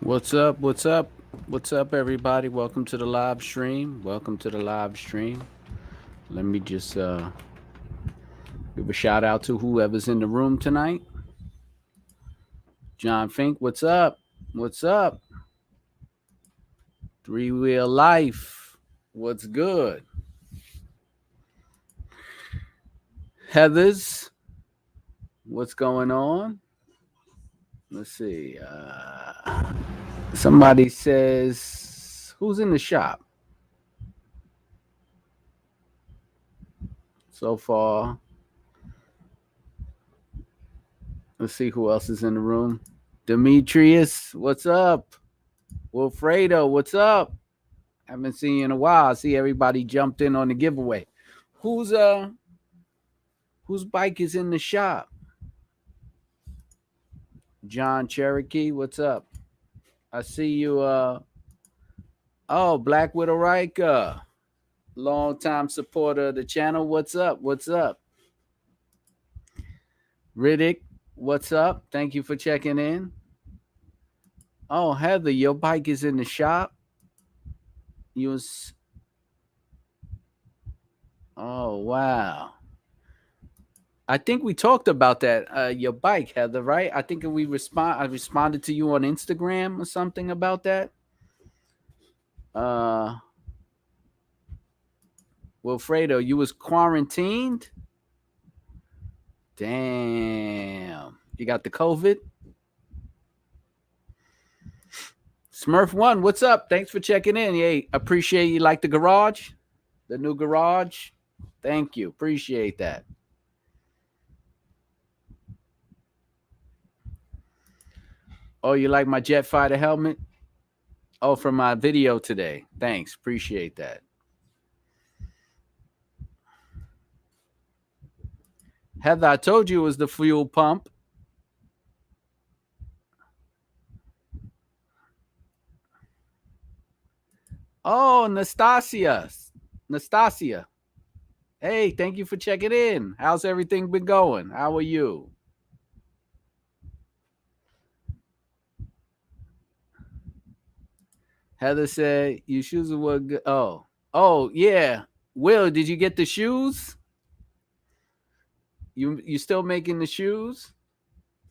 What's up? What's up? What's up, everybody? Welcome to the live stream. Welcome to the live stream. Let me just give a shout out to whoever's in the room tonight. John Fink, what's up? What's up? Three Wheel Life, what's good? Heathers, what's going on? Let's see. Somebody says, who's in the shop? So far, let's see who else is in the room. Demetrius, what's up? Wilfredo, what's up? Haven't seen you in a while. I see everybody jumped in on the giveaway. Whose bike is in the shop? John Cherokee, what's up? I see you. Black Widow Riker, long-time supporter of the channel. What's up? What's up? Riddick, what's up? Thank you for checking in. Oh, Heather, your bike is in the shop. Oh, wow. I think we talked about that, your bike, Heather, right? I think I responded to you on Instagram or something about that. Wilfredo, you was quarantined? Damn. You got the COVID? Smurf1, what's up? Thanks for checking in. Hey, appreciate you like the garage? The new garage? Thank you. Appreciate that. Oh, you like my jet fighter helmet? Oh, from my video today. Thanks. Appreciate that. Heather, I told you it was the fuel pump. Oh, Nastasia. Hey, thank you for checking in. How's everything been going? How are you? Heather said, your shoes were good. Oh, yeah. Will, did you get the shoes? You still making the shoes?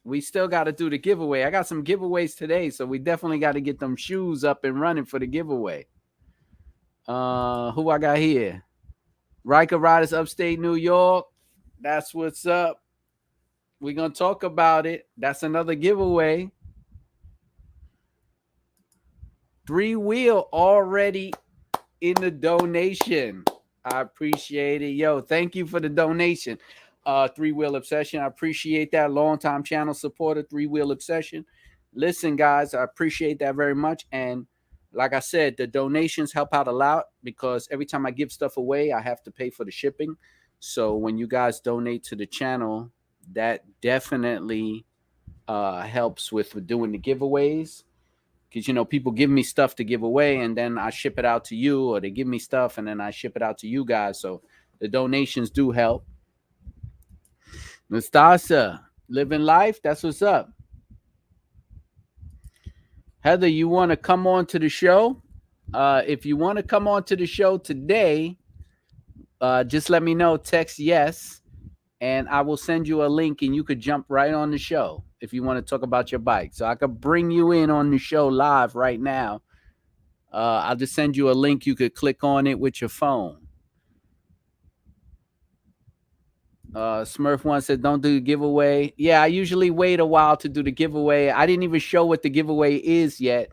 We still got to do the giveaway. I got some giveaways today, so we definitely got to get them shoes up and running for the giveaway. Who I got here? Riker Riders, upstate New York. That's what's up. We're going to talk about it. That's another giveaway. 3-wheel already in the donation. I appreciate it. Yo, thank you for the donation. 3-wheel Obsession. I appreciate that. Long-time channel supporter, 3-wheel Obsession. Listen, guys, I appreciate that very much. And like I said, the donations help out a lot because every time I give stuff away, I have to pay for the shipping. So when you guys donate to the channel, that definitely helps with doing the giveaways. Because, people give me stuff to give away and then I ship it out to you, or they give me stuff and then I ship it out to you guys. So the donations do help. Nastasa, living life. That's what's up. Heather, you want to come on to the show? If you want to come on to the show today, just let me know. Text yes, and I will send you a link, and you could jump right on the show if you want to talk about your bike. So I could bring you in on the show live right now. I'll just send you a link. You could click on it with your phone. Smurf1 said, don't do the giveaway. Yeah, I usually wait a while to do the giveaway. I didn't even show what the giveaway is yet.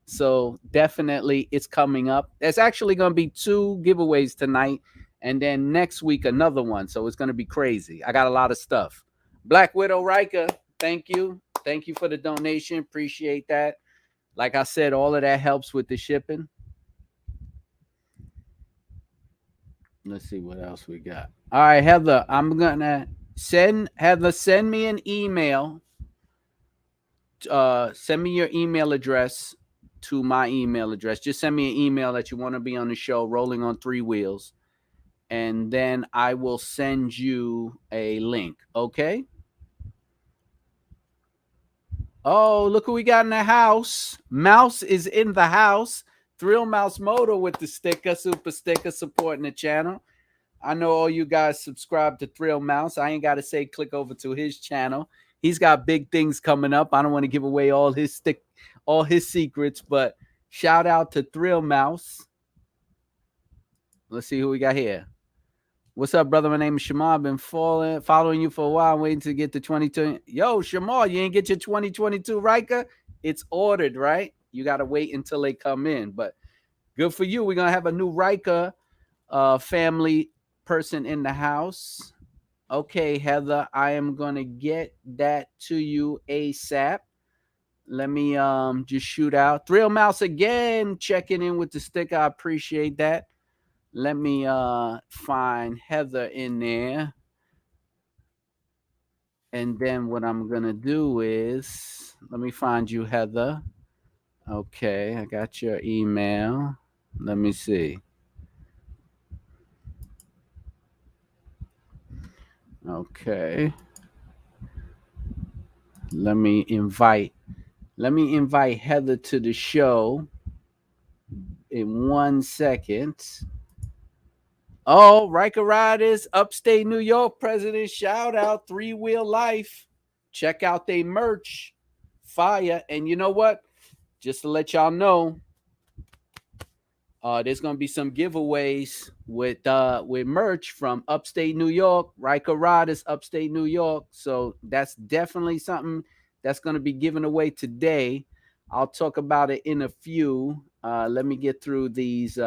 So definitely it's coming up. There's actually going to be 2 giveaways tonight. And then next week, another one. So it's going to be crazy. I got a lot of stuff. Black Widow Riker, thank you. Thank you for the donation. Appreciate that. Like I said, all of that helps with the shipping. Let's see what else we got. All right, Heather, I'm going to send me an email. Send me your email address to my email address. Just send me an email that you want to be on the show, Rolling on 3 Wheels. And then I will send you a link. Okay? Oh, look who we got in the house. Mouse is in the house. Thrill Mouse Moto with the sticker, super sticker, supporting the channel. I know all you guys subscribe to Thrill Mouse. I ain't got to say click over to his channel. He's got big things coming up. I don't want to give away all his secrets, but shout out to Thrill Mouse. Let's see who we got here. What's up, brother? My name is Shamar. I've been following you for a while. I'm waiting to get to 2020. Yo, Shamar, you ain't get your 2022 Riker? It's ordered, right? You got to wait until they come in. But good for you. We're going to have a new Riker family person in the house. Okay, Heather, I am going to get that to you ASAP. Let me just shoot out. Thrill Mouse again, checking in with the sticker. I appreciate that. Let me find Heather in there. And then what I'm going to do is, let me find you, Heather. Okay, I got your email. Let me see. Okay. Let me invite Heather to the show in 1 second. Oh, Riker Riders, upstate New York president, shout out, 3-Wheel Life. Check out their merch. Fire. And you know what? Just to let y'all know, there's gonna be some giveaways with merch from upstate New York, Riker Riders, upstate New York. So that's definitely something that's gonna be given away today. I'll talk about it in a few. Let me get through these.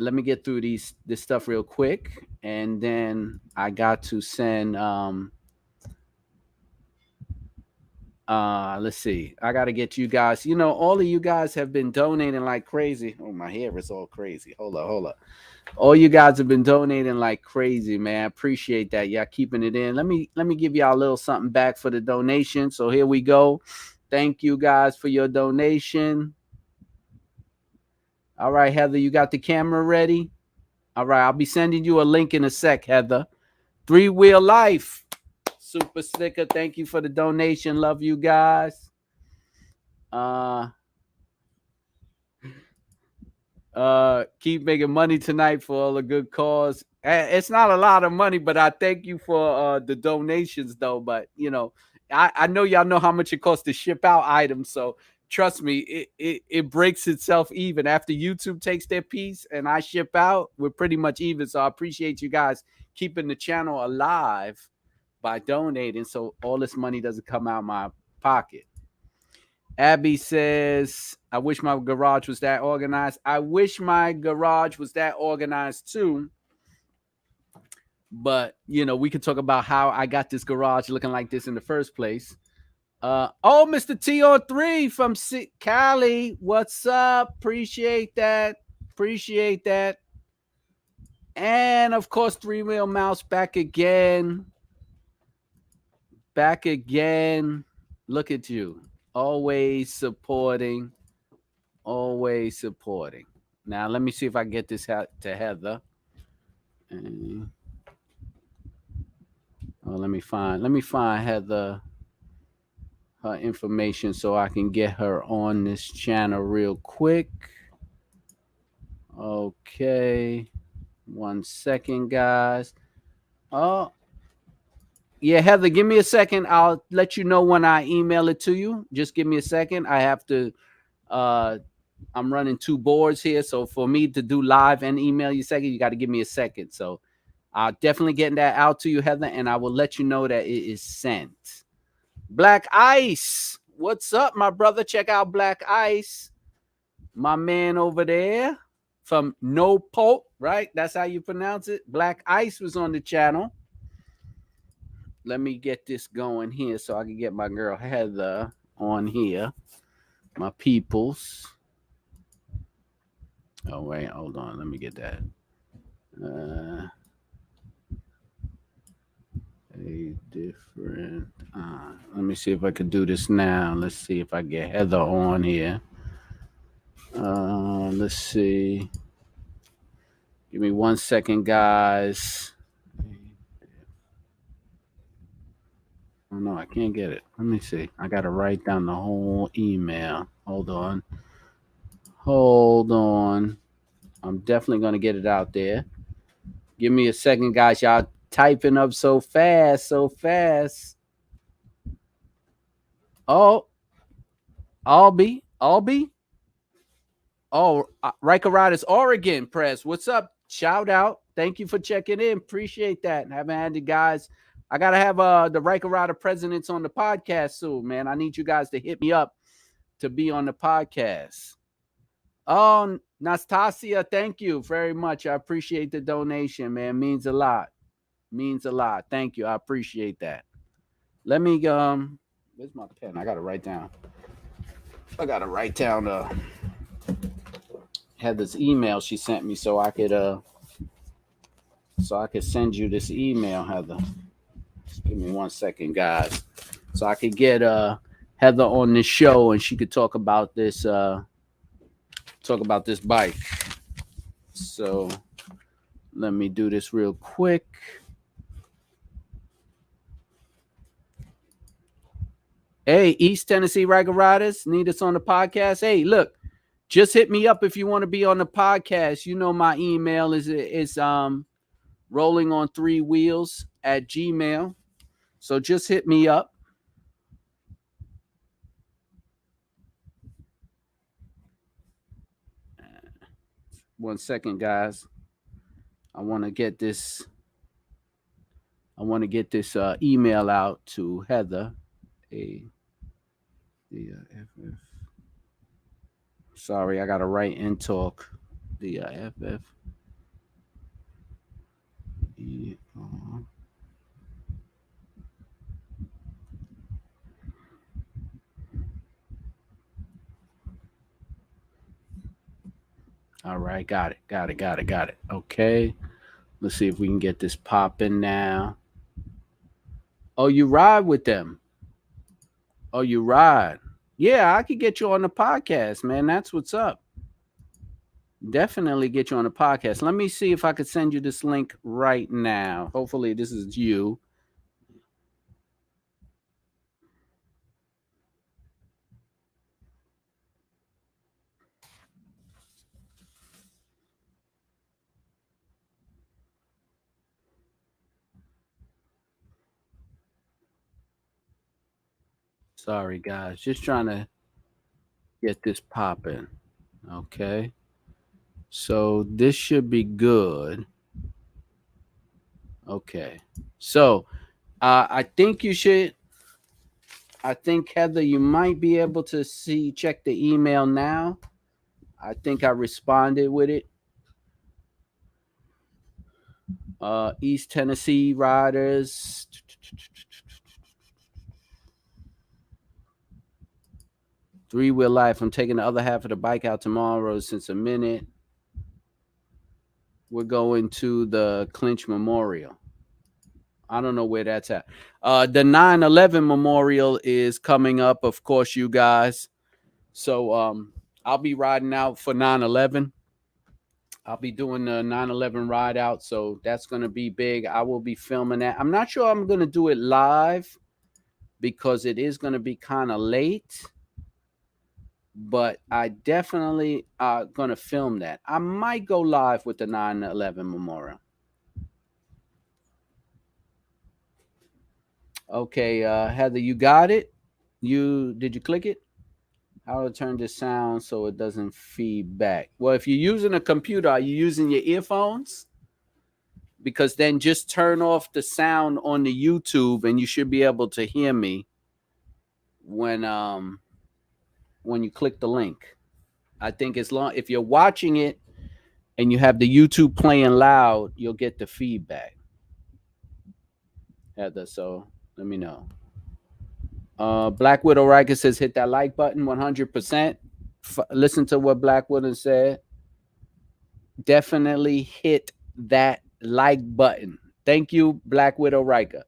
Let me get through this stuff real quick, and then I got to send. Let's see. I got to get you guys. You know, all of you guys have been donating like crazy. Oh, my hair is all crazy. Hold up. All you guys have been donating like crazy, man. I appreciate that. Y'all keeping it in. Let me give y'all a little something back for the donation. So here we go. Thank you guys for your donation. All right, Heather, you got the camera ready? All right, I'll be sending you a link in a sec, Heather. 3-Wheel Life. Super sticker. Thank you for the donation. Love you guys. Keep making money tonight for all the good cause. It's not a lot of money, but I thank you for the donations though. But you know, I know y'all know how much it costs to ship out items, so trust me, it breaks itself even after YouTube takes their piece and I ship out. We're pretty much even. So I appreciate you guys keeping the channel alive by donating, so all this money doesn't come out of my pocket. Abby says, I wish my garage was that organized. I wish my garage was that organized too. But, you know, we could talk about how I got this garage looking like this in the first place. Oh, Mr. T03 from Cali. What's up? Appreciate that. And, of course, 3-Wheel Mouse back again. Look at you. Always supporting. Now let me see if I can get this to Heather. Let me find Heather, her information, so I can get her on this channel real quick. Okay, 1 second, guys. Oh, yeah, Heather, give me a second. I'll let you know when I email it to you. Just give me a second. I have to. I'm running 2 boards here, so for me to do live and email you second, you got to give me a second. So I'll definitely get that out to you, Heather, and I will let you know that it is sent. Black Ice, what's up, my brother? Check out Black Ice, my man over there from No Pope, right? That's how you pronounce it. Black Ice was on the channel. Let me get this going here so I can get my girl Heather on here, my peoples. Oh, wait, hold on. Let me get that. A different. Let me see if I can do this now. Let's see if I get Heather on here. Let's see. Give me 1 second, guys. Oh no, I can't get it. Let me see. I gotta write down the whole email. Hold on. Hold on. I'm definitely gonna get it out there. Give me a second, guys. Y'all typing up so fast, so fast. Oh, Albie. Oh, Riker Riders, Oregon Press. What's up? Shout out. Thank you for checking in. Appreciate that. Haven't had the guys. I gotta have the Riker Rider presidents on the podcast soon, man. I need you guys to hit me up to be on the podcast. Oh, Nastasia, thank you very much. I appreciate the donation, man. Means a lot. Means a lot. Thank you. I appreciate that. Let me where's my pen? I gotta write down. I gotta write down Heather's email she sent me so I could send you this email, Heather. Just give me 1 second, guys. So I could get Heather on this show and she could talk about this bike. So let me do this real quick. Hey, East Tennessee Riker Riders, need us on the podcast. Hey, look, just hit me up if you want to be on the podcast. You know my email is rolling on 3 wheels at Gmail. So just hit me up. One second, guys. I want to get this email out to Heather. Sorry, I got to write and talk. The FF. All right, got it. Okay. Let's see if we can get this popping now. Oh, you ride with them. Oh, you ride. Yeah, I could get you on the podcast, man. That's what's up. Definitely get you on the podcast. Let me see if I could send you this link right now. Hopefully this is you. Sorry, guys. Just trying to get this popping. Okay. So this should be good. Okay. So I think you should. I think, Heather, you might be able to check the email now. I think I responded with it. East Tennessee Riders. Three-wheel life. I'm taking the other half of the bike out tomorrow since a minute. We're going to the Clinch Memorial. I don't know where that's at. The 9/11 Memorial is coming up, of course, you guys. So I'll be riding out for 9/11. I'll be doing the 9/11 ride out. So that's going to be big. I will be filming that. I'm not sure I'm going to do it live because it is going to be kind of late. But I definitely going to film that. I might go live with the 9/11 Memorial. Okay, Heather, you got it? Did you click it? How to turn this sound so it doesn't feed back? Well, if you're using a computer, are you using your earphones? Because then just turn off the sound on the YouTube and you should be able to hear me when you click the link. I think if you're watching it and you have the YouTube playing loud, you'll get the feedback. Heather, so let me know. Black Widow Riker says hit that like button 100%. Listen to what Black Widow said. Definitely hit that like button. Thank you, Black Widow Riker.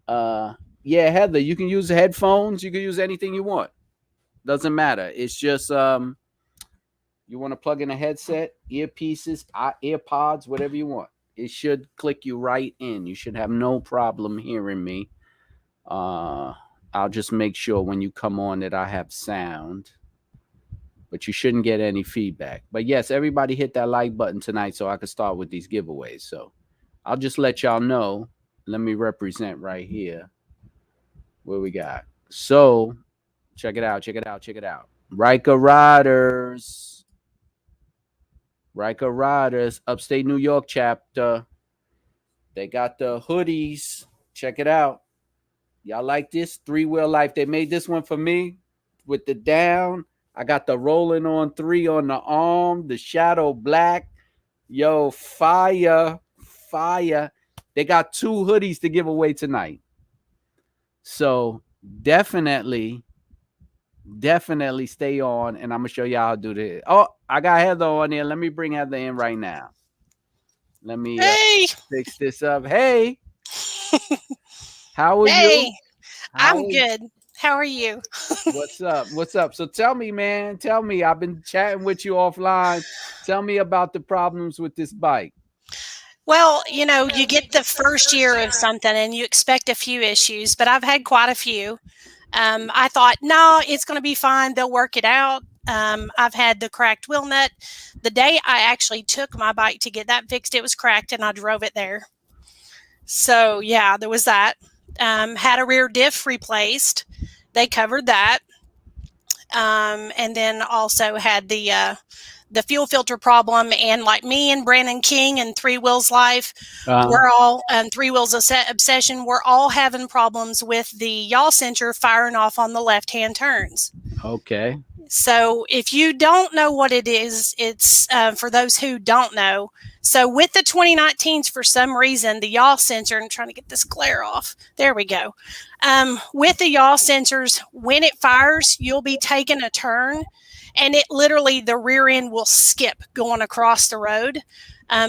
Yeah, Heather, you can use headphones. You can use anything you want. Doesn't matter. It's just you want to plug in a headset, earpieces, AirPods, whatever you want. It should click you right in. You should have no problem hearing me. I'll just make sure when you come on that I have sound, but you shouldn't get any feedback. But yes, everybody hit that like button tonight so I can start with these giveaways. So I'll just let y'all know. Let me represent right here what we got. So check it out, check it out, check it out. Riker Riders. Riker Riders, upstate New York chapter. They got the hoodies. Check it out. Y'all like this? 3-wheel life. They made this one for me with the down. I got the rolling on 3 on the arm, the shadow black. Yo, fire, fire. They got 2 hoodies to give away tonight. So definitely stay on, and I'm going to show y'all how to do this. Oh, I got Heather on there. Let me bring Heather in right now. Let me fix this up. Hey. How are you? I'm good. How are you? What's up? What's up? So tell me, man. Tell me. I've been chatting with you offline. Tell me about the problems with this bike. Well, you get the first year of something and you expect a few issues, but I've had quite a few. I thought, no, it's going to be fine. They'll work it out. I've had the cracked wheel nut. The day I actually took my bike to get that fixed, it was cracked and I drove it there. So, yeah, there was that. Had a rear diff replaced. They covered that. And then also had the fuel filter problem, and like me and Brandon King and Three Wheels Life, we're all Three Wheels Obsession. We're all having problems with the yaw sensor firing off on the left-hand turns. Okay. So if you don't know what it is, it's for those who don't know. So with the 2019s, for some reason, the yaw sensor, I'm trying to get this glare off. There we go. With the yaw sensors, when it fires, you'll be taking a turn, and it literally, the rear end will skip going across the road.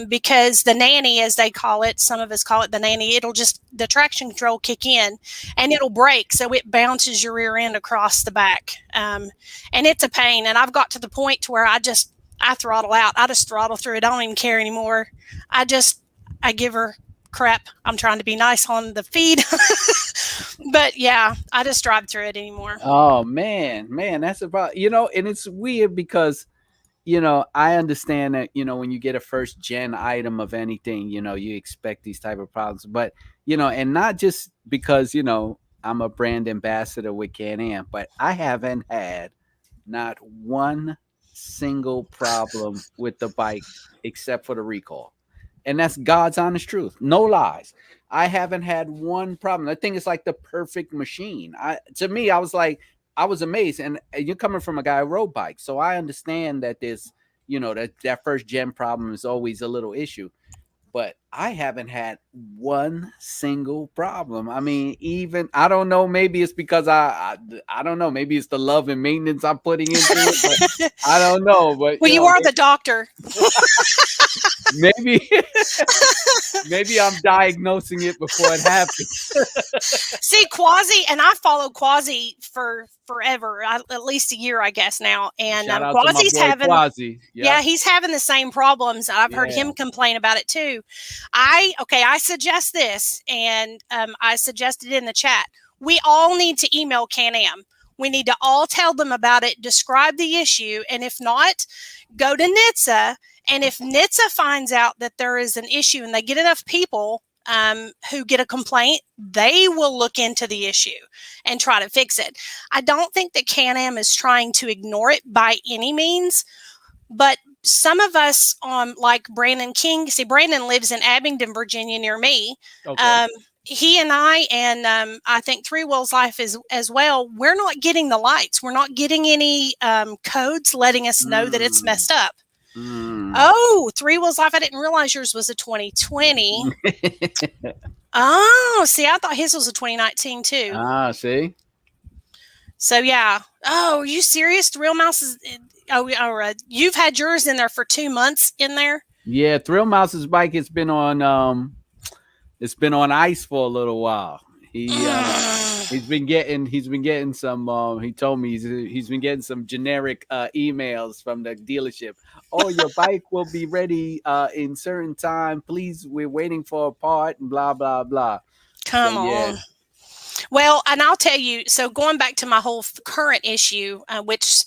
Because the nanny, as they call it, some of us call it the nanny, the traction control kick in and it'll brake. So it bounces your rear end across the back. And it's a pain. And I've got to the point to where I throttle out. I just throttle through it. I don't even care anymore. I give her crap. I'm trying to be nice on the feed. But yeah, I just drive through it anymore. Oh, man, that's about, and it's weird because, I understand that, when you get a first gen item of anything, you expect these type of problems, but, and not just because, I'm a brand ambassador with Can Am, but I haven't had not one single problem with the bike except for the recall. And that's God's honest truth. No lies. I haven't had one problem. I think it's like the perfect machine. To me, I was amazed. And you're coming from a guy who rode bikes. So I understand that there's, that first gen problem is always a little issue. But I haven't had one single problem. I mean, even, I don't know, maybe it's because I don't know, maybe it's the love and maintenance I'm putting into it, but I don't know. But well, you are the doctor. Maybe I'm diagnosing it before it happens. See, Quasi, and I followed Quasi for forever, at least a year, I guess now. And Quasi's having, Quasi. Yeah, he's having the same problems. I've heard him complain about it too. I suggest this, and I suggested in the chat. We all need to email Can Am. We need to all tell them about it, describe the issue, and if not, go to NHTSA. And if NHTSA finds out that there is an issue and they get enough people who get a complaint, they will look into the issue and try to fix it. I don't think that Can Am is trying to ignore it by any means, but some of us, like Brandon King, see, Brandon lives in Abingdon, Virginia, near me. Okay. He and I think Three Wheels Life is as well. We're not getting the lights. We're not getting any codes letting us know that it's messed up. Oh, Three Wheels Life. I didn't realize yours was a 2020. Oh, see, I thought his was a 2019 too. See. So yeah. Oh, are you serious? Thrill Mouse is. Oh, all right. You've had yours in there for 2 months in there. Yeah, Thrill Mouse's bike has been on. It's been on ice for a little while. He's been getting some. He told me he's been getting some generic emails from the dealership. Oh, your bike will be ready in certain time. Please, we're waiting for a part and blah blah blah. Come on. Well, and I'll tell you, so going back to my whole current issue, which,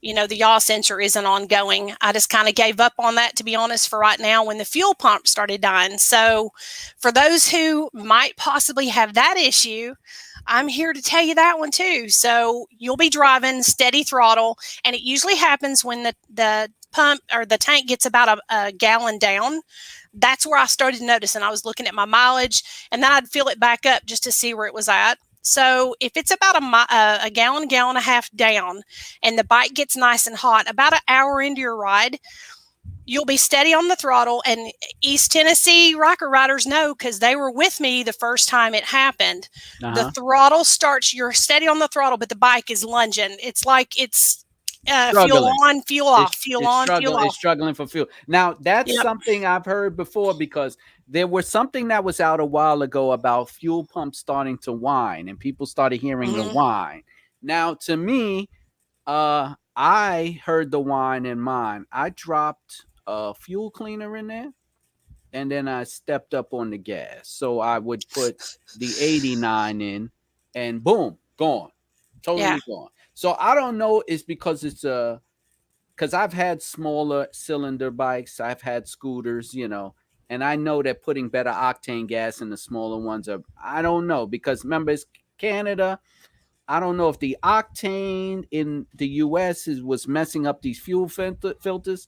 the yaw sensor isn't ongoing. I just kind of gave up on that, to be honest, for right now when the fuel pump started dying. So for those who might possibly have that issue, I'm here to tell you that one too. So you'll be driving steady throttle, and it usually happens when the pump or the tank gets about a gallon down. That's where I started noticing. I was looking at my mileage, and then I'd fill it back up just to see where it was at. So if it's about a gallon and a half down, and the bike gets nice and hot, about an hour into your ride, you'll be steady on the throttle. And East Tennessee Riker riders know, because they were with me the first time it happened. The throttle starts, you're steady on the throttle, but the bike is lunging. It's like it's fuel on, fuel off, fuel on, fuel off. It's struggling for fuel. Now, that's something I've heard before, because there was something that was out a while ago about fuel pumps starting to whine, and people started hearing the whine. Now, to me, I heard the whine in mine. I dropped a fuel cleaner in there, and then I stepped up on the gas. So I would put the 89 in, and boom, gone. Totally gone. So I don't know. It's because because I've had smaller cylinder bikes. I've had scooters, and I know that putting better octane gas in the smaller ones I don't know, because remember, it's Canada. I don't know if the octane in the US was messing up these fuel filters,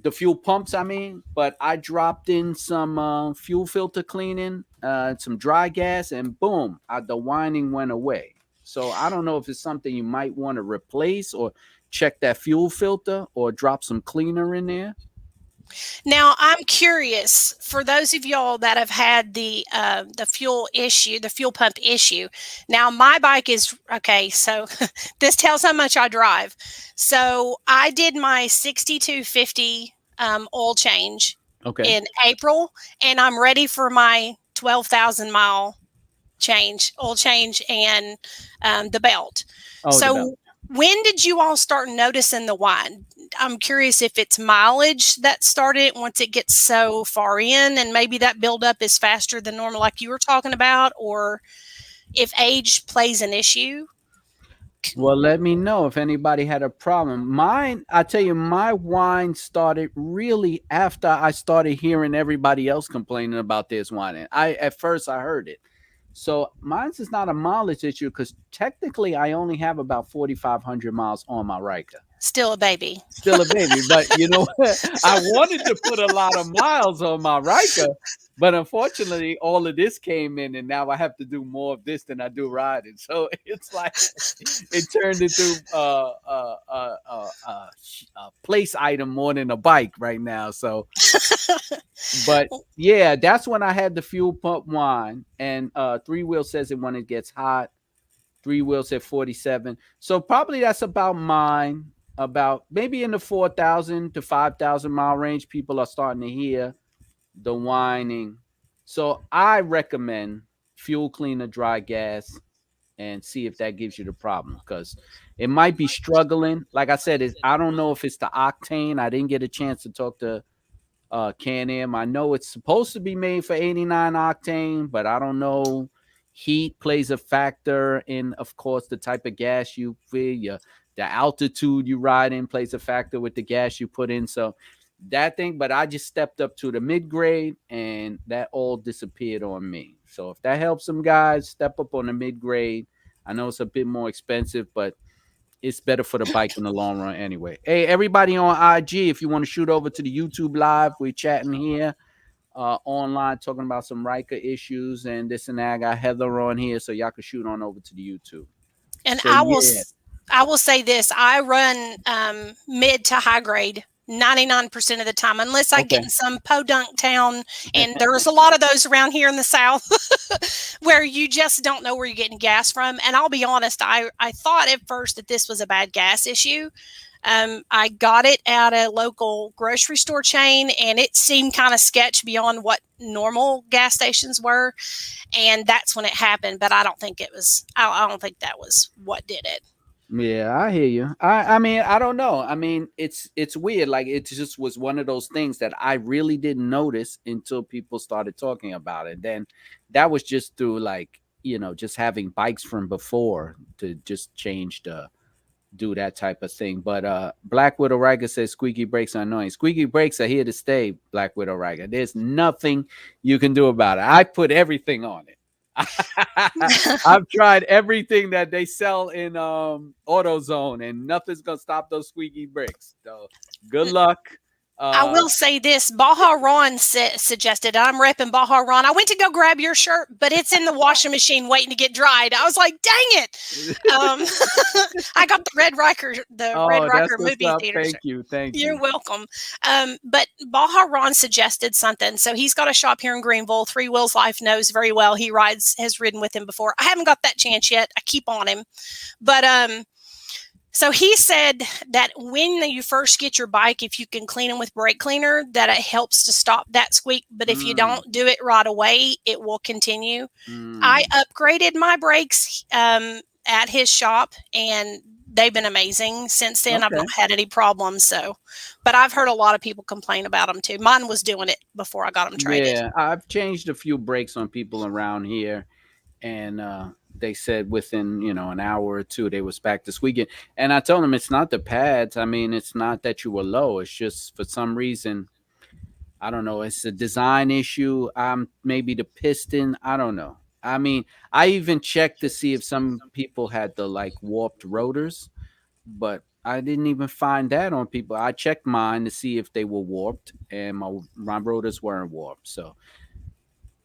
the fuel pumps, I mean. But I dropped in some fuel filter cleaning, some dry gas, and boom, the whining went away. So I don't know if it's something you might want to replace, or check that fuel filter, or drop some cleaner in there. Now, I'm curious, for those of y'all that have had the fuel issue, the fuel pump issue. Now, my bike is okay. So this tells how much I drive. So I did my 6250 oil change in April, and I'm ready for my 12,000 mile oil change, and the belt. When did you all start noticing the whine? I'm curious if it's mileage that started once it gets so far in, and maybe that buildup is faster than normal, like you were talking about, or if age plays an issue. Well, let me know if anybody had a problem. Mine, I tell you, my whine started really after I started hearing everybody else complaining about this whining. At first I heard it. So mine's is not a mileage issue, because technically I only have about 4,500 miles on my Riker. Still a baby. But you know what? I wanted to put a lot of miles on my Riker, but unfortunately all of this came in, and now I have to do more of this than I do riding. So it's like it turned into a place item more than a bike right now. So but yeah, that's when I had the fuel pump whine. And Three Wheel says it when it gets hot. Three Wheel said 47. So probably that's about mine. About maybe in the 4,000 to 5,000 mile range, people are starting to hear the whining. So I recommend fuel cleaner, dry gas, and see if that gives you the problem, because it might be struggling. Like I said, I don't know if it's the octane. I didn't get a chance to talk to Can Am. I know it's supposed to be made for 89 octane, but I don't know. Heat plays a factor in, of course, the type of gas you fill. The altitude you ride in plays a factor with the gas you put in. So that thing, but I just stepped up to the mid-grade, and that all disappeared on me. So if that helps some guys, step up on the mid-grade. I know it's a bit more expensive, but it's better for the bike in the long run anyway. Hey, everybody on IG, if you want to shoot over to the YouTube live, we're chatting here online, talking about some Riker issues and this and that. I got Heather on here, so y'all can shoot on over to the YouTube. And so, I will say this: I run mid to high grade 99% of the time, unless I get in some podunk town, and there's a lot of those around here in the South where you just don't know where you're getting gas from. And I'll be honest, I thought at first that this was a bad gas issue. I got it at a local grocery store chain, and it seemed kind of sketch beyond what normal gas stations were. And that's when it happened. But I don't think it was, I don't think that was what did it. Yeah, I hear you. I mean, I don't know. I mean, it's weird. Like, it just was one of those things that I really didn't notice until people started talking about it. Then that was just through like just having bikes from before to just change the do that type of thing. But Black Widow Riker says squeaky brakes are annoying. Squeaky brakes are here to stay, Black Widow Riker. There's nothing you can do about it. I put everything on it. I've tried everything that they sell in AutoZone, and nothing's gonna stop those squeaky brakes. So good luck. I will say this: Baja Ron suggested. I'm repping Baja Ron. I went to go grab your shirt, but it's in the washing machine waiting to get dried. I was like, "Dang it!" I got the Red Riker, Red Riker movie theater. Thank you. You're welcome. But Baja Ron suggested something. So he's got a shop here in Greenville. Three Wheels Life knows very well. He has ridden with him before. I haven't got that chance yet. I keep on him, but so he said that when you first get your bike, if you can clean them with brake cleaner, that it helps to stop that squeak. But if you don't do it right away, it will continue. I upgraded my brakes at his shop, and they've been amazing. Since then, I've not had any problems. So, but I've heard a lot of people complain about them too. Mine was doing it before I got them traded. Yeah, I've changed a few brakes on people around here, and they said within an hour or two they was back to squeaking. And I told them it's not the pads. I mean, it's not that you were low. It's just for some reason, I don't know. It's a design issue. Maybe the piston. I don't know. I mean, I even checked to see if some people had the warped rotors, but I didn't even find that on people. I checked mine to see if they were warped, and my rotors weren't warped. So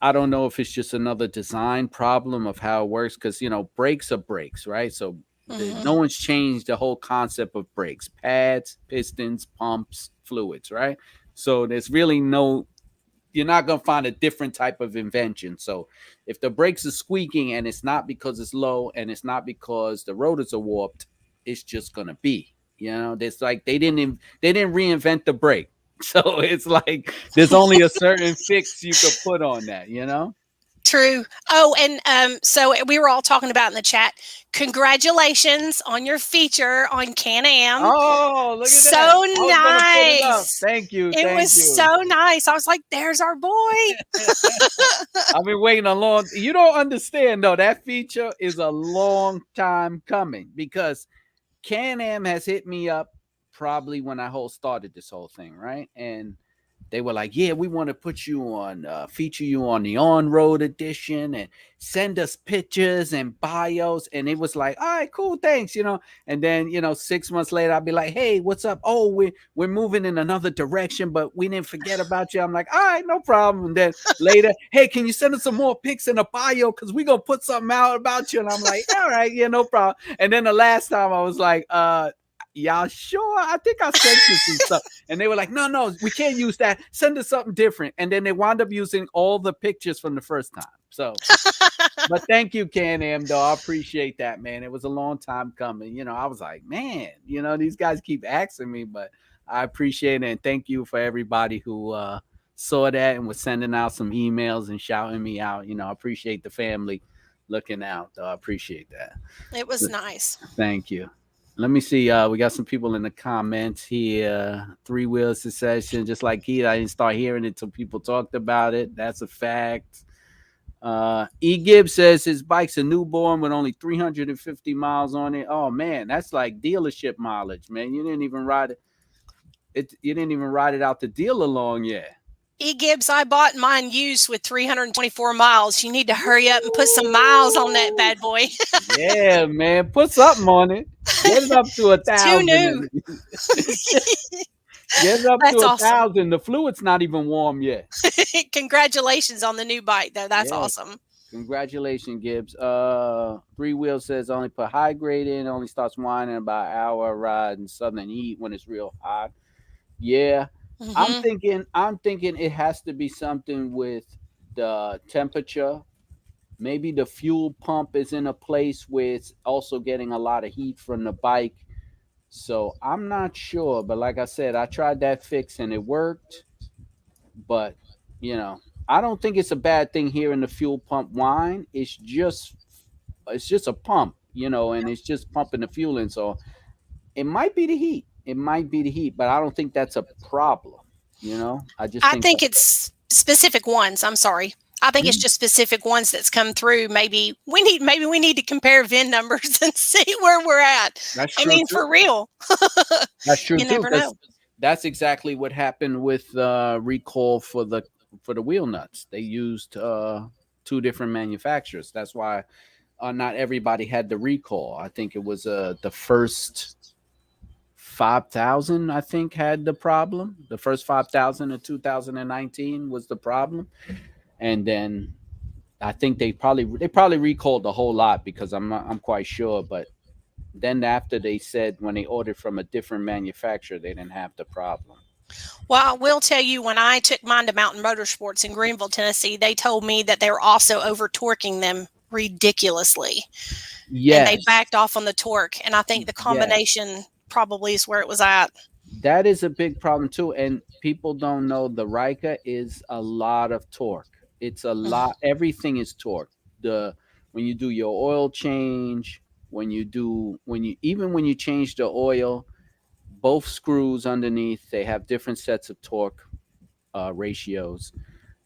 I don't know if it's just another design problem of how it works, because brakes are brakes, right? So no one's changed the whole concept of brakes: pads, pistons, pumps, fluids, right? So there's really you're not going to find a different type of invention. So if the brakes are squeaking and it's not because it's low and it's not because the rotors are warped, it's just going to be, it's like they didn't reinvent the brake. So it's like there's only a certain fix you could put on that, True. Oh, and so we were all talking about in the chat. Congratulations on your feature on Can Am. Oh, look at so that. So nice. Thank you. It was so nice. I was like, there's our boy. I've been waiting a long. You don't understand though. That feature is a long time coming, because Can Am has hit me up probably when I started this whole thing, right? And they were like, yeah, we want to put you on, feature you on the on-road edition, and send us pictures and bios. And it was like, all right, cool, thanks, And then, 6 months later, I'll be like, hey, what's up? Oh, we're moving in another direction, but we didn't forget about you. I'm like, all right, no problem. And then later, hey, can you send us some more pics in a bio? Because we're going to put something out about you. And I'm like, all right, yeah, no problem. And then the last time I was like, y'all sure? I think I sent you some stuff. And they were like, no, we can't use that. Send us something different. And then they wound up using all the pictures from the first time. So, but thank you, Can Am, though. I appreciate that, man. It was a long time coming. I was like, man, these guys keep asking me, but I appreciate it. And thank you for everybody who saw that and was sending out some emails and shouting me out. I appreciate the family looking out, though. I appreciate that. It was nice. Thank you. Let me see. We got some people in the comments here. Three Wheel Succession, just like Keith. I didn't start hearing it until people talked about it. That's a fact. E. Gibbs says his bike's a newborn with only 350 miles on it. Oh man, that's like dealership mileage, man. You didn't even ride it. You didn't even ride it out the dealer long yet. E. Gibbs, I bought mine used with 324 miles. You need to hurry up and put some miles on that bad boy. Yeah, man. Put something on it. Get it up to 1,000. Too new. Get it up to 1,000. The fluid's not even warm yet. Congratulations on the new bike, though. That's awesome. Congratulations, Gibbs. Three Wheel says only put high grade in, only starts whining about an hour ride in southern heat when it's real hot. Yeah. Mm-hmm. I'm thinking it has to be something with the temperature. Maybe the fuel pump is in a place where it's also getting a lot of heat from the bike. So I'm not sure, but like I said, I tried that fix and it worked. But I don't think it's a bad thing hearing the fuel pump whine. It's just a pump, and it's just pumping the fuel in. So it might be the heat. But I don't think that's a problem. I think it's specific ones. I'm sorry. I think it's just specific ones that's come through. Maybe we need to compare VIN numbers and see where we're at. That's I true mean, too. for real. That's true You too, never because know. that's exactly what happened with recall for the wheel nuts. They used two different manufacturers. That's why not everybody had the recall. I think it was the first 5,000. I think had the problem. The first 5,000 in 2019 was the problem, and then I think they probably recalled a whole lot because I'm quite sure, but then after they said when they ordered from a different manufacturer, they didn't have the problem. Well, I will tell you, when I took mine to Mountain Motorsports in Greenville, Tennessee, they told me that they were also over torquing them ridiculously. And they Yes, backed off on the torque. And I think the yes, combination probably is where it was at. that is a big problem too. And people don't know the Riker is a lot of torque. It's a lot. Everything is torque. The When you do your oil change, when you change the oil, both screws underneath they have different sets of torque ratios.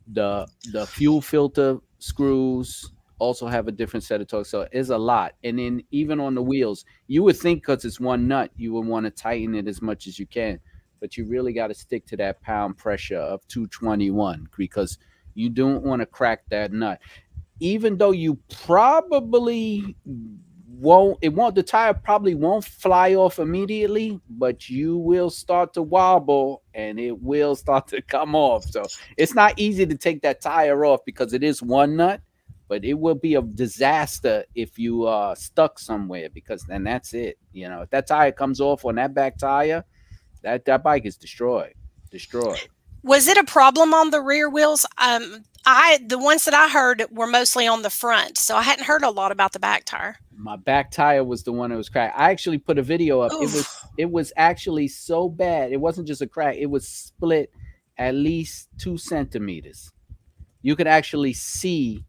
The fuel filter screws also have a different set of torque, so it's a lot. And then even on the wheels, you would think because it's one nut, you would want to tighten it as much as you can, but you really got to stick to that pound pressure of 221 because you don't want to crack that nut. Even though you probably won't the tire probably won't fly off immediately, but you will start to wobble and it will start to come off. So it's not easy to take that tire off because it is one nut, but it will be a disaster if you stuck somewhere, because then that's it. If that tire comes off on that back tire, that bike is destroyed. Was it a problem on the rear wheels? The ones that I heard were mostly on the front, so I hadn't heard a lot about the back tire. My back tire was the one that was cracked. I actually put a video up. It was Oof. it was actually so bad. It wasn't just a crack. It was split at least 2 centimeters. You could actually see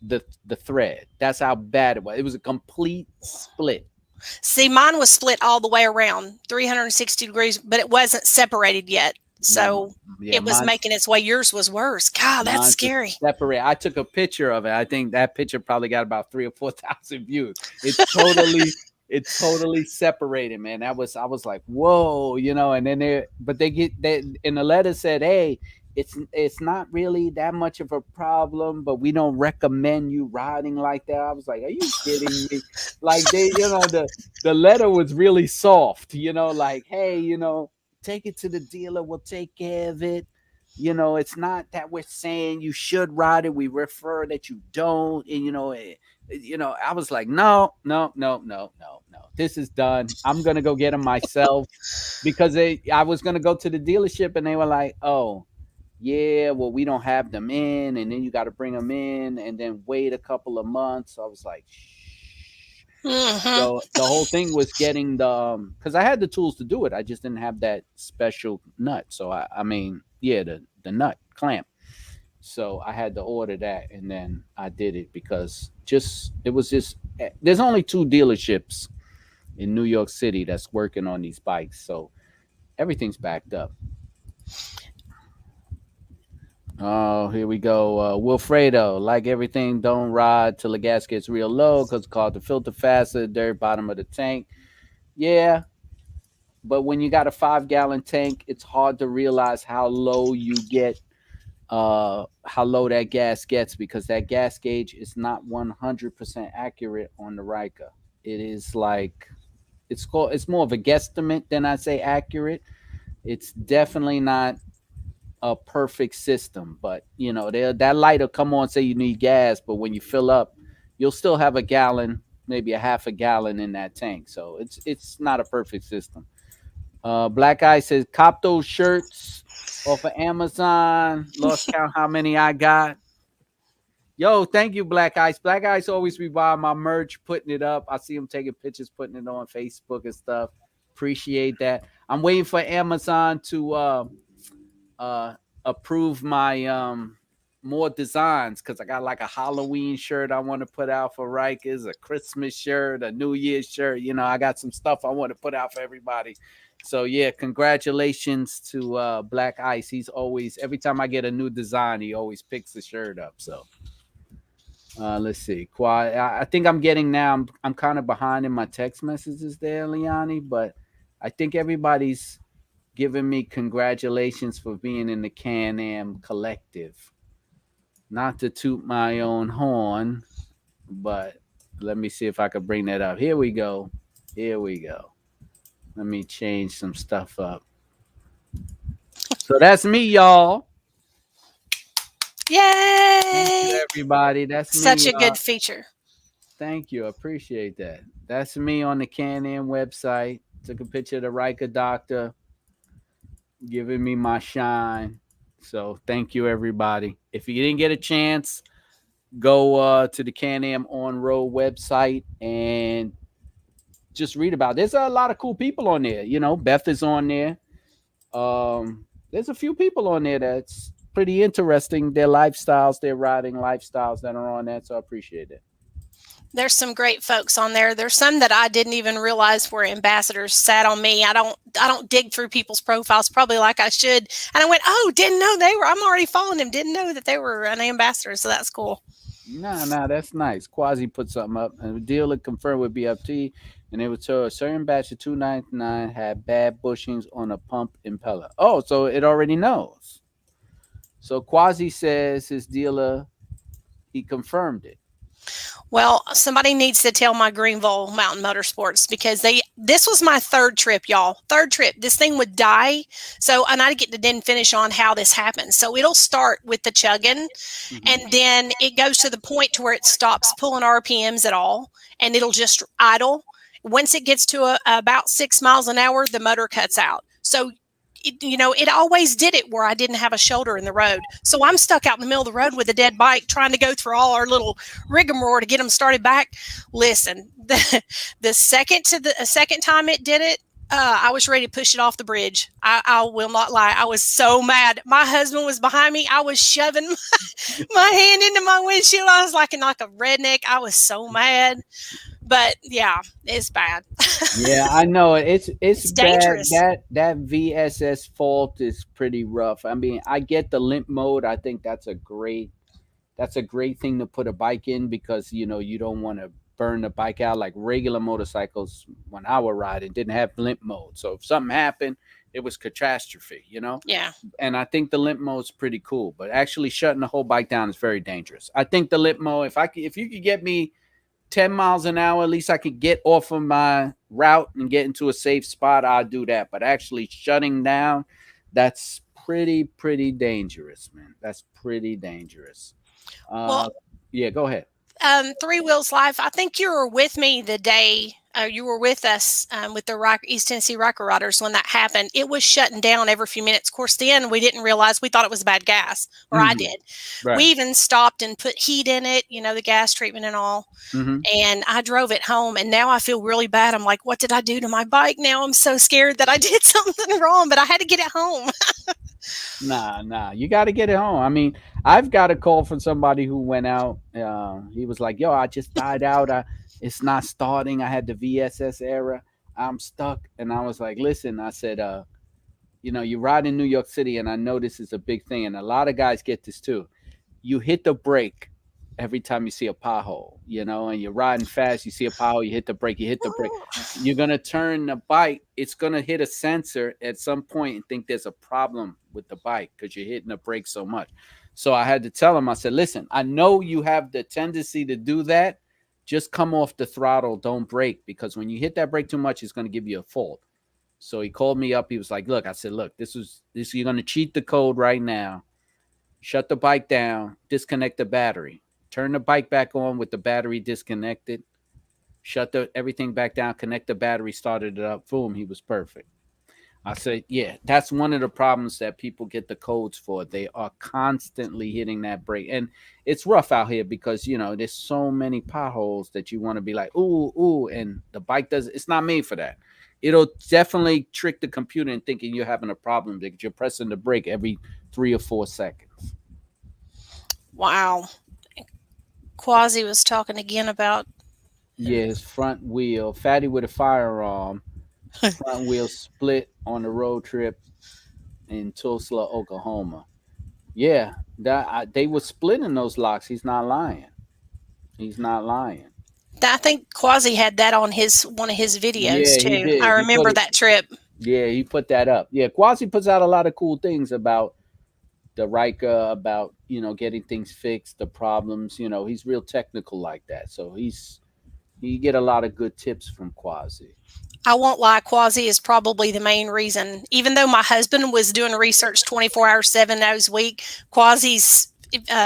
the thread. That's how bad it was. It was a complete split. See, mine was split all the way around 360 degrees, but it wasn't separated yet. No, So yeah, it was making its way. Yours was worse. God, that's mine's was scary. separate. I took a picture of it. I think that picture probably got about 3 or 4 thousand views. It's totally separated, man. I was like, whoa, and then they in the letter said, hey, it's not really that much of a problem, but we don't recommend you riding like that. I was like, are you kidding me? Like the letter was really soft, like, hey, take it to the dealer, we'll take care of it. It's not that we're saying you should ride it. We refer that you don't. And I was like, no, no, no, no, no, no. This is done. I'm gonna go get them myself because I was gonna go to the dealership and they were like, oh, yeah, well, we don't have them in, and then you got to bring them in, and then wait a couple of months. So I was like, shh. Hmm. So the whole thing was getting because I had the tools to do it. I just didn't have that special nut. So I mean, yeah, the nut clamp. So I had to order that, and then I did it because there's only two dealerships in New York City that's working on these bikes, so everything's backed up. Oh, here we go. Wilfredo, like everything, don't ride till the gas gets real low because it's called the filter faster, dirt bottom of the tank. Yeah, but when you got a 5 gallon tank, it's hard to realize how low that gas gets because that gas gauge is not 100% accurate on the Riker. It is like it's more of a guesstimate than I say accurate. It's definitely not a perfect system, but that light will come on, say you need gas, but when you fill up, you'll still have a gallon, maybe a half a gallon in that tank. So it's not a perfect system. Black Eye says, cop those shirts off of Amazon. Lost count how many I got. Yo, thank you, Black Ice. Black Ice always be buying my merch, putting it up. I see him taking pictures, putting it on Facebook and stuff. Appreciate that. I'm waiting for Amazon to uh approve my more designs because I got like a Halloween shirt I want to put out for Rikers, a Christmas shirt, a New Year's shirt. I got some stuff I want to put out for everybody. So yeah, congratulations to Black Ice. He's always, every time I get a new design, he always picks the shirt up. So let's see. I think I'm getting now. I'm kind of behind in my text messages there, Liani, but I think everybody's giving me congratulations for being in the Can Am collective. Not to toot my own horn, but let me see if I could bring that up. Here we go. Here we go. Let me change some stuff up. So that's me, y'all. Yay! Thank you, everybody. That's Such me. a good feature. Thank you. I appreciate that. That's me on the Can Am website. Took a picture of the Riker doctor giving me my shine. So thank you, everybody. If you didn't get a chance, go to the Can Am On Road website and just read about it. There's a lot of cool people on there. Beth is on there. There's a few people on there that's pretty interesting. Their lifestyles, their riding lifestyles that are on that. So I appreciate it. There's some great folks on there. There's some that I didn't even realize were ambassadors sat on me. I don't dig through people's profiles probably like I should. And I went, oh, didn't know they were. I'm already following them. Didn't know that they were an ambassador. So that's cool. Nah, that's nice. Quasi put something up. And the dealer confirmed with BFT, and they were told a certain batch of 299 had bad bushings on a pump impeller. Oh, so it already knows. So Quasi says his dealer, he confirmed it. Well, somebody needs to tell my Greenville Mountain Motorsports because this was my third trip, y'all. Third trip. This thing would die. So, and I get to then finish on how this happens. So it'll start with the chugging and then it goes to the point to where it stops pulling RPMs at all and it'll just idle. Once it gets to about 6 miles an hour, the motor cuts out. So it always did it where I didn't have a shoulder in the road. So I'm stuck out in the middle of the road with a dead bike trying to go through all our little rigmarole to get them started back. Listen, the second time it did it, I was ready to push it off the bridge. I will not lie. I was so mad. My husband was behind me. I was shoving my hand into my windshield. I was like a redneck. I was so mad. But yeah, it's bad. Yeah, I know it's dangerous. Bad. That VSS fault is pretty rough. I mean, I get the limp mode. I think that's a great thing to put a bike in because you don't want to burn the bike out like regular motorcycles. When I was riding, didn't have limp mode, so if something happened, it was catastrophe. Yeah. And I think the limp mode's pretty cool, but actually shutting the whole bike down is very dangerous. I think the limp mode, if you could get me 10 miles an hour, at least I could get off of my route and get into a safe spot, I'll do that. But actually shutting down, that's pretty dangerous, man. That's pretty dangerous. Yeah, go ahead. Three Wheels Live, I think you were with me the day you were with us with the East Tennessee Riker Riders when that happened. It was shutting down every few minutes. Of course, then we didn't realize, we thought it was bad gas, or I did. Right. We even stopped and put heat in it, the gas treatment and all. And I drove it home, and now I feel really bad. I'm like, what did I do to my bike? Now I'm so scared that I did something wrong, but I had to get it home. Nah. You got to get it home. I mean, I've got a call from somebody who went out. He was like, yo, I just died out. It's not starting. I had the VSS error. I'm stuck. And I was like, listen, I said, you ride in New York City, and I know this is a big thing. And a lot of guys get this too. You hit the brake every time you see a pothole, and you're riding fast. You see a pothole, you hit the brake, You're going to turn the bike. It's going to hit a sensor at some point and think there's a problem with the bike because you're hitting the brake so much. So I had to tell him, I said, listen, I know you have the tendency to do that. Just come off the throttle. Don't brake, because when you hit that brake too much, it's going to give you a fault. So he called me up. He was like, look, I said, look, this you're going to cheat the code right now. Shut the bike down, disconnect the battery, turn the bike back on with the battery disconnected, shut everything back down, connect the battery, started it up. Boom, he was perfect. I said, yeah, that's one of the problems that people get the codes for. They are constantly hitting that brake. And it's rough out here because, there's so many potholes that you want to be like, ooh, and the bike it's not made for that. It'll definitely trick the computer into thinking you're having a problem because you're pressing the brake every 3 or 4 seconds. Wow. Quasi was talking again about. Yeah, his front wheel, fatty with a firearm, front wheel split on the road trip in Tulsa, Oklahoma. Yeah, they were splitting those locks. He's not lying. He's not lying. I think Quasi had that on one of his videos Yeah, he too. I did. He put remember it. that trip. Yeah, he put that up. Yeah, Quasi puts out a lot of cool things about the Riker, about getting things fixed, the problems. He's real technical like that. So you get a lot of good tips from Quasi. I won't lie, Quasi is probably the main reason. Even though my husband was doing research 24 hours, 7 days a week, Quasi's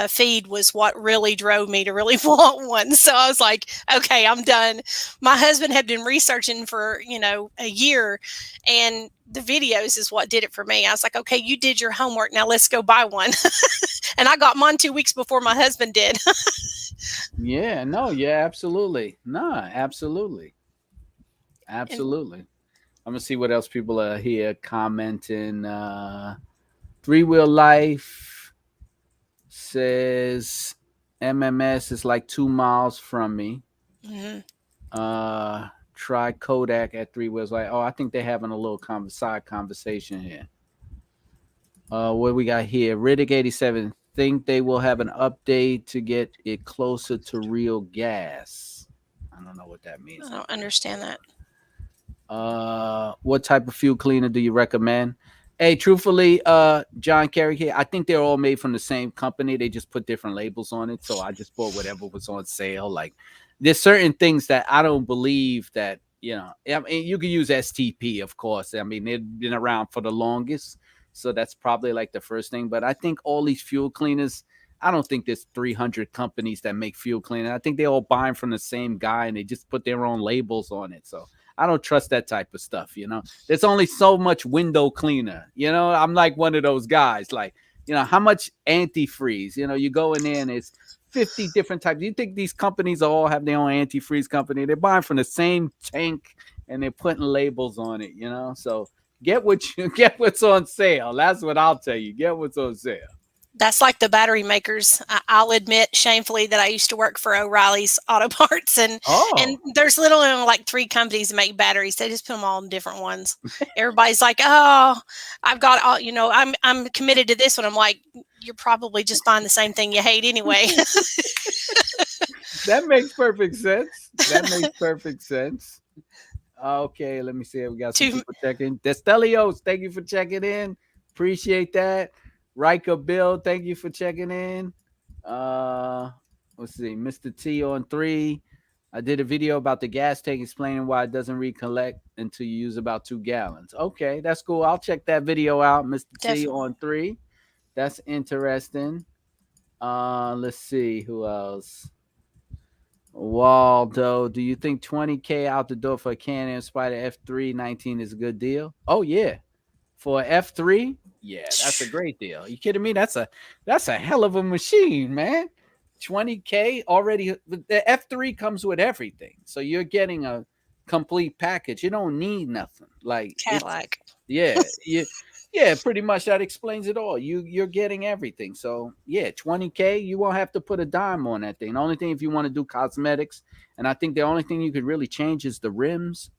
feed was what really drove me to really want one. So I was like, okay, I'm done. My husband had been researching for, a year, and the videos is what did it for me. I was like, okay, you did your homework. Now let's go buy one. And I got mine 2 weeks before my husband did. Yeah, no, yeah, absolutely. Nah, absolutely. Absolutely. I'm gonna see what else people are here commenting. Three Wheel Life says MMS is like 2 miles from me. Mm-hmm. Try Kodak at Three Wheels. Like, I think they're having a little side conversation here. What we got here? Riddick 87 think they will have an update to get it closer to real gas. I don't know what that means. I don't understand that. What type of fuel cleaner do you recommend? Hey, truthfully, John Kerry here, I think they're all made from the same company. They just put different labels on it. So I just bought whatever was on sale. Like, there's certain things that I don't believe that, I mean, you can use STP, of course. I mean, they've been around for the longest. So that's probably like the first thing. But I think all these fuel cleaners, I don't think there's 300 companies that make fuel cleaner. I think they all buying from the same guy and they just put their own labels on it. So I don't trust that type of stuff. There's only so much window cleaner. I'm like one of those guys. Like, how much antifreeze? You go in there and it's 50 different types. You think these companies all have their own antifreeze company? They're buying from the same tank and they're putting labels on it. So get what's on sale. That's what I'll tell you. Get what's on sale. That's like the battery makers. I'll admit shamefully that I used to work for O'Reilly's Auto Parts, and there's literally only like 3 companies that make batteries. They just put them all in different ones. Everybody's like, "Oh, I've got all," I'm committed to this one. I'm like, you're probably just buying the same thing you hate anyway. That makes perfect sense. Okay, let me see. We got some people checking. Destelios, thank you for checking in. Appreciate that. Riker Bill, thank you for checking in. Let's see. Mr. T on 3. I did a video about the gas tank explaining why it doesn't recollect until you use about 2 gallons. Okay, that's cool. I'll check that video out, Mr. Definitely. T on 3. That's interesting. Let's see who else. Waldo, do you think $20K out the door for a Can Am Spider F319 is a good deal? Oh yeah, for an F3, yeah, that's a great deal. Are you kidding me? That's a hell of a machine, man. $20K already. The F3 comes with everything, so you're getting a complete package. You don't need nothing like Cadillac. Yeah, pretty much that explains it all. You're getting everything. So yeah, $20K, you won't have to put a dime on that thing. The only thing if you want to do cosmetics, and I think the only thing you could really change is the rims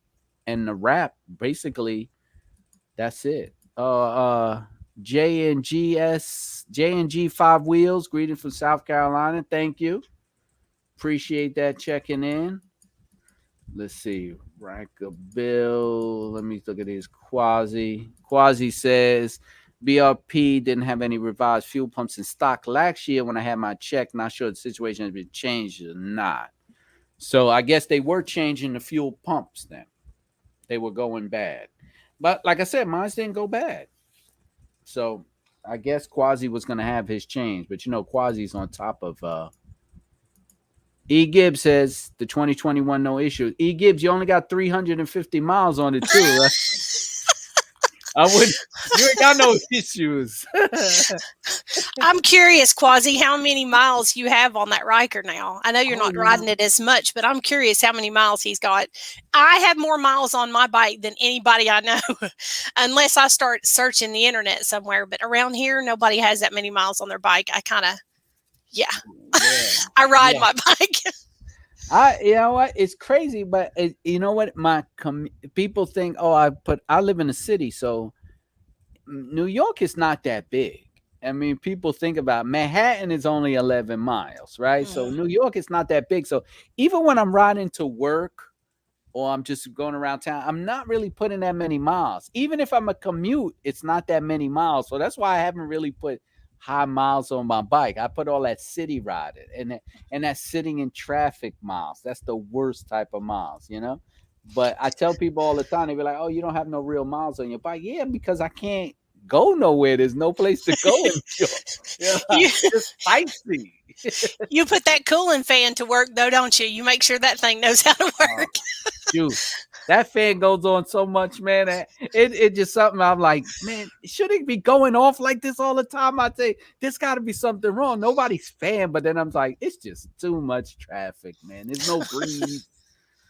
and the wrap. Basically, that's it. J&G 5 wheels. Greeting from South Carolina. Thank you. Appreciate that checking in. Let's see. Riker Bill. Let me look at these. Quasi says BRP didn't have any revised fuel pumps in stock last year when I had my check. Not sure the situation has been changed or not. So I guess they were changing the fuel pumps then. They were going bad. But like I said, mine didn't go bad. So I guess Quasi was going to have his change. But Quasi's on top of E. Gibbs says the 2021 no issue. E. Gibbs, you only got 350 miles on it too, right? You ain't got no issues. I'm curious, Quasi, how many miles you have on that Riker now? I know you're not riding it as much, but I'm curious how many miles he's got. I have more miles on my bike than anybody I know, unless I start searching the internet somewhere. But around here, nobody has that many miles on their bike. I kind of, Yeah. Yeah. I ride my bike. You know what? It's crazy, but you know what? People think, oh, I live in a city, so New York is not that big. I mean, people think about Manhattan is only 11 miles, right? So New York is not that big. So even when I'm riding to work or I'm just going around town, I'm not really putting that many miles. Even if I'm a commute, it's not that many miles. So that's why I haven't really put high miles on my bike. I put all that city riding and that sitting in traffic miles. That's the worst type of miles, you know? But I tell people all the time, they be like, "Oh, you don't have no real miles on your bike." Yeah, because I can't go nowhere. There's no place to go in New York. Yeah, just sightsee. You put that cooling fan to work, though, don't you? You make sure that thing knows how to work. Shoot, that fan goes on so much, man. It just something I'm like, man, should it be going off like this all the time? I say, there's got to be something wrong. Nobody's fan, but then I'm like, it's just too much traffic, man. There's no breeze.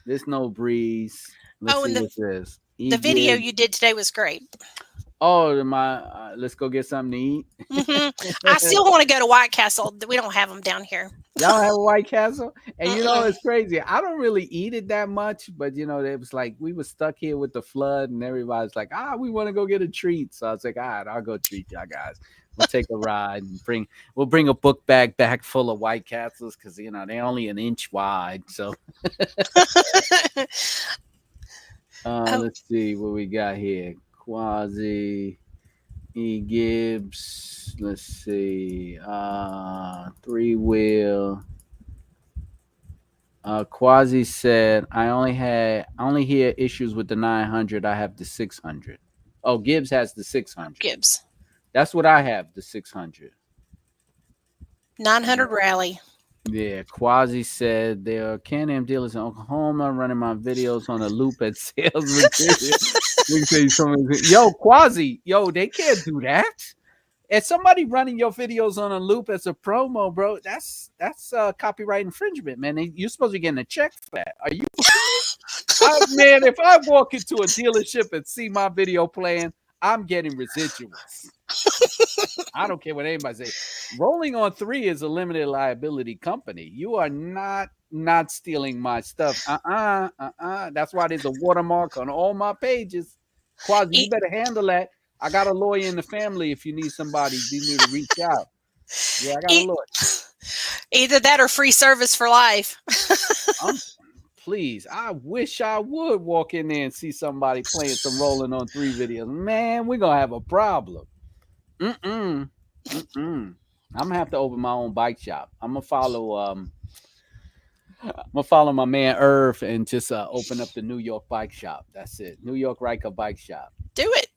There's no breeze. Let's see what this. The video you did today was great. Oh, let's go get something to eat. I still want to go to White Castle. We don't have them down here. Y'all have a White Castle? And you know, it's crazy. I don't really eat it that much, but you know, it was like we were stuck here with the flood and everybody's like, we want to go get a treat. So I was like, all right, I'll go treat y'all guys. We'll take a ride and we'll bring a book bag back full of White Castles because you know they're only an inch wide. So let's see what we got here. Quasi E Gibbs. Let's see. 3-wheel. Quasi said, I only hear issues with the 900. I have the 600. Oh, Gibbs has the 600. Gibbs. That's what I have, the 600. 900 rally. Yeah, Quasi said there are Can Am dealers in Oklahoma running my videos on a loop at sales. Yo, Quasi, they can't do that. If somebody running your videos on a loop as a promo, bro, that's copyright infringement, man. You're supposed to be getting a check for that. Are you? Man, if I walk into a dealership and see my video playing, I'm getting residuals. I don't care what anybody says. Rolling on 3 is a limited liability company. You are not stealing my stuff. That's why there's a watermark on all my pages. Quasi, you better handle that. I got a lawyer in the family if you need somebody. You need to reach out. Yeah, I got a lawyer. Either that or free service for life. Please, I wish I would walk in there and see somebody playing some Rolling on 3 videos. Man, we're going to have a problem. I'm going to have to open my own bike shop. I'm going to follow my man Irv and just open up the New York bike shop. That's it. New York Riker bike shop. Do it.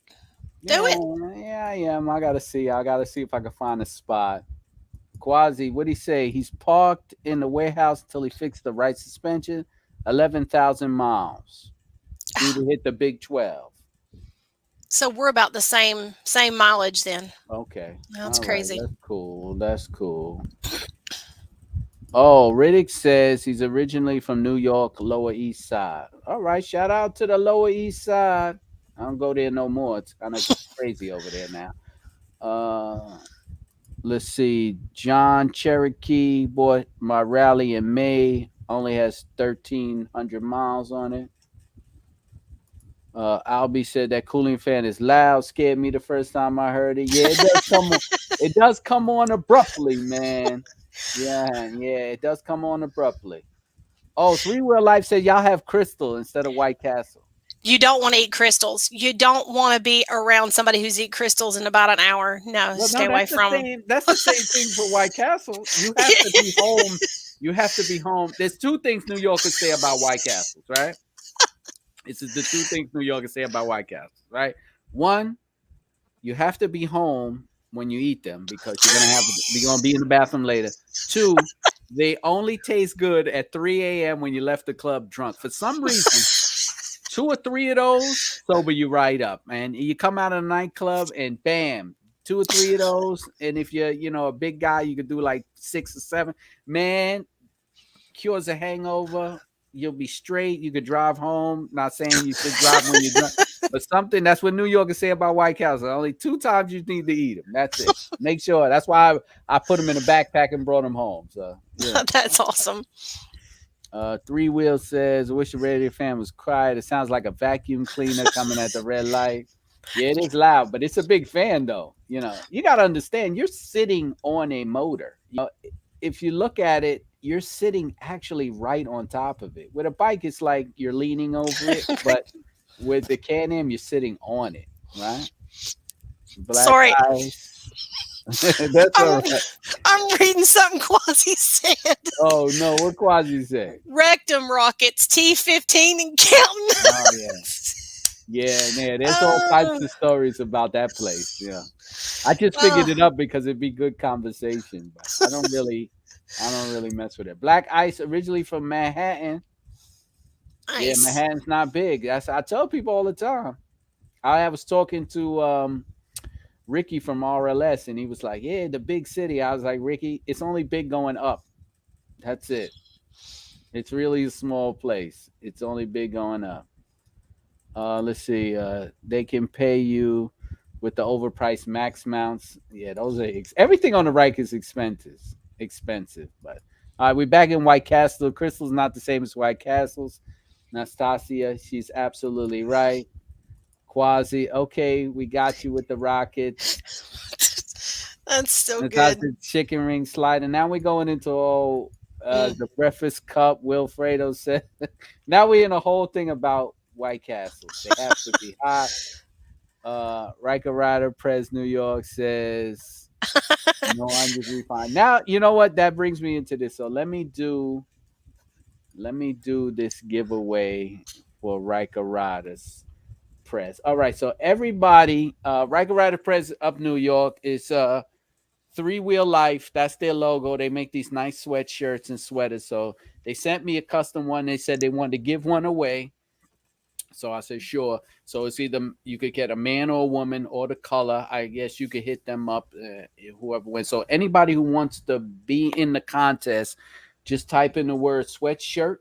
Do it. Yeah, I am. I got to see if I can find a spot. Quasi, what'd he say? He's parked in the warehouse until he fixed the right suspension. 11,000 miles. Due to hit the Big 12. So we're about the same mileage then. Okay. That's crazy. Right. That's cool. Oh, Riddick says he's originally from New York, Lower East Side. All right. Shout out to the Lower East Side. I don't go there no more. It's kind of crazy over there now. Let's see. John Cherokee bought my rally in May. Only has 1,300 miles on it. Albie said that cooling fan is loud. Scared me the first time I heard it. Yeah, it does come on. It does come on abruptly, man. Yeah, it does come on abruptly. Oh, 3-Wheel Life said y'all have Crystal instead of White Castle. You don't want to eat crystals. You don't want to be around somebody who's eat crystals in about an hour. No, stay away from them. That's the same thing for White Castle. You have to be home. You have to be home. There's 2 things New Yorkers say about White Castles, right? It's the 2 things New Yorkers say about White Castles, right? 1, you have to be home when you eat them because you're gonna be in the bathroom later. 2, they only taste good at 3 a.m. when you left the club drunk. For some reason, 2 or 3 of those sober you right up, man. You come out of a nightclub and bam, 2 or 3 of those. And if you're, a big guy, you could do like 6 or 7. Man, cures a hangover. You'll be straight. You could drive home. Not saying you should drive when you're drunk. But something that's what New Yorkers say about White Castle. Only 2 times you need to eat them. That's it. Make sure. That's why I put them in a backpack and brought them home. So yeah. That's awesome. Three Wheel says, "I wish the radio fan was quiet. It sounds like a vacuum cleaner coming at the red light." Yeah, it is loud, but it's a big fan though. You got to understand. You're sitting on a motor. If you look at it, you're sitting actually right on top of it. With a bike, it's like you're leaning over it, but with the Can Am, you're sitting on it, right? Black Sorry. Ice. That's all right. I'm reading something Quasi said. Oh no, what Quasi said? Rectum rockets, T-15 and counting. Oh yeah. Yeah. There's all types of stories about that place. Yeah. I just figured it up because it'd be good conversation, but I don't really mess with it. Black Ice, originally from Manhattan. Nice. Yeah, Manhattan's not big. I tell people all the time. I was talking to Ricky from RLS, and he was like, "Yeah, the big city." I was like, "Ricky, it's only big going up. That's it. It's really a small place. It's only big going up." Let's see. They can pay you with the overpriced max mounts. Yeah, those are everything on the Riker is expensive. Expensive, but all right, we're back in White Castle. Crystal's not the same as White Castles. Nastasia, she's absolutely right. Quasi, okay, we got you with the rockets. That's so Natasha, good. chicken ring slide, and now we're going into the breakfast cup. Wilfredo said. Now we're in a whole thing about White Castles. They have to be hot. Riker Rider, Prez New York says, "No, I'm just refined." Now you know what that brings me into this. So let me do this giveaway for Riker Riders Press. All right, so everybody, Riker Rider Press up New York is Three Wheel Life. That's their logo. They make these nice sweatshirts and sweaters. So they sent me a custom one. They said they wanted to give one away. So I said, sure. So it's either you could get a man or a woman or the color. I guess you could hit them up, whoever wins. So anybody who wants to be in the contest, just type in the word sweatshirt,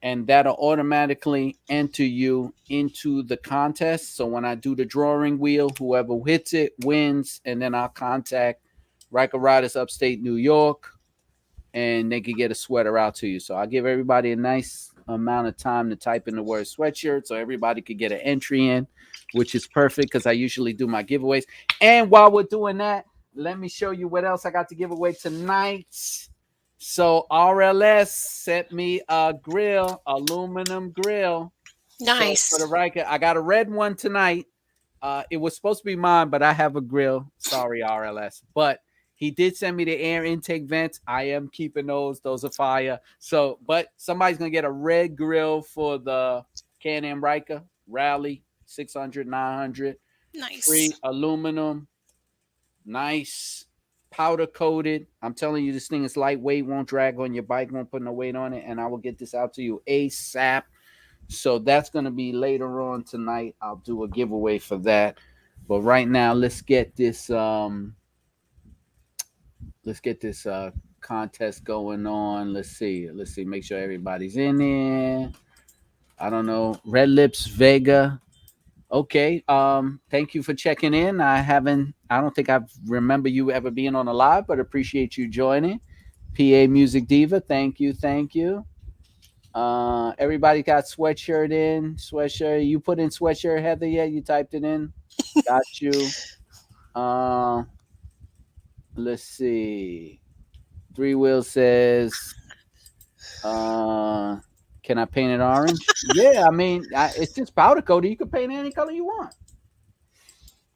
and that'll automatically enter you into the contest. So when I do the drawing wheel, whoever hits it wins, and then I'll contact Riker Riders Upstate New York, and they can get a sweater out to you. So I'll give everybody a nice amount of time to type in the word sweatshirt so everybody could get an entry in, which is perfect because I usually do my giveaways. And while we're doing that, let me show you what else I got to give away tonight. So RLS sent me a grill, aluminum grill. Nice. So for the Riker, I got a red one tonight. It was supposed to be mine, but I have a grill. Sorry, RLS. But he did send me the air intake vents. I am keeping those. Those are fire. So, but somebody's going to get a red grill for the Can Am Ryker Rally 600, 900. Nice. Free aluminum. Nice. Powder coated. I'm telling you, this thing is lightweight, won't drag on your bike, won't put no weight on it. And I will get this out to you ASAP. So that's going to be later on tonight. I'll do a giveaway for that. But right now, let's get this contest going on. Let's see. Make sure everybody's in there. I don't know. Red Lips Vega. Okay. Thank you for checking in. I don't think I remember you ever being on a live, but appreciate you joining. PA Music Diva. Thank you. Everybody got sweatshirt in. Sweatshirt. You put in sweatshirt, Heather, yet? You typed it in. Got you. Let's see. Three Wheel says, can I paint it orange? Yeah, I mean, it's just powder coated. You can paint it any color you want.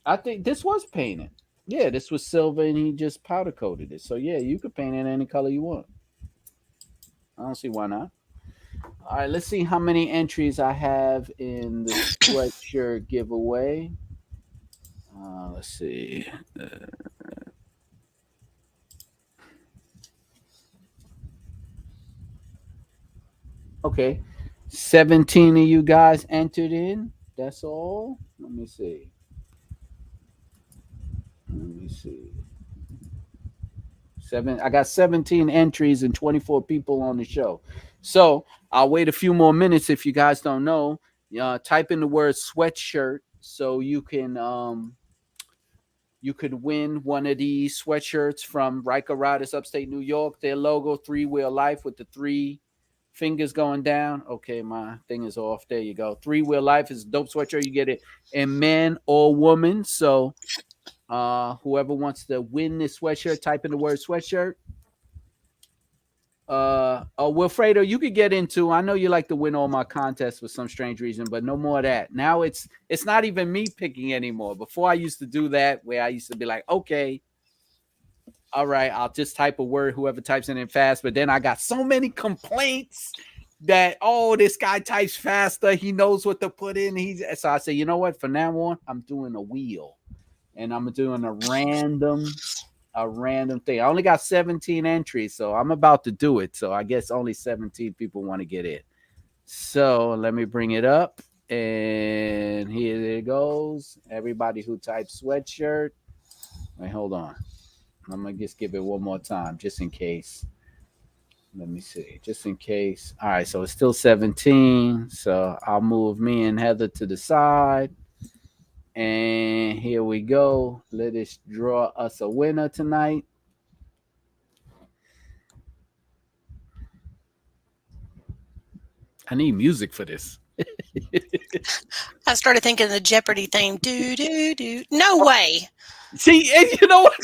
I think this was painted. Yeah, this was silver and he just powder coated it. So yeah, you could paint it any color you want. I don't see why not. All right, let's see how many entries I have in the sweatshirt giveaway. Let's see. Okay, 17 of you guys entered in. That's all. Let me see. I got 17 entries and 24 people on the show. So I'll wait a few more minutes if you guys don't know. Type in the word sweatshirt so you can you could win one of these sweatshirts from Riker Riders, upstate New York. Their logo, 3-wheel life with the 3 fingers going down. Okay, my thing is off. There you go. 3-wheel life is a dope sweatshirt. You get it in man or woman. So whoever wants to win this sweatshirt, type in the word sweatshirt. Wilfredo, you could get into. I know you like to win all my contests for some strange reason, but no more of that. Now it's not even me picking anymore. Before I used to do that, where I used to be like, okay, all right, I'll just type a word, whoever types it in fast. But then I got so many complaints that this guy types faster. He knows what to put in. So I say, you know what? From now on, I'm doing a wheel, and I'm doing a random thing. I only got 17 entries, so I'm about to do it. So I guess only 17 people want to get it. So let me bring it up, and here it goes. Everybody who types sweatshirt. Wait, hold on. I'm gonna just give it one more time, just in case. Let me see, just in case. All right, so it's still 17. So I'll move me and Heather to the side. And here we go. Let us draw us a winner tonight. I need music for this. I started thinking of the Jeopardy theme. Do, do, do. No way. See, and you know what?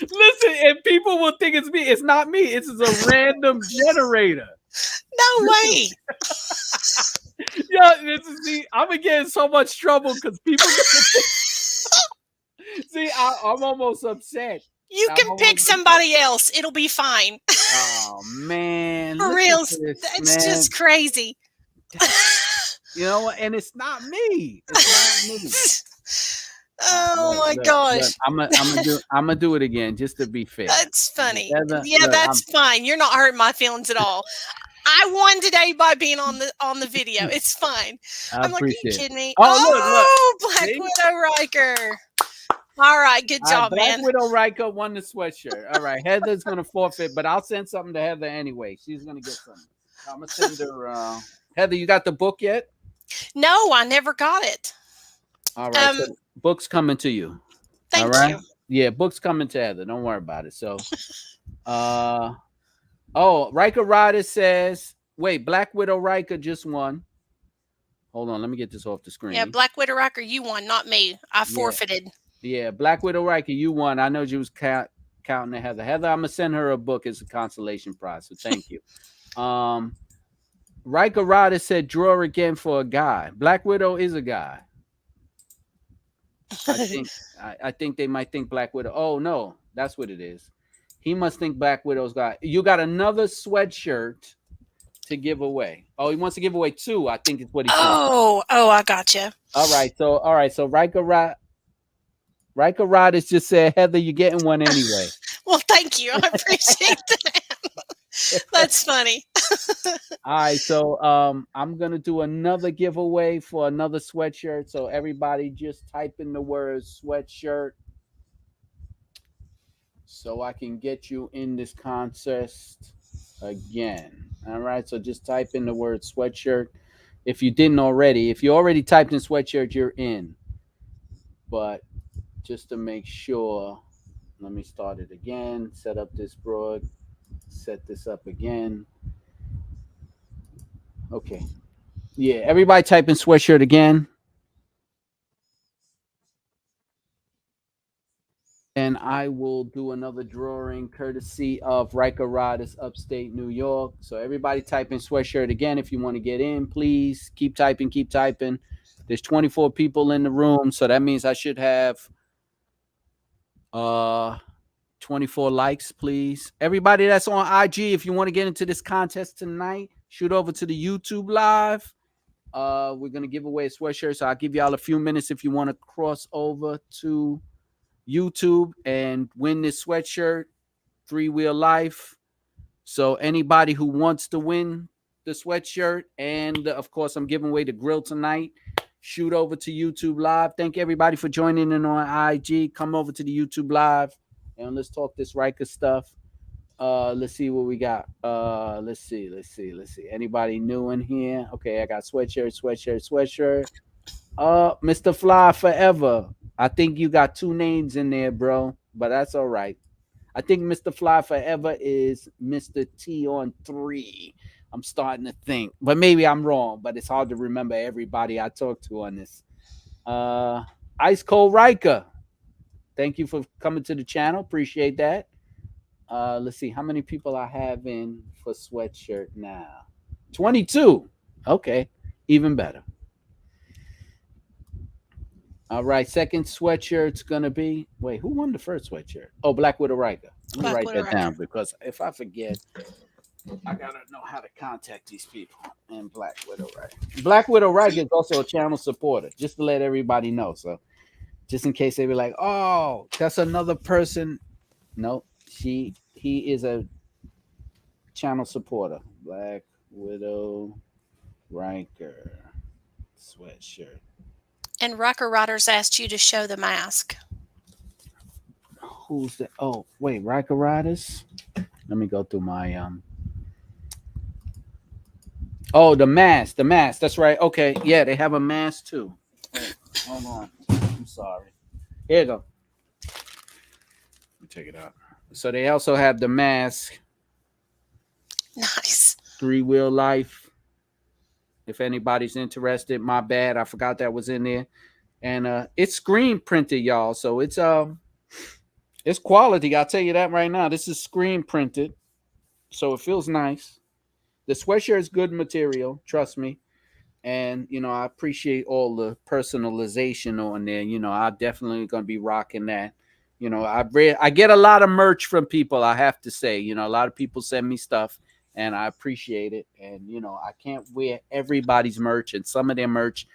Listen, and people will think it's me. It's not me. It's a random generator. No way. I'm gonna get in so much trouble because people. See, I'm almost upset. You can pick somebody else. It'll be fine. Oh man, for real, it's just crazy. You know what? And it's not me. It's not me. Oh my gosh! I'm gonna do it again just to be fair. That's funny. That's fine. You're not hurting my feelings at all. I won today by being on the video. It's fine. I'm like, are you kidding me? Look. Black Widow Riker. All right, good job, man. Black Widow Riker won the sweatshirt. All right, Heather's gonna forfeit, but I'll send something to Heather anyway. She's gonna get something. I'm gonna send her. Heather, you got the book yet? No, I never got it. All right, so book's coming to you. Thank you. Yeah, book's coming to Heather. Don't worry about it. So, Riker Rider says, wait, Black Widow Riker just won. Hold on, let me get this off the screen. Yeah, Black Widow Riker, you won, not me. I forfeited. Yeah, Black Widow Riker, you won. I know you was counting to Heather. Heather, I'm gonna send her a book as a consolation prize. So thank you. Riker Rider said, draw again for a guy. Black Widow is a guy. I think they might think Black Widow. Oh no, that's what it is. He must think Black Widow's guy. You got another sweatshirt to give away. Oh, he wants to give away 2. I think it's what he said. Oh, I gotcha. All right, so Riker Riders just said, Heather, you're getting one anyway. Well, thank you. I appreciate that. That's funny. All right, so I'm gonna do another giveaway for another sweatshirt. So everybody just type in the word sweatshirt so I can get you in this contest again. All right, so just type in the word sweatshirt. If you didn't already, if you already typed in sweatshirt, you're in. But just to make sure, let me start it again. Set up this broad. Set this up again. Okay. Yeah, everybody type in sweatshirt again. And I will do another drawing courtesy of Riker Riders, upstate New York. So everybody type in sweatshirt again if you want to get in. Please keep typing, keep typing. There's 24 people in the room, so that means I should have 24 likes, please. Everybody that's on IG, if you want to get into this contest tonight, shoot over to the YouTube live. We're going to give away a sweatshirt, so I'll give y'all a few minutes if you want to cross over to YouTube and win this sweatshirt, 3-wheel life. So anybody who wants to win the sweatshirt, and of course I'm giving away the grill tonight, shoot over to YouTube live. Thank everybody for joining in on IG. Come over to the YouTube live and let's talk this Riker stuff. Let's see what we got. Let's see. Anybody new in here? Okay, I got sweatshirt. Mr. Fly Forever. I think you got two names in there, bro, but that's all right. I think Mr. Fly Forever is Mr. T on 3. I'm starting to think, but maybe I'm wrong. But it's hard to remember everybody I talked to on this. Uh, Ice Cold Riker. Thank you for coming to the channel. Appreciate that. Let's see how many people I have in for sweatshirt now. 22. Okay, even better. All right, second sweatshirt's gonna be. Wait, who won the first sweatshirt? Oh, Black Widow Riker. Let me Black write Widow that down Riker. because if I forget, I gotta know how to contact these people. And Black Widow Riker. Black Widow Riker is also a channel supporter, just to let everybody know. So, just in case they be like, "Oh, that's another person." No, he is a channel supporter. Black Widow Riker sweatshirt. And Riker Riders asked you to show the mask. Who's that? Oh, wait, Riker Riders. Let me go through my Oh, the mask. The mask. That's right. Okay. Yeah, they have a mask too. Wait, hold on. I'm sorry. Here you go. Let me take it out. So they also have the mask. Nice. 3-wheel life. If anybody's interested, my bad. I forgot that was in there. And it's screen printed, y'all. So it's quality. I'll tell you that right now. This is screen printed. So it feels nice. The sweatshirt is good material, trust me. And I appreciate all the personalization on there. I definitely gonna be rocking that. I get a lot of merch from people, I have to say. A lot of people send me stuff and I appreciate it. And I can't wear everybody's merch, and some of their merch,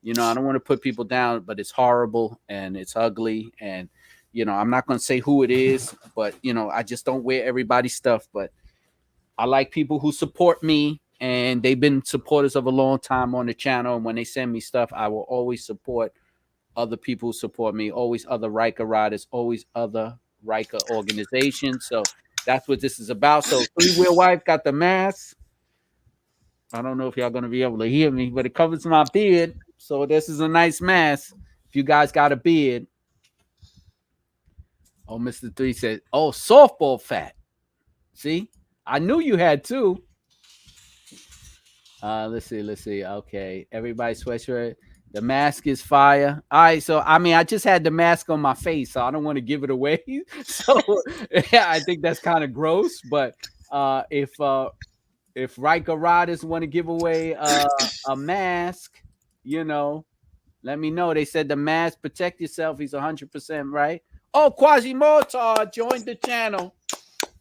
I don't want to put people down, but it's horrible and it's ugly. And I'm not gonna say who it is, but I just don't wear everybody's stuff. But I like people who support me, and they've been supporters of a long time on the channel. And when they send me stuff, I will always support other people who support me, always other Riker riders, always other Riker organizations. So that's what this is about. So 3-wheel wife got the mask. I don't know if y'all going to be able to hear me, but it covers my beard. So this is a nice mask. If you guys got a beard. Oh, Mr. 3 said, oh, softball fat. See? I knew you had two. Let's see. Okay, everybody sweatshirt. The mask is fire. All right, so I just had the mask on my face, so I don't want to give it away. So yeah, I think that's kind of gross. But if Riker Riders want to give away a mask, let me know. They said the mask, protect yourself. He's 100% right. Oh, Quasimotar joined the channel.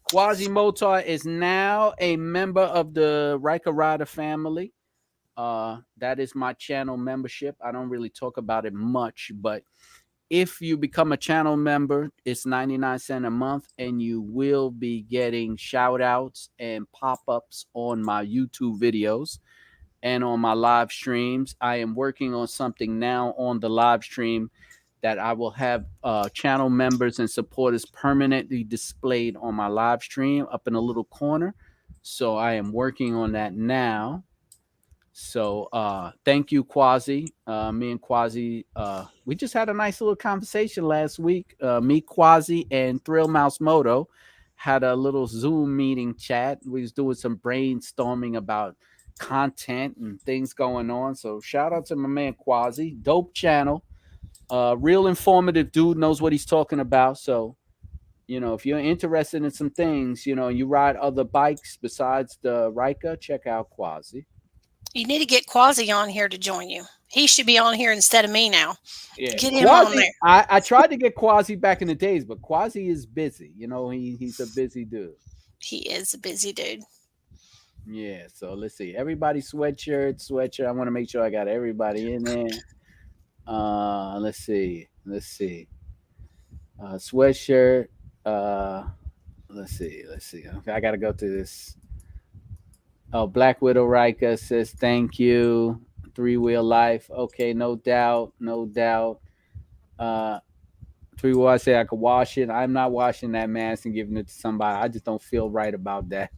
Quasimotar is now a member of the Riker Rider family. That is my channel membership. I don't really talk about it much, but if you become a channel member, it's 99 cents a month, and you will be getting shout outs and pop-ups on my YouTube videos and on my live streams. I am working on something now on the live stream that I will have channel members and supporters permanently displayed on my live stream up in a little corner. So I am working on that now. So thank you, Quasi. Me and Quasi, we just had a nice little conversation last week. Me, Quasi, and Thrill Mouse Moto had a little Zoom meeting chat. We was doing some brainstorming about content and things going on. So shout out to my man Quasi. Dope channel. Real informative dude, knows what he's talking about. So, if you're interested in some things, you ride other bikes besides the Riker, check out Quasi. You need to get Quasi on here to join you. He should be on here instead of me now. Yeah, get him Quasi, on there. I tried to get Quasi back in the days, but Quasi is busy. He's a busy dude. He is a busy dude. Yeah, so let's see. Everybody sweatshirt. I want to make sure I got everybody in there. Let's see. Sweatshirt. Let's see. Okay, I gotta go through this. Oh, Black Widow Riker says thank you. 3-wheel life. Okay, no doubt. Three Will, I say I could wash it. I'm not washing that mask and giving it to somebody. I just don't feel right about that.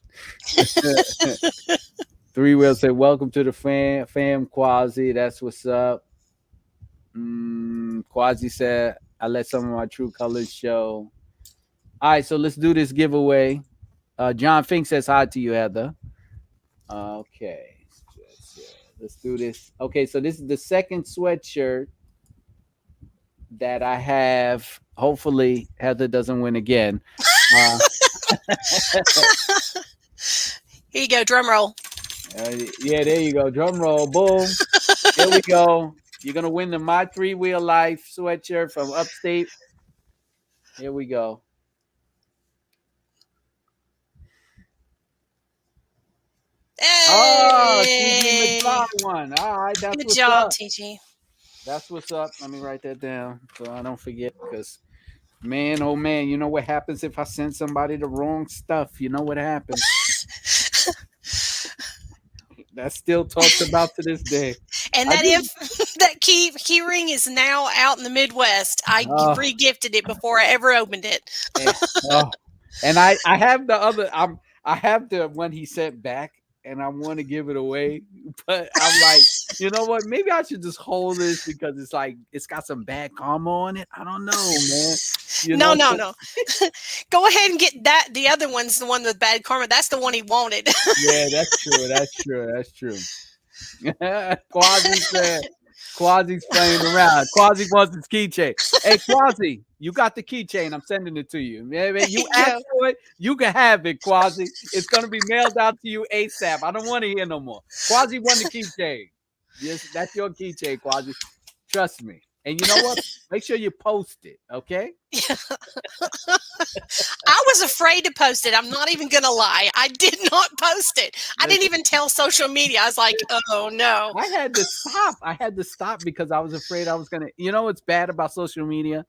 Three Will said, "Welcome to the fam, Quasi. That's what's up." Quasi said, "I let some of my true colors show." All right, so let's do this giveaway. John Fink says hi to you, Heather. Okay, let's do this. Okay, so this is the second sweatshirt that I have. Hopefully, Heather doesn't win again. Here you go, drum roll. Yeah, there you go. Drum roll, boom. Here we go. You're gonna win the My Three Wheel Life sweatshirt from Upstate. Here we go. Oh, TG McFly won. All right, that's Good what's job, up. TG. That's what's up. Let me write that down so I don't forget. Because, man, oh man, you know what happens if I send somebody the wrong stuff? You know what happens? That's still talked about to this day. And that that key ring is now out in the Midwest. I re-gifted it before I ever opened it. And I have the other. I have the one he sent back, and I want to give it away, but I'm like, you know what? Maybe I should just hold this because it's like it's got some bad karma on it. I don't know, man. No. Go ahead and get that. The other one's the one with bad karma. That's the one he wanted. Yeah, that's true. Quasi said, Quasi's playing around. Quasi wants his keychain. Hey, Quasi, you got the keychain. I'm sending it to you. You asked for it. You can have it, Quasi. It's going to be mailed out to you ASAP. I don't want to hear no more. Quasi won the keychain. Yes, that's your keychain, Quasi. Trust me. And you know what? Make sure you post it, okay? I was afraid to post it. I'm not even going to lie. I did not post it. I didn't even tell social media. I was like, oh, no. I had to stop because I was afraid I was going to. You know what's bad about social media?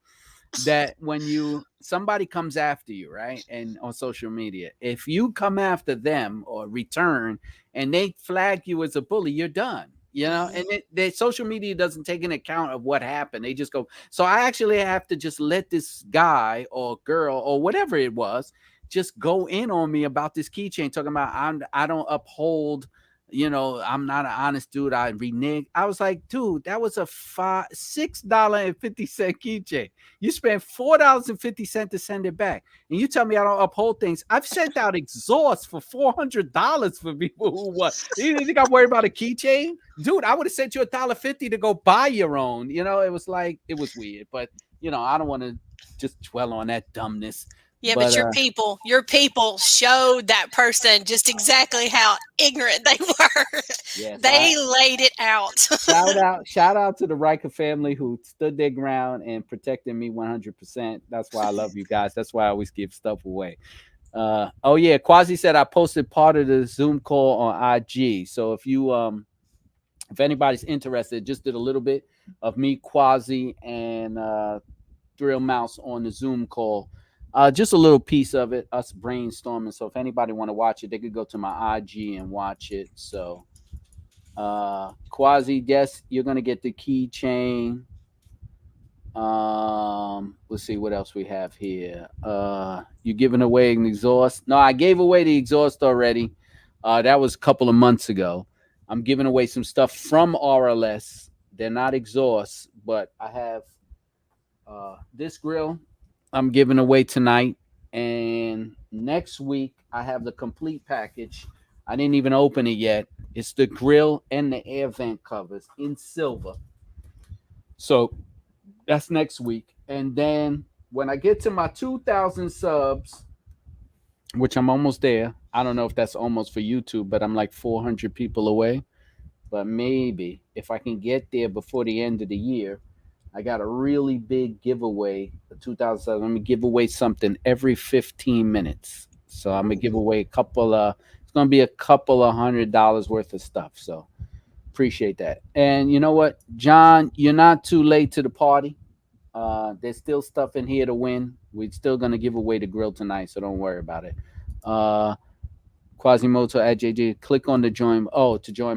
That when somebody comes after you, right? And on social media, if you come after them or return and they flag you as a bully, you're done. You know, and the social media doesn't take into account of what happened. They just go. So I actually have to just let this guy or girl or whatever it was just go in on me about this keychain, talking about I don't uphold. You know, I'm not an honest dude. I renege. I was like, dude, that was a $6.50 keychain. You spent $4.50 to send it back, and you tell me I don't uphold things. I've sent out exhaust for $400 for people who what? You think I'm worried about a keychain, dude? I would have sent you $1.50 to go buy your own. You know, it was weird, but you know, I don't want to just dwell on that dumbness. Yeah, but your people showed that person just exactly how ignorant they were. Yes, they laid it out. Shout out to the Riker family who stood their ground and protected me 100%. That's why I love you guys. That's why I always give stuff away. Oh yeah, Quasi said I posted part of the Zoom call on IG. So if anybody's interested, just did a little bit of me, Quasi, and Thrill Mouse on the Zoom call. Just a little piece of it, us brainstorming. So if anybody want to watch it, they could go to my IG and watch it. So Quasi, yes, you're gonna get the keychain. Let's see what else we have here. You giving away an exhaust? No, I gave away the exhaust already. That was a couple of months ago. I'm giving away some stuff from RLS. They're not exhausts, but I have this grill I'm giving away tonight, and next week I have the complete package. I didn't even open it yet. It's the grill and the air vent covers in silver. So that's next week. And then when I get to my 2,000 subs, which I'm almost there, I don't know if that's almost for YouTube, but I'm like 400 people away. But maybe if I can get there before the end of the year, I got a really big giveaway for 2007. I'm going to give away something every 15 minutes. So I'm going to give away it's going to be a couple of $100 worth of stuff. So appreciate that. And you know what, John, you're not too late to the party. There's still stuff in here to win. We're still going to give away the grill tonight, so don't worry about it. Quasimoto at JJ, click on to join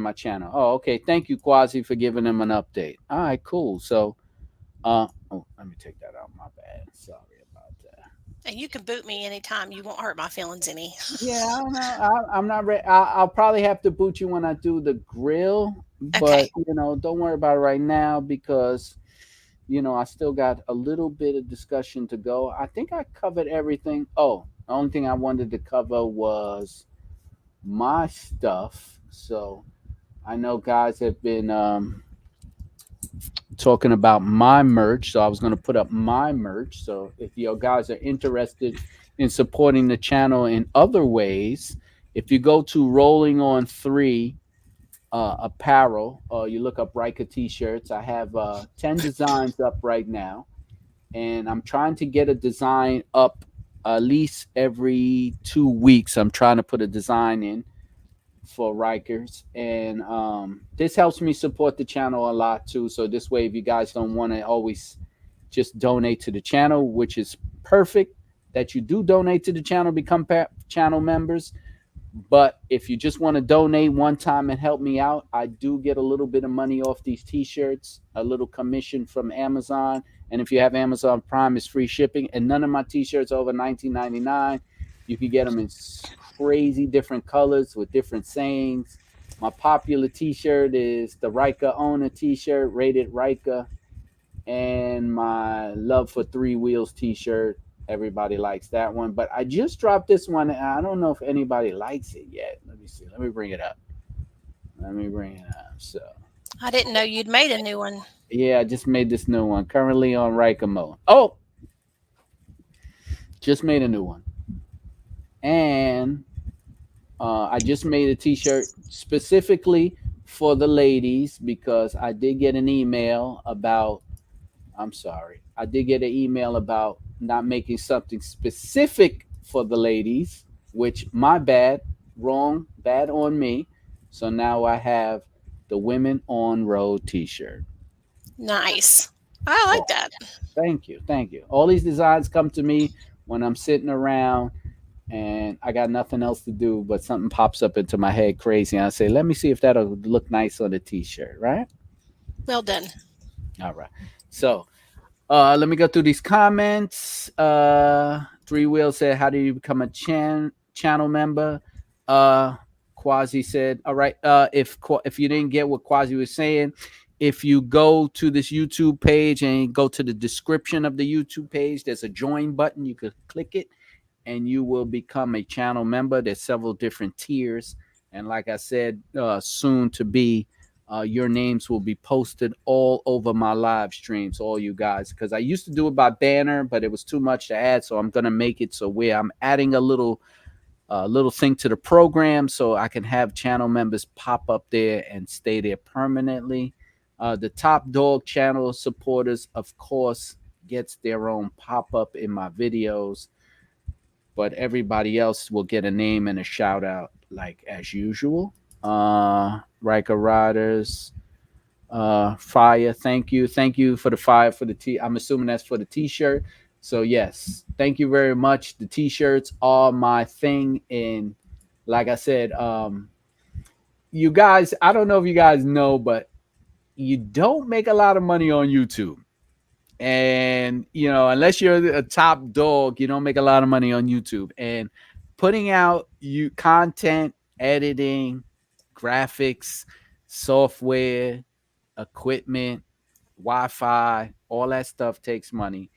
my channel. Oh, okay. Thank you, Quasi, for giving them an update. All right, cool. So Oh, let me take that out. My bad. Sorry about that. And you can boot me anytime. You won't hurt my feelings any. Yeah, I don't know. I'm not ready. I'll probably have to boot you when I do the grill, but Okay. don't worry about it right now because I still got a little bit of discussion to go. I think I covered everything. Oh, the only thing I wanted to cover was my stuff. So I know guys have been talking about my merch. So I was going to put up my merch. So if you guys are interested in supporting the channel in other ways, if you go to Rolling on Three apparel, you look up Riker t-shirts. I have 10 designs up right now, and I'm trying to get a design up at least every 2 weeks. I'm trying to put a design in for Rikers, and this helps me support the channel a lot too. So this way, if you guys don't want to always just donate to the channel, which is perfect that you do donate to the channel, become channel members. But if you just want to donate one time and help me out, I do get a little bit of money off these t-shirts, a little commission from Amazon. And if you have Amazon Prime, it's free shipping. And none of my t-shirts are over $19.99. You can get them in crazy different colors with different sayings. My popular t-shirt is the Riker owner t-shirt, rated Riker. And my Love for Three Wheels t-shirt. Everybody likes that one. But I just dropped this one. And I don't know if anybody likes it yet. Let me see. Let me bring it up. So, I didn't know you'd made a new one. yeah, I just made this new one. Currently on Riker mode. Oh, just made a new one. And I just made a t-shirt specifically for the ladies because I did get an email about I'm sorry. I did get an email about not making something specific for the ladies, which my bad, wrong, bad on me. So now I have the Women on Road t-shirt. Nice. I like Oh, that. thank you. Thank you. All these designs come to me when I'm sitting around and I got nothing else to do, but something pops up into my head crazy. And I say, let me see if that'll look nice on the t-shirt, right? Well done. All right. So let me go through these comments. Three Wheel said, "How do you become a channel member?" Quasi said, "All right. If you didn't get what Quasi was saying, if you go to this YouTube page and go to the description of the YouTube page, there's a join button. You could click it, and you will become a channel member. There's several different tiers, and like I said, soon to be." Your names will be posted all over my live streams, all you guys, because I used to do it by banner, but it was too much to add. So I'm gonna make it so where I'm adding a little thing to the program, so I can have channel members pop up there and stay there permanently. The top dog channel supporters, of course, gets their own pop up in my videos, but everybody else will get a name and a shout out like as usual. Riker Riders, fire. Thank you for the fire for the t. I'm assuming that's for the t-shirt. So yes, thank you very much. The t-shirts are my thing, and like I said, you guys, I don't know if you guys know, but you don't make a lot of money on YouTube. And unless you're a top dog, you don't make a lot of money on YouTube. And putting out you content, editing, graphics, software, equipment, Wi-Fi, all that stuff takes money.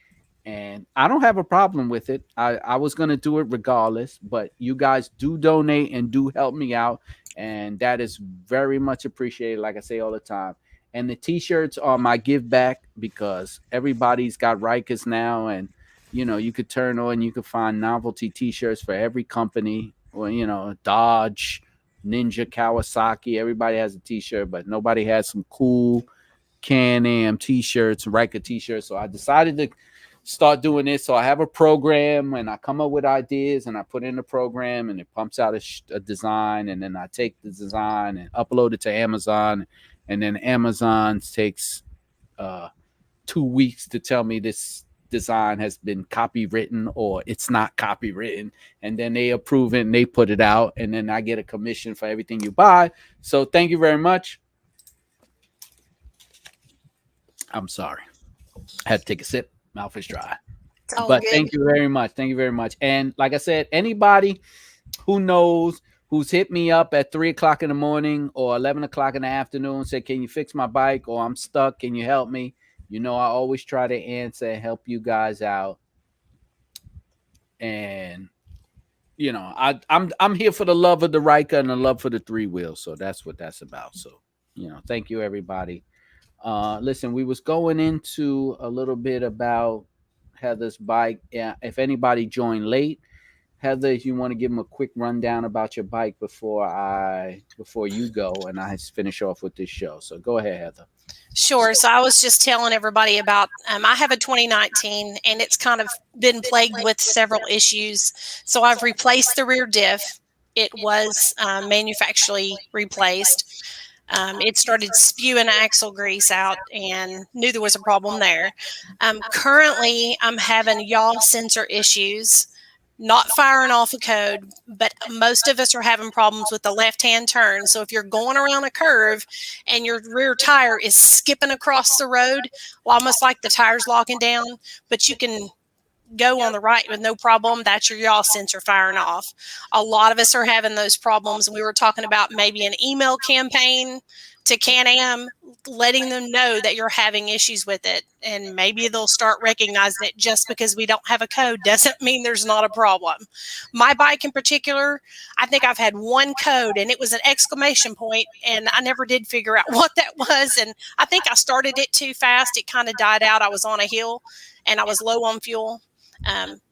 And I don't have a problem with it. I was going to do it regardless, but you guys do donate and do help me out. And that is very much appreciated, like I say all the time. And the t-shirts are my give back because everybody's got Rikers now. And, you could turn on, you could find novelty t-shirts for every company. Or, Dodge, Ninja, Kawasaki. Everybody has a t-shirt, but nobody has some cool Can Am t-shirts, Riker t-shirts. So I decided to start doing this. So I have a program and I come up with ideas and I put in the program and it pumps out a design. And then I take the design and upload it to Amazon. And then Amazon takes 2 weeks to tell me this design has been copywritten or it's not copywritten, and then they approve it and they put it out, and then I get a commission for everything you buy. So thank you very much. I'm sorry. Had to take a sip. Mouth is dry. Oh, But good. thank you very much. Thank you very much. And like I said, anybody who knows who's hit me up at 3 o'clock in the morning or 11 o'clock in the afternoon, said, "Can you fix my bike?" or "I'm stuck. Can you help me?" You know, I always try to answer and help you guys out. And you know, I'm here for the love of the Riker and the love for the three wheels. So that's what that's about. So, you know, thank you everybody. Listen, we was going into a little bit about Heather's bike. Yeah, if anybody joined late, Heather, if you want to give them a quick rundown about your bike before you go, and I finish off with this show. So go ahead, Heather. Sure. So I was just telling everybody about I have a 2019 and it's kind of been plagued with several issues. So I've replaced the rear diff. It was manufacturally replaced. It started spewing axle grease out and knew there was a problem there. Currently, I'm having yaw sensor issues, not firing off a code, but most of us are having problems with the left-hand turn. So if you're going around a curve and your rear tire is skipping across the road, well, almost like the tire's locking down, but you can go on the right with no problem, that's your yaw sensor firing off. A lot of us are having those problems. We were talking about maybe an email campaign to Can Am, letting them know that you're having issues with it. And maybe they'll start recognizing it. Just because we don't have a code doesn't mean there's not a problem. My bike in particular, I think I've had one code and it was an exclamation point, and I never did figure out what that was. And I think I started it too fast. It kind of died out. I was on a hill and I was low on fuel.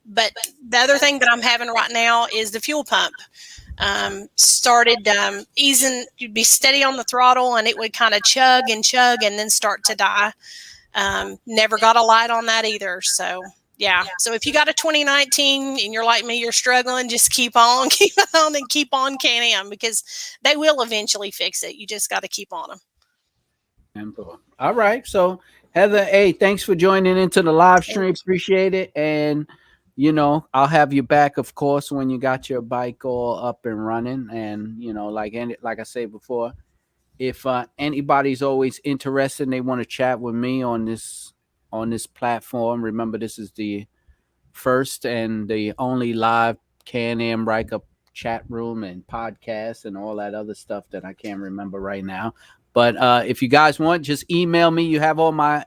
But the other thing that I'm having right now is the fuel pump. Started easing, you'd be steady on the throttle and it would kind of chug and then start to die. Never got a light on that either. So yeah. So if you got a 2019 and you're like me, you're struggling, just keep on, keep on and keep on Can Am, because they will eventually fix it. You just got to keep on them. All right. So Heather, hey, thanks for joining into the live stream. Appreciate it. And you know, I'll have you back, of course, when you got your bike all up and running. And you know, like I said before, if anybody's always interested and they want to chat with me on this platform, remember this is the first and the only live Can Am Ryker chat room and podcast and all that other stuff that I can't remember right now. But if you guys want, just email me. You have all my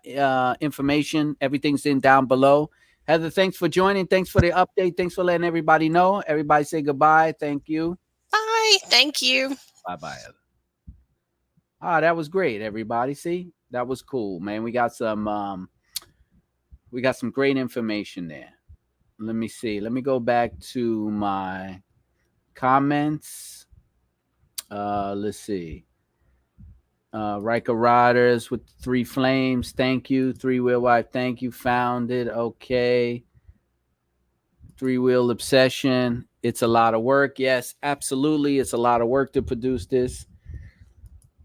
information. Everything's in down below. Heather, thanks for joining. Thanks for the update. Thanks for letting everybody know. Everybody say goodbye. Thank you. Bye. Thank you. Bye-bye, Heather. That was great, everybody. See? That was cool, man. We got some great information there. Let me see. Let me go back to my comments. Let's see. Riker Riders with 3 flames. Thank you. 3-wheel wife. Thank you. Found it. Okay. 3-wheel obsession. It's a lot of work. Yes, absolutely. It's a lot of work to produce this.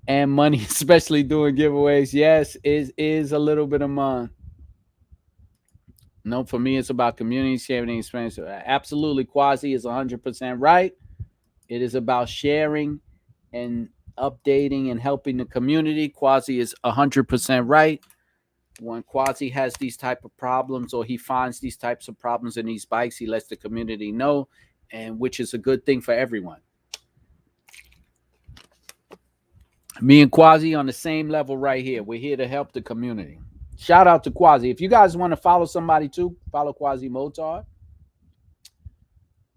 And money, especially doing giveaways. Yes, is a little bit of money. No, for me, it's about community sharing experience. Absolutely, Quasi is 100% right. It is about sharing and updating and helping the community. Quasi is 100% right. When Quasi has these type of problems or he finds these types of problems in these bikes, he lets the community know, and which is a good thing for everyone. Me and Quasi on the same level right here. We're here to help the community. Shout out to Quasi. If you guys want to follow somebody too, follow Quasi Motard.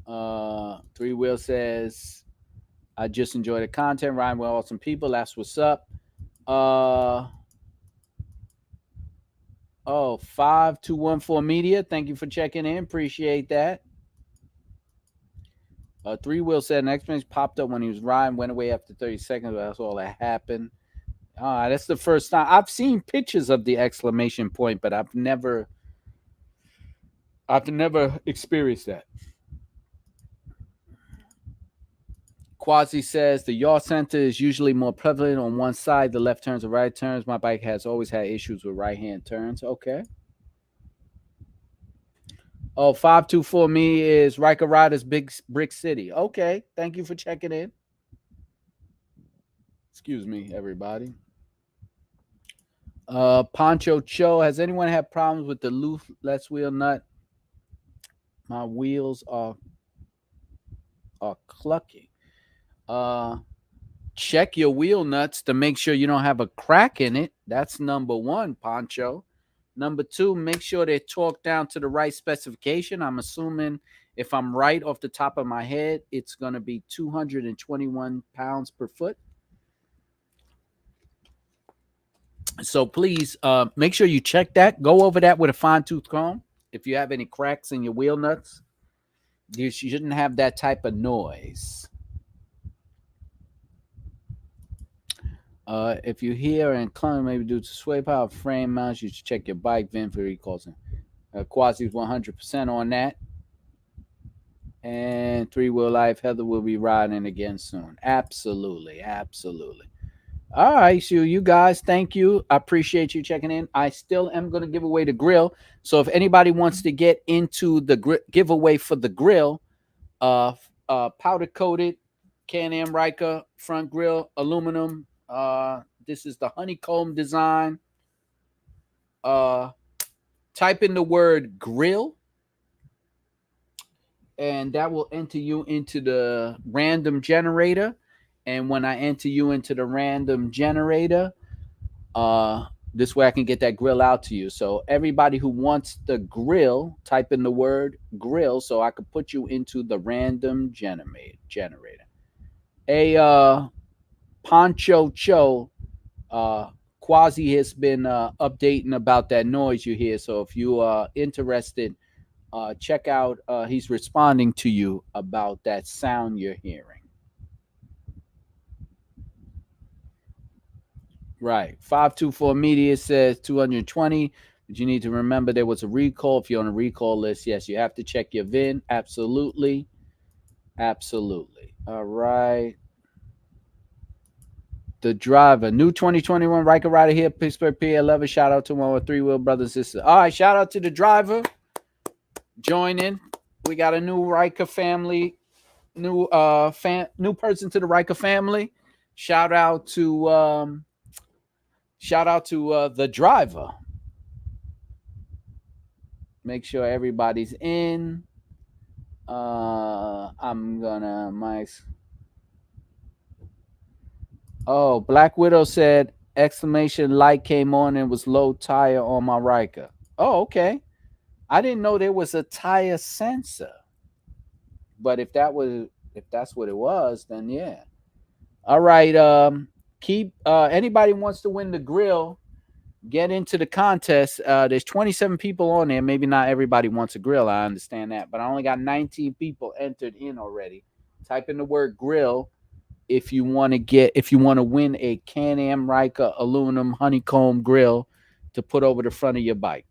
3-wheel says, I just enjoy the content. Ryan with awesome people. That's what's up. 5214 Media. Thank you for checking in. Appreciate that. 3-wheel said an exclamation popped up when he was riding, went away after 30 seconds. That's all that happened. That's the first time I've seen pictures of the exclamation point, but I've never experienced that. Quasi says the yaw center is usually more prevalent on one side, the left turns or right turns. My bike has always had issues with right-hand turns. Okay. 524 me is Riker Riders Big Brick City. Okay. Thank you for checking in. Excuse me, everybody. Poncho Cho, has anyone had problems with the left wheel nut? My wheels are clucky. Uh, check your wheel nuts to make sure you don't have a crack in it. That's number one, Poncho. Number two, make sure they're torqued down to the right specification. I'm assuming, if I'm right off the top of my head, it's going to be 221 pounds per foot. So please make sure you check that. Go over that with a fine tooth comb. If you have any cracks in your wheel nuts, you shouldn't have that type of noise. If you hear and clung, maybe due to sway power frame mounts, you should check your bike VIN for recalls. Quasi's 100% on that. And Three Wheel Life, Heather will be riding again soon. Absolutely, absolutely. All right, so you guys, thank you. I appreciate you checking in. I still am going to give away the grill. So if anybody wants to get into the giveaway for the grill, powder coated Can Am Ryker front grill, aluminum. This is the honeycomb design. Type in the word grill, and that will enter you into the random generator. And when I enter you into the random generator, this way I can get that grill out to you. So everybody who wants the grill, type in the word grill so I could put you into the random generator. Poncho Cho, Quasi has been updating about that noise you hear. So if you are interested, check out, he's responding to you about that sound you're hearing. Right. 524 Media says 220. But you need to remember there was a recall. If you're on a recall list, yes, you have to check your VIN. Absolutely. Absolutely. All right. The driver, new 2021 Riker rider here, Pittsburgh, PA. 11. Shout out to one of our Three Wheel brothers and sisters. All right. Shout out to the driver. Join in. We got a new Riker family, new person to the Riker family. Shout out to the driver. Make sure everybody's in. I'm gonna Black Widow said exclamation light came on and was low tire on my Riker. Oh, okay. I didn't know there was a tire sensor. But if that's what it was, then yeah. All right. Keep anybody wants to win the grill, get into the contest. There's 27 people on there. Maybe not everybody wants a grill. I understand that, but I only got 19 people entered in already. Type in the word grill if you want to win a Can Am Ryker aluminum honeycomb grill to put over the front of your bike.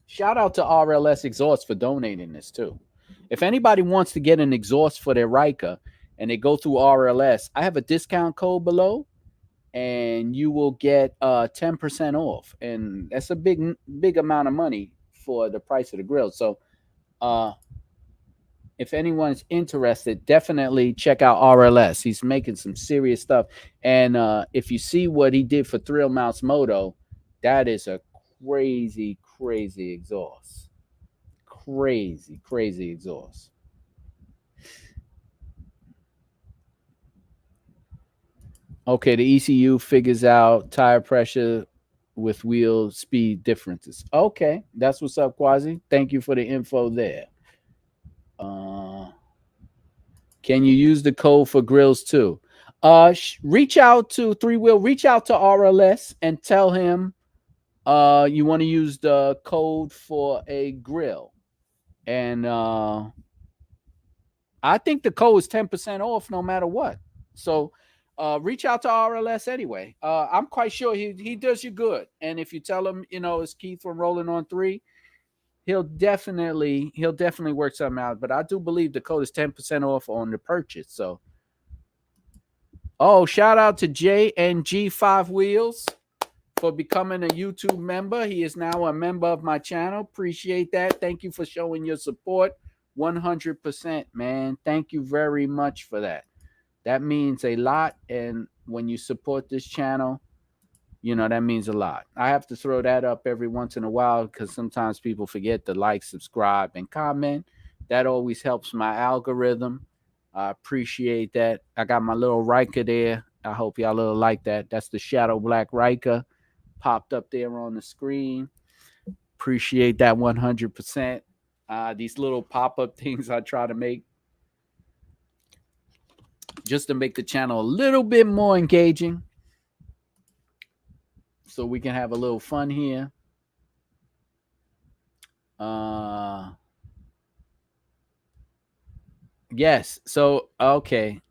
Shout out to RLS Exhaust for donating this too. If anybody wants to get an exhaust for their Riker and they go through RLS, I have a discount code below, and you will get 10% off, and that's a big amount of money for the price of the grill. So if anyone's interested, definitely check out RLS. He's making some serious stuff, and if you see what he did for Thrill Mouse Moto, that is a crazy exhaust. Crazy exhaust. Okay, the ECU figures out tire pressure with wheel speed differences. Okay, that's what's up, Quasi. Thank you for the info there. Can you use the code for grills too? Reach out to Three Wheel. Reach out to RLS and tell him you want to use the code for a grill. And I think the code is 10% off no matter what. So reach out to RLS anyway. I'm quite sure he does you good. And if you tell him, it's Keith from Rolling on 3, he'll definitely work something out. But I do believe the code is 10% off on the purchase. So shout out to JNG 5 Wheels for becoming a YouTube member. He is now a member of my channel. Appreciate that. Thank you for showing your support. 100%, man. Thank you very much for that. That means a lot. And when you support this channel, that means a lot. I have to throw that up every once in a while because sometimes people forget to like, subscribe, and comment. That always helps my algorithm. I appreciate that. I got my little Riker there. I hope y'all little like that. That's the Shadow Black Riker popped up there on the screen. Appreciate that 100%. These little pop-up things I try to make just to make the channel a little bit more engaging so we can have a little fun here. Yes. So, okay.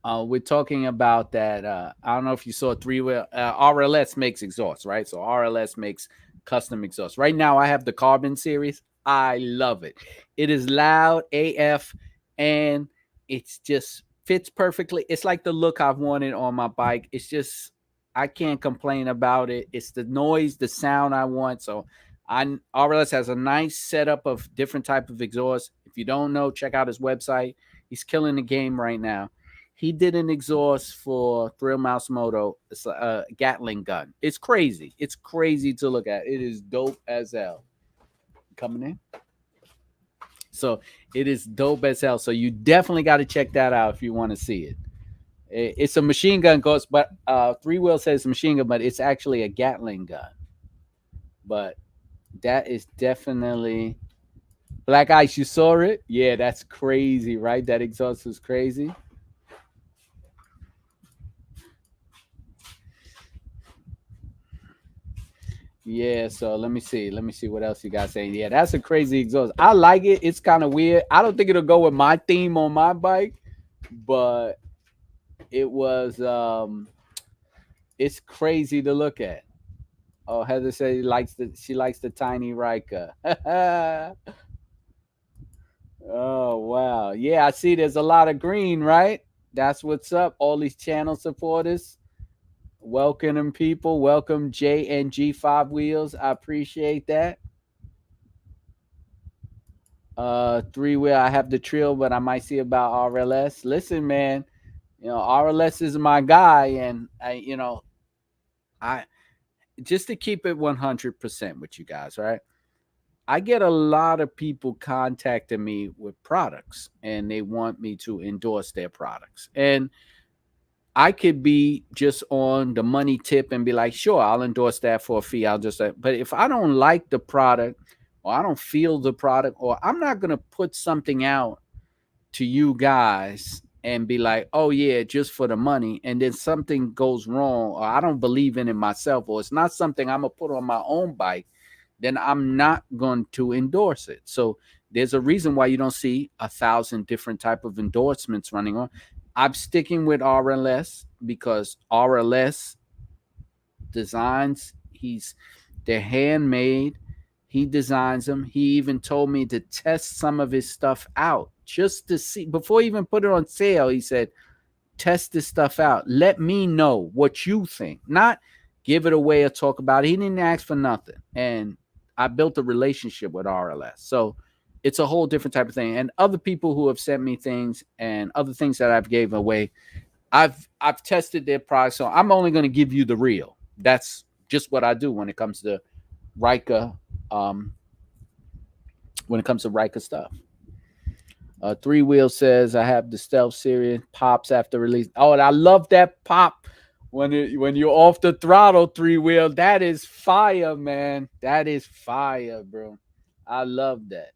We're talking about that. I don't know if you saw three-wheel. RLS makes exhaust, right? So RLS makes custom exhaust. Right now, I have the Carbon series. I love it. It is loud AF, and it's just fits perfectly. It's like the look I've wanted on my bike. It's just, I can't complain about it. It's the noise, the sound I want. So RLS has a nice setup of different type of exhaust. If you don't know, check out his website. He's killing the game right now. He did an exhaust for Thrill Mouse Moto. It's a Gatling gun. It's crazy. It's crazy to look at. It is dope as hell. Coming in. So it is dope as hell. So you definitely got to check that out if you want to see it. It's a machine gun ghost, but Three Wheel says machine gun, but it's actually a Gatling gun. But that is definitely Black Ice. You saw it? Yeah, that's crazy, right? That exhaust was crazy. Yeah, so let me see. Let me see what else you guys saying. Yeah, that's a crazy exhaust. I like it. It's kind of weird. I don't think it'll go with my theme on my bike, but it was it's crazy to look at. Oh, Heather says she likes the tiny Riker. Oh wow. Yeah, I see there's a lot of green, right? That's what's up. All these channel supporters. Welcome people. Welcome J and G5 Wheels. I appreciate that. Three Wheel. I have the Trill, but I might see about RLS. Listen, man, RLS is my guy, and I just to keep it 100% with you guys, right? I get a lot of people contacting me with products, and they want me to endorse their products, and I could be just on the money tip and be like, sure, I'll endorse that for a fee. I'll just, but if I don't like the product or I don't feel the product, or I'm not going to put something out to you guys and be like, oh yeah, just for the money. And then something goes wrong, or I don't believe in it myself, or it's not something I'm going to put on my own bike, then I'm not going to endorse it. So there's a reason why you don't see 1,000 different type of endorsements running on. I'm sticking with RLS because RLS designs, they're handmade. He designs them. He even told me to test some of his stuff out just to see before he even put it on sale. He said, test this stuff out. Let me know what you think. Not give it away or talk about it. He didn't ask for nothing. And I built a relationship with RLS. So it's a whole different type of thing. And other people who have sent me things and other things that I've gave away, I've tested their products. So I'm only going to give you the real. That's just what I do when it comes to Riker. When it comes to Riker stuff. Three Wheel says I have the Stealth series pops after release. Oh, and I love that pop when you're off the throttle. Three Wheel, that is fire, man. That is fire, bro. I love that.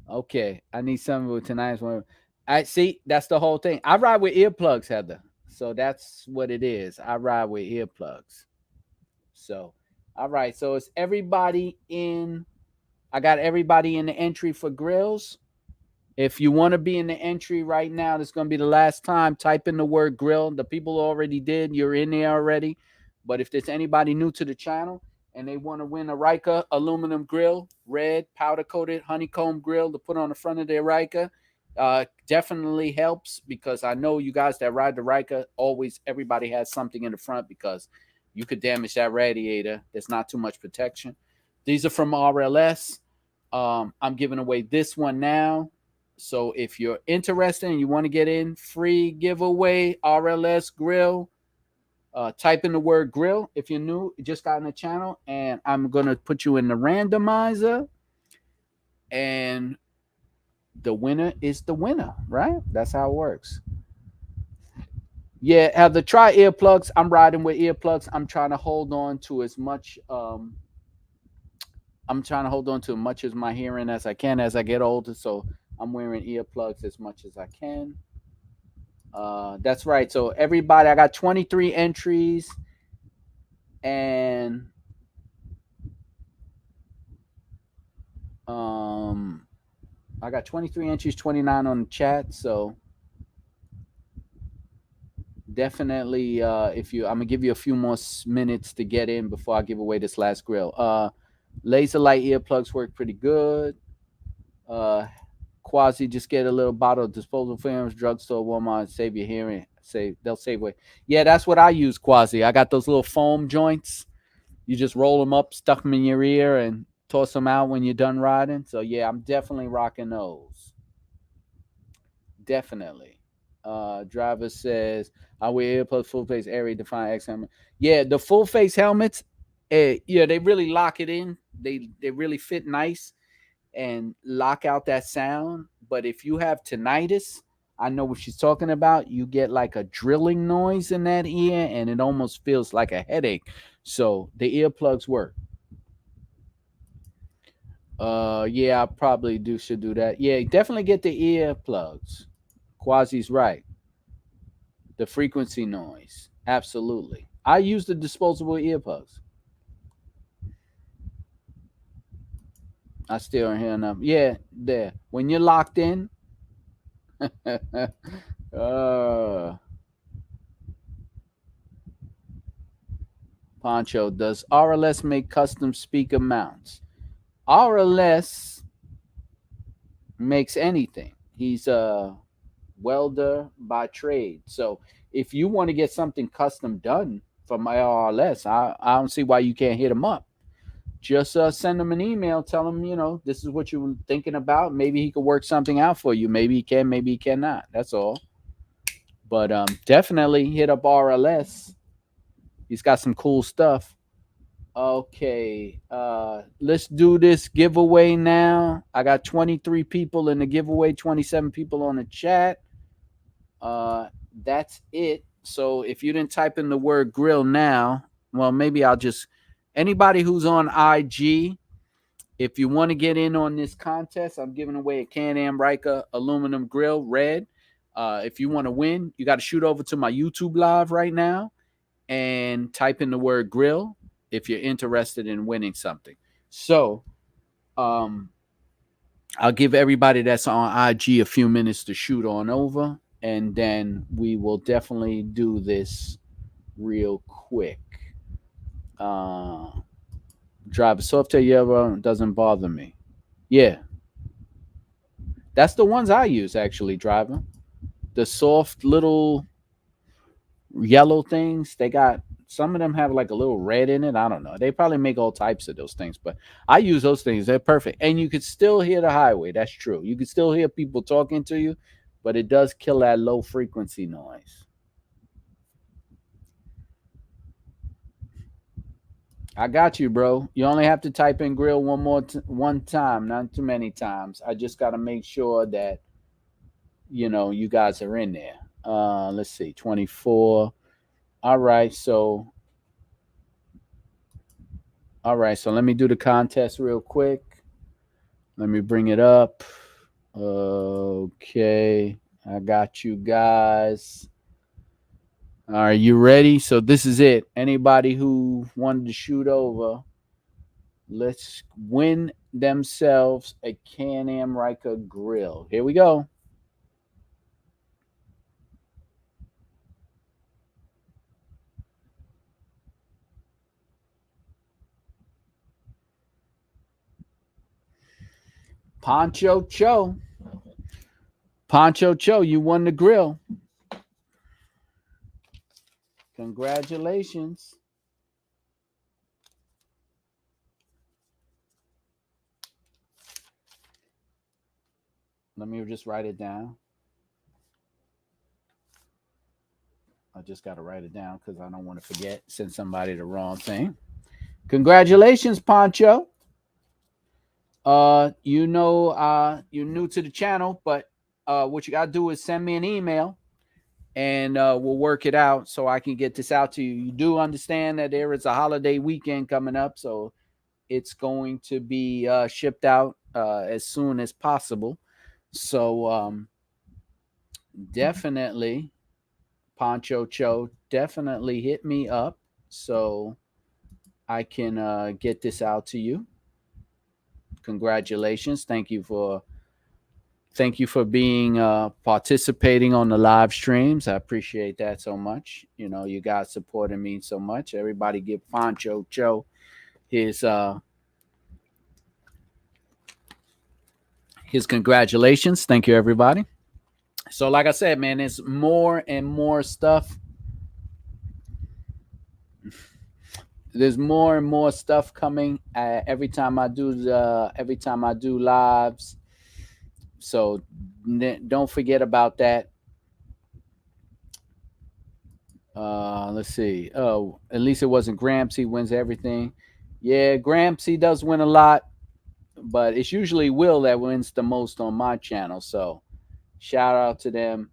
Okay, I need something with tonight's one. I see. That's the whole thing. I ride with earplugs, Heather. So that's what it is. I ride with earplugs. So, all right. So it's everybody in. I got everybody in the entry for grills. If you want to be in the entry right now, this is going to be the last time. Type in the word grill. The people already did. You're in there already. But if there's anybody new to the channel and they want to win a Riker aluminum grill, red, powder-coated honeycomb grill to put on the front of their Riker, definitely helps because I know you guys that ride the Riker, always everybody has something in the front because you could damage that radiator. There's not too much protection. These are from RLS. I'm giving away this one now. So if you're interested and you want to get in, free giveaway, RLS grill, Type in the word grill if you're new, just got in the channel, and I'm gonna put you in the randomizer, and the winner is the winner, right? That's how it works. Yeah, have the try earplugs. I'm riding with earplugs. I'm trying to hold on to as much. I'm trying to hold on to as much as my hearing as I can as I get older. So I'm wearing earplugs as much as I can. That's right. So everybody, I got 23 entries, and I got 23 entries, 29 on the chat. So definitely, if you, I'm gonna give you a few more minutes to get in before I give away this last grill. Laser light earplugs work pretty good. Quasi, just get a little bottle of disposable films, drugstore, Walmart, save your hearing. Save, they'll save weight. Yeah, that's what I use. Quasi, I got those little foam joints. You just roll them up, stuff them in your ear, and toss them out when you're done riding. So yeah, I'm definitely rocking those. Definitely. Driver says I wear earplugs, full face, area define X helmet. Yeah, the full face helmets. Yeah, they really lock it in. They really fit nice and lock out that sound. But if you have tinnitus, I know what she's talking about. You get like a drilling noise in that ear, and it almost feels like a headache. So the earplugs work. Yeah, I probably should do that. Yeah, definitely get the earplugs. Quasi's right. The frequency noise. Absolutely. I use the disposable earplugs. I still don't hear enough. Yeah, there. When you're locked in. uh Poncho, does RLS make custom speaker mounts? RLS makes anything. He's a welder by trade. So if you want to get something custom done from my RLS, I don't see why you can't hit him up. Just send him an email, tell him, this is what you were thinking about. Maybe he could work something out for you. Maybe he can, maybe he cannot. That's all. But definitely hit up RLS. He's got some cool stuff. Okay, let's do this giveaway now. I got 23 people in the giveaway, 27 people on the chat. That's it. So if you didn't type in the word grill now, well, maybe I'll just, anybody who's on IG, if you want to get in on this contest, I'm giving away a Can Am Ryker aluminum grill, red. If you want to win, you got to shoot over to my YouTube live right now and type in the word grill if you're interested in winning something. So, I'll give everybody that's on IG a few minutes to shoot on over, and then we will definitely do this real quick. Driver software yellow doesn't bother me. Yeah, that's the ones I use actually, driver. The soft little yellow things. They got some of them have like a little red in it. I don't know. They probably make all types of those things, but I use those things. They're perfect. And you could still hear the highway. That's true. You could still hear people talking to you, but it does kill that low frequency noise. I got you, bro. You only have to type in grill one time, not too many times. I just got to make sure that you guys are in there. Let's see, 24. All right, so let me do the contest real quick. Let me bring it up. Okay, I got you guys. Are you ready? So this is it. Anybody who wanted to shoot over, let's win themselves a Can Am Ryker grill. Here we go. Poncho Cho. Poncho Cho, you won the grill. Congratulations. Let me just write it down. A just got to write it down because I don't want to forget. Send somebody the wrong thing. Congratulations, Poncho. You're new to the channel, but what you got to do is send me an email and we'll work it out so I can get this out to you. You do understand that there is a holiday weekend coming up, so it's going to be shipped out as soon as possible. So definitely, Poncho Cho, definitely hit me up so I can get this out to you. Congratulations. Thank you for being participating on the live streams. I appreciate that so much. You guys supporting me so much. Everybody give Poncho Cho his congratulations. Thank you, everybody. So like I said, man, there's more and more stuff. There's more and more stuff coming every time I do lives. So don't forget about that. Let's see. Oh, at least it wasn't Gramps. He wins everything. Yeah, Gramps, he does win a lot, but it's usually Will that wins the most on my channel. So shout out to them.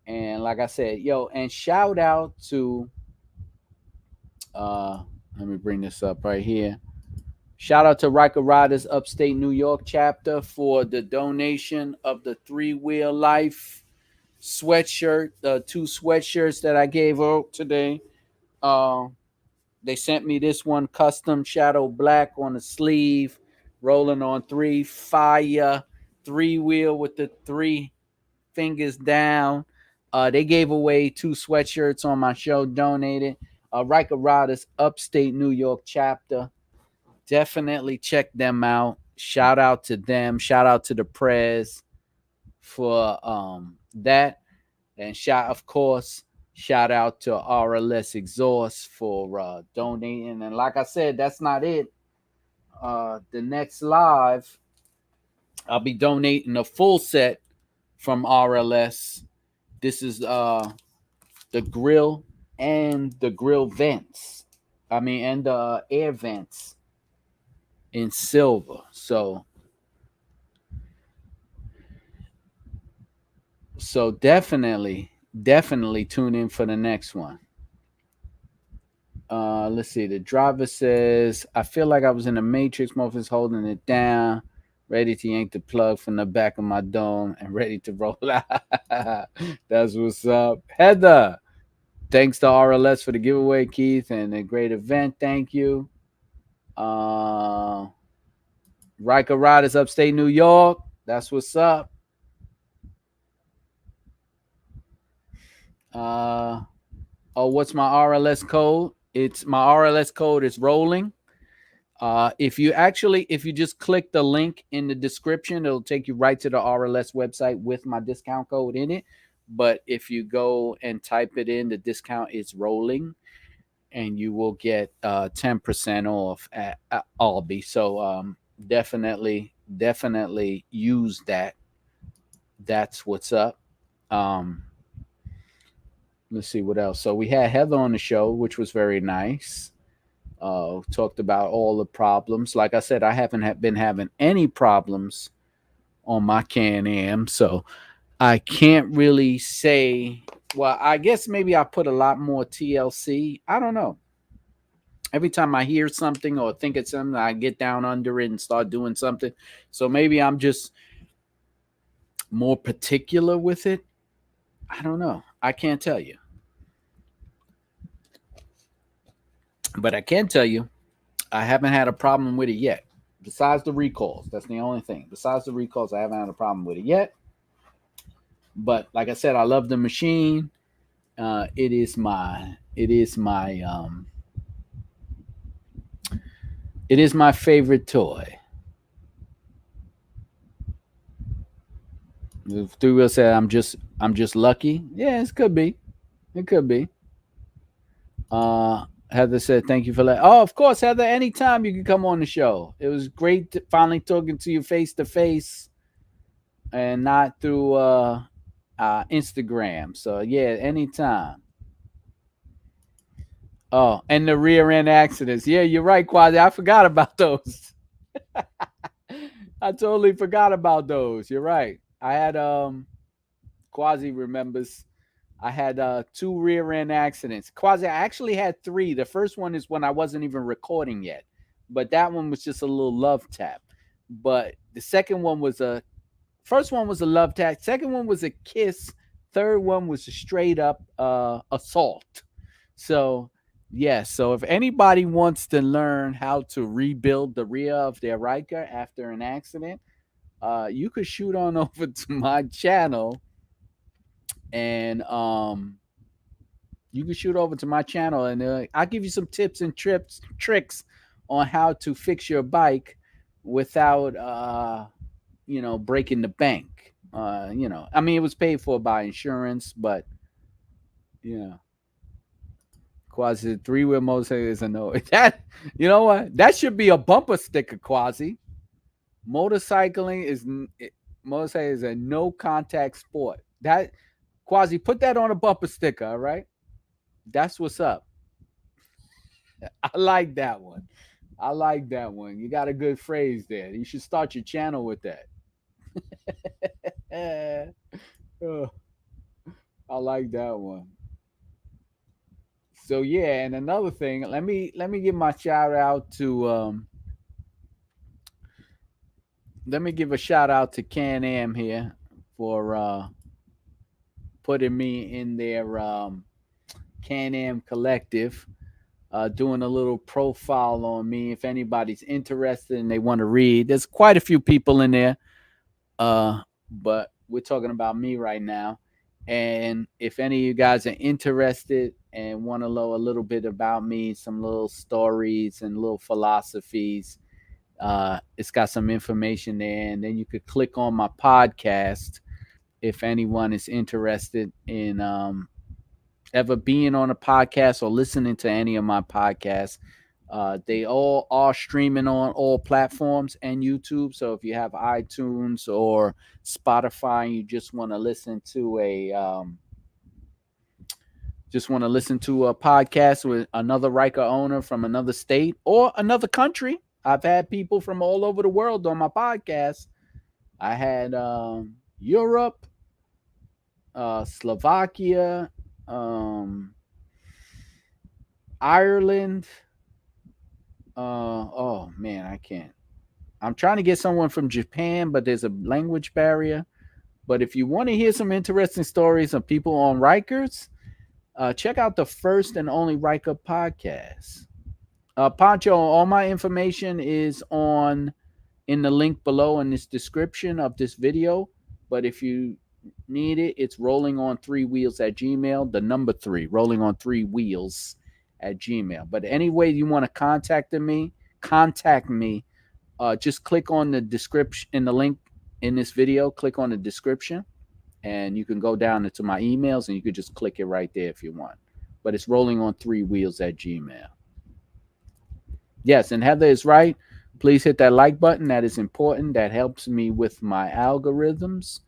And like I said, and shout out to let me bring this up right here. Shout out to Riker Riders Upstate New York chapter for the donation of the 3-Wheel Life sweatshirt, the 2 sweatshirts that I gave out today. They sent me this one, custom shadow black on the sleeve, rolling on 3, fire, 3-wheel with the 3 fingers down. They gave away 2 sweatshirts on my show, donated. Riker Riders Upstate New York chapter. Definitely check them out. Shout out to them. Shout out to the Prez for that. And shout out to RLS Exhaust for donating. And like I said, that's not it. The next live, I'll be donating a full set from RLS. This is the grill and the grill vents. And the air vents in silver. So definitely tune in for the next one. Let's see. The driver says, I feel like I was in the Matrix. Moffin's holding it down, ready to yank the plug from the back of my dome and ready to roll out. That's what's up. Heather, thanks to RLS for the giveaway, Keith, and a great event. Thank you. Riker Riders Upstate New York. That's what's up. What's my RLS code? It's my RLS code is rolling. If you just click the link in the description, it'll take you right to the RLS website with my discount code in it. But if you go and type it in, the discount is rolling, and you will get 10% off at Albi. So definitely use that. That's what's up. Let's see what else. So we had Heather on the show, which was very nice. Talked about all the problems. Like I said, I haven't been having any problems on my Can Am, so I can't really say. Well, I guess maybe I put a lot more TLC. I don't know. Every time I hear something or think it's something, I get down under it and start doing something. So maybe I'm just more particular with it. I don't know. I can't tell you. But I can tell you, I haven't had a problem with it yet. Besides the recalls. That's the only thing. Besides the recalls, I haven't had a problem with it yet. But like I said, I love the machine. It is my favorite toy. The 3-Wheel said I'm just lucky. Yeah, it could be. It could be. Heather said, thank you for that. Oh, of course, Heather, anytime you can come on the show. It was great finally talking to you face to face and not through Instagram. So, yeah, anytime. Oh, and the rear end accidents. Yeah, you're right, Quasi. I forgot about those. I totally forgot about those. You're right. I had Quasi remembers. I had two rear end accidents. Quasi, I actually had three. The first one is when I wasn't even recording yet, but that one was just a little love tap. But the second one was a first one was a love tap. Second one was a kiss. Third one was a straight up assault. So yeah, so if anybody wants to learn how to rebuild the rear of their Riker after an accident, you could shoot on over to my channel and you can shoot over to my channel and I'll give you some tips and tricks on how to fix your bike without breaking the bank. I mean, it was paid for by insurance, but yeah. Quasi three-wheel motorcycle is a no. That you know what? That should be a bumper sticker, Quasi. Motorcycling is motorcycle is a no contact sport. That Quasi, put that on a bumper sticker, all right? That's what's up. I like that one. I like that one. You got a good phrase there. You should start your channel with that. Oh, I like that one. So yeah, and another thing, let me give my shout out to let me give a shout out to Can Am here for putting me in their Can Am collective, doing a little profile on me. If anybody's interested and they want to read, there's quite a few people in there, but we're talking about me right now. And if any of you guys are interested and want to know a little bit about me, some little stories and little philosophies, it's got some information there. And then you could click on my podcast if anyone is interested in ever being on a podcast or listening to any of my podcasts. They all are streaming on all platforms and YouTube. So if you have iTunes or Spotify, and you just want to listen to a podcast with another Riker owner from another state or another country. I've had people from all over the world on my podcast. I had Europe, Slovakia, Ireland. Oh man, I can't. I'm trying to get someone from Japan, but there's a language barrier. But if you want to hear some interesting stories of people on Rikers, check out the first and only Riker podcast. Pancho, all my information is in the link below in this description of this video. But if you need it, it's rolling on 3 wheels at Gmail. The number 3, rolling on 3 wheels at Gmail. But any way you want to contact me, just click on the description in the link in this video. Click on the description, and you can go down into my emails, and you could just click it right there if you want. But it's rolling on 3 wheels at Gmail. Yes, and Heather is right. Please hit that like button. That is important. That helps me with my algorithms.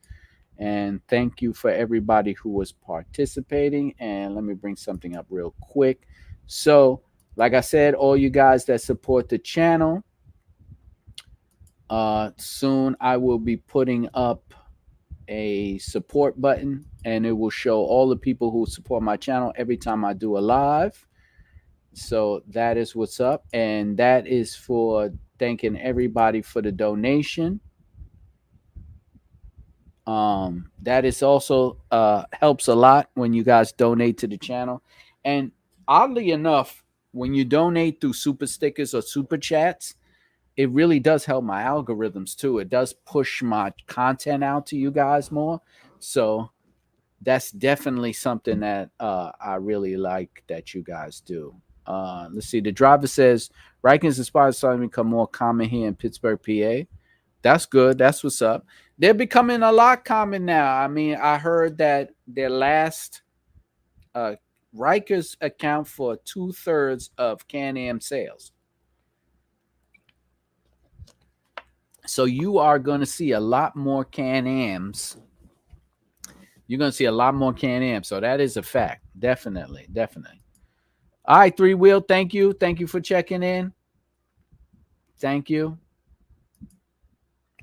And thank you for everybody who was participating. And let me bring something up real quick. So, like I said, all you guys that support the channel, soon I will be putting up a support button, and it will show all the people who support my channel every time I do a live. So that is what's up, and that is for thanking everybody for the donation. That is also helps a lot when you guys donate to the channel. And oddly enough, when you donate through super stickers or super chats, it really does help my algorithms too. It does push my content out to you guys more. So that's definitely something that I really like that you guys do. Let's see. The driver says Rikers inspired starting to become more common here in Pittsburgh, PA. That's good. That's what's up. They're becoming a lot common now. I mean, I heard that their last Rikers account for 2/3 of Can Am sales. So you are going to see a lot more Can Ams. You're going to see a lot more Can Am. So that is a fact. Definitely. All right, Three Wheel. Thank you. Thank you for checking in. Thank you.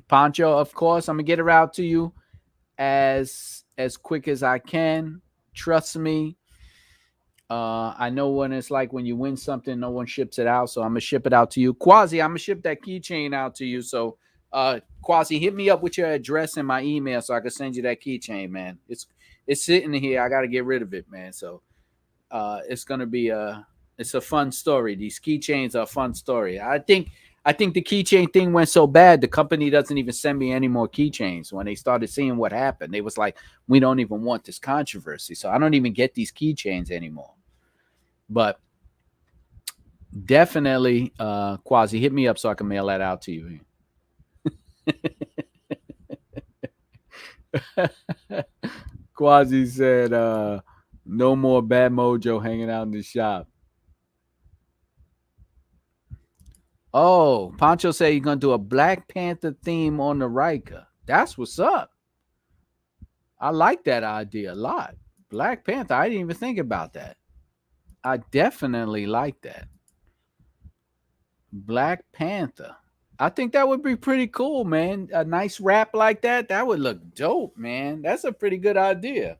Poncho, of course, I'm gonna get it out to you as quick as I can. Trust me. I know when it's like when you win something, no one ships it out, so I'm gonna ship it out to you. Quasi, I'm gonna ship that keychain out to you. So, Quasi, hit me up with your address and my email so I can send you that keychain, man. It's sitting here. I gotta get rid of it, man. So, it's gonna be it's a fun story. These keychains are a fun story. I think the keychain thing went so bad, the company doesn't even send me any more keychains. When they started seeing what happened, they was like, we don't even want this controversy. So I don't even get these keychains anymore. But definitely, Quasi, hit me up so I can mail that out to you. Quasi said, no more bad mojo hanging out in the shop. Oh, Pancho said you're gonna do a Black Panther theme on the Riker. That's what's up. I like that idea a lot. Black Panther. I didn't even think about that. I definitely like that. Black Panther. I think that would be pretty cool, man. A nice rap like that. That would look dope, man. That's a pretty good idea.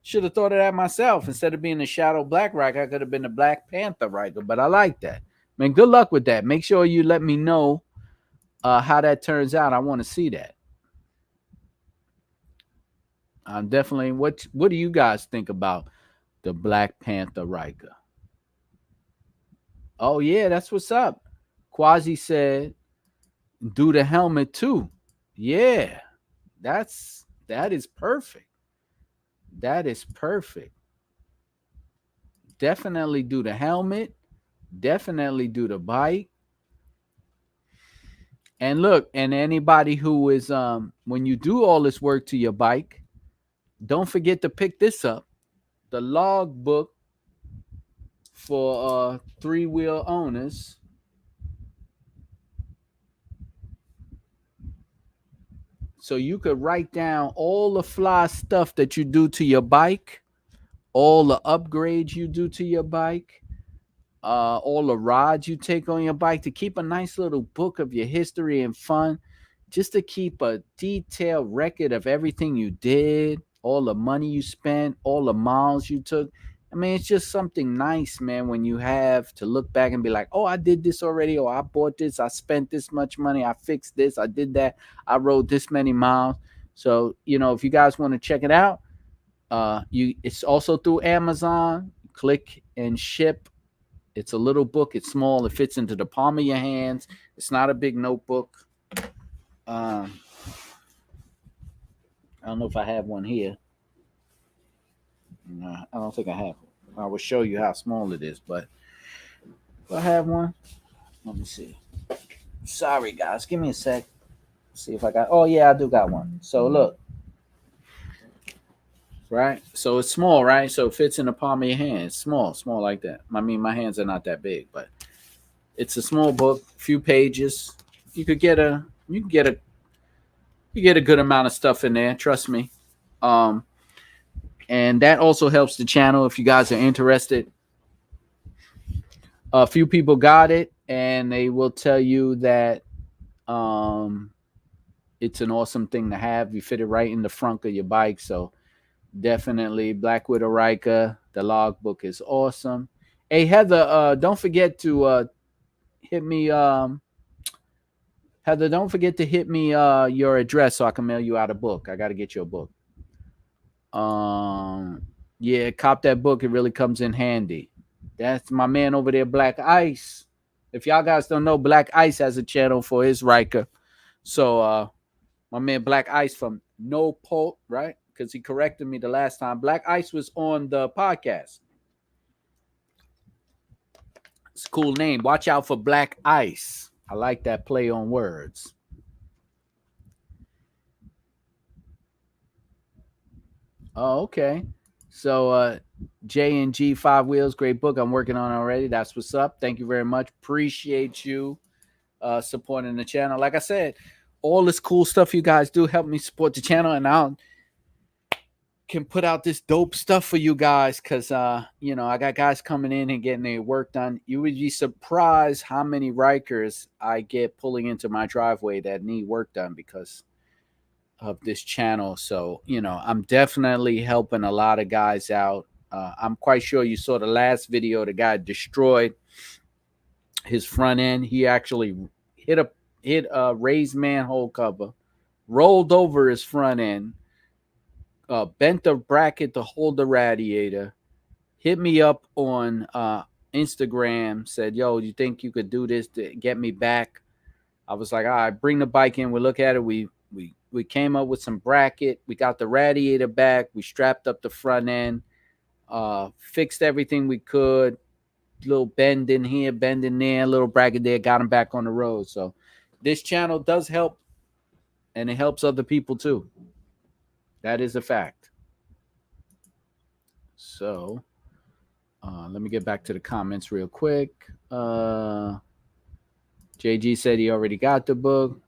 Should have thought of that myself. Instead of being the Shadow Black Riker, I could have been the Black Panther Riker. But I like that. Man, good luck with that. Make sure you let me know how that turns out. I want to see that. I'm definitely. What do you guys think about the Black Panther Riker? Oh yeah, that's what's up. Quasi said, "Do the helmet too." Yeah, that is perfect. That is perfect. Definitely do the helmet. Definitely do the bike. And look, and anybody who is when you do all this work to your bike, don't forget to pick this up. The log book for three-wheel owners. So you could write down all the fly stuff that you do to your bike, all the upgrades you do to your bike, all the rides you take on your bike, to keep a nice little book of your history and fun, just to keep a detailed record of everything you did, all the money you spent, all the miles you took. I mean, it's just something nice, man, when you have to look back and be like, oh, I did this already, or I bought this, I spent this much money, I fixed this, I did that, I rode this many miles. So, if you guys want to check it out, it's also through Amazon. Click and ship. It's a little book. It's small. It fits into the palm of your hands. It's not a big notebook. I don't know if I have one here. No, I don't think I have. I will show you how small it is, but do I have one? Let me see. Sorry, guys. Give me a sec. See if I got. Oh yeah, I do got one. So look, right? So it's small, right? So it fits in the palm of your hand. It's small like that. I mean, my hands are not that big, but it's a small book, few pages. You get a good amount of stuff in there. Trust me. And that also helps the channel if you guys are interested. A few people got it, and they will tell you that it's an awesome thing to have. You fit it right in the front of your bike. So definitely Black Widow Riker. The logbook is awesome. Hey, Heather, don't forget to hit me. Heather, don't forget to hit me your address so I can mail you out a book. I got to get you a book. Yeah, cop that book. It really comes in handy. That's my man over there, Black Ice. If y'all guys don't know, Black Ice has a channel for his Riker. So my man Black Ice from No Pulp, right? Because he corrected me the last time. Black Ice was on the podcast. It's a cool name. Watch out for Black Ice. I like that play on words. Oh, okay. So J and G 5 Wheels, great book. I'm working on it already. That's what's up. Thank you very much. Appreciate you supporting the channel. Like I said, all this cool stuff you guys do help me support the channel, and can put out this dope stuff for you guys, because you know, I got guys coming in and getting their work done. You would be surprised how many Rikers I get pulling into my driveway that need work done because of this channel. So, you know, I'm definitely helping a lot of guys out. I'm quite sure you saw the last video. The guy destroyed his front end. He actually hit a raised manhole cover, rolled over his front end, bent the bracket to hold the radiator, hit me up on Instagram, said, yo, you think you could do this to get me back? I was like, all right, bring the bike in. We look at it. We came up with some bracket. We got the radiator back. We strapped up the front end, fixed everything we could. Little bend in here, bend in there, little bracket there, got him back on the road. So this channel does help, and it helps other people too. That is a fact. So let me get back to the comments real quick. JG said he already got the book.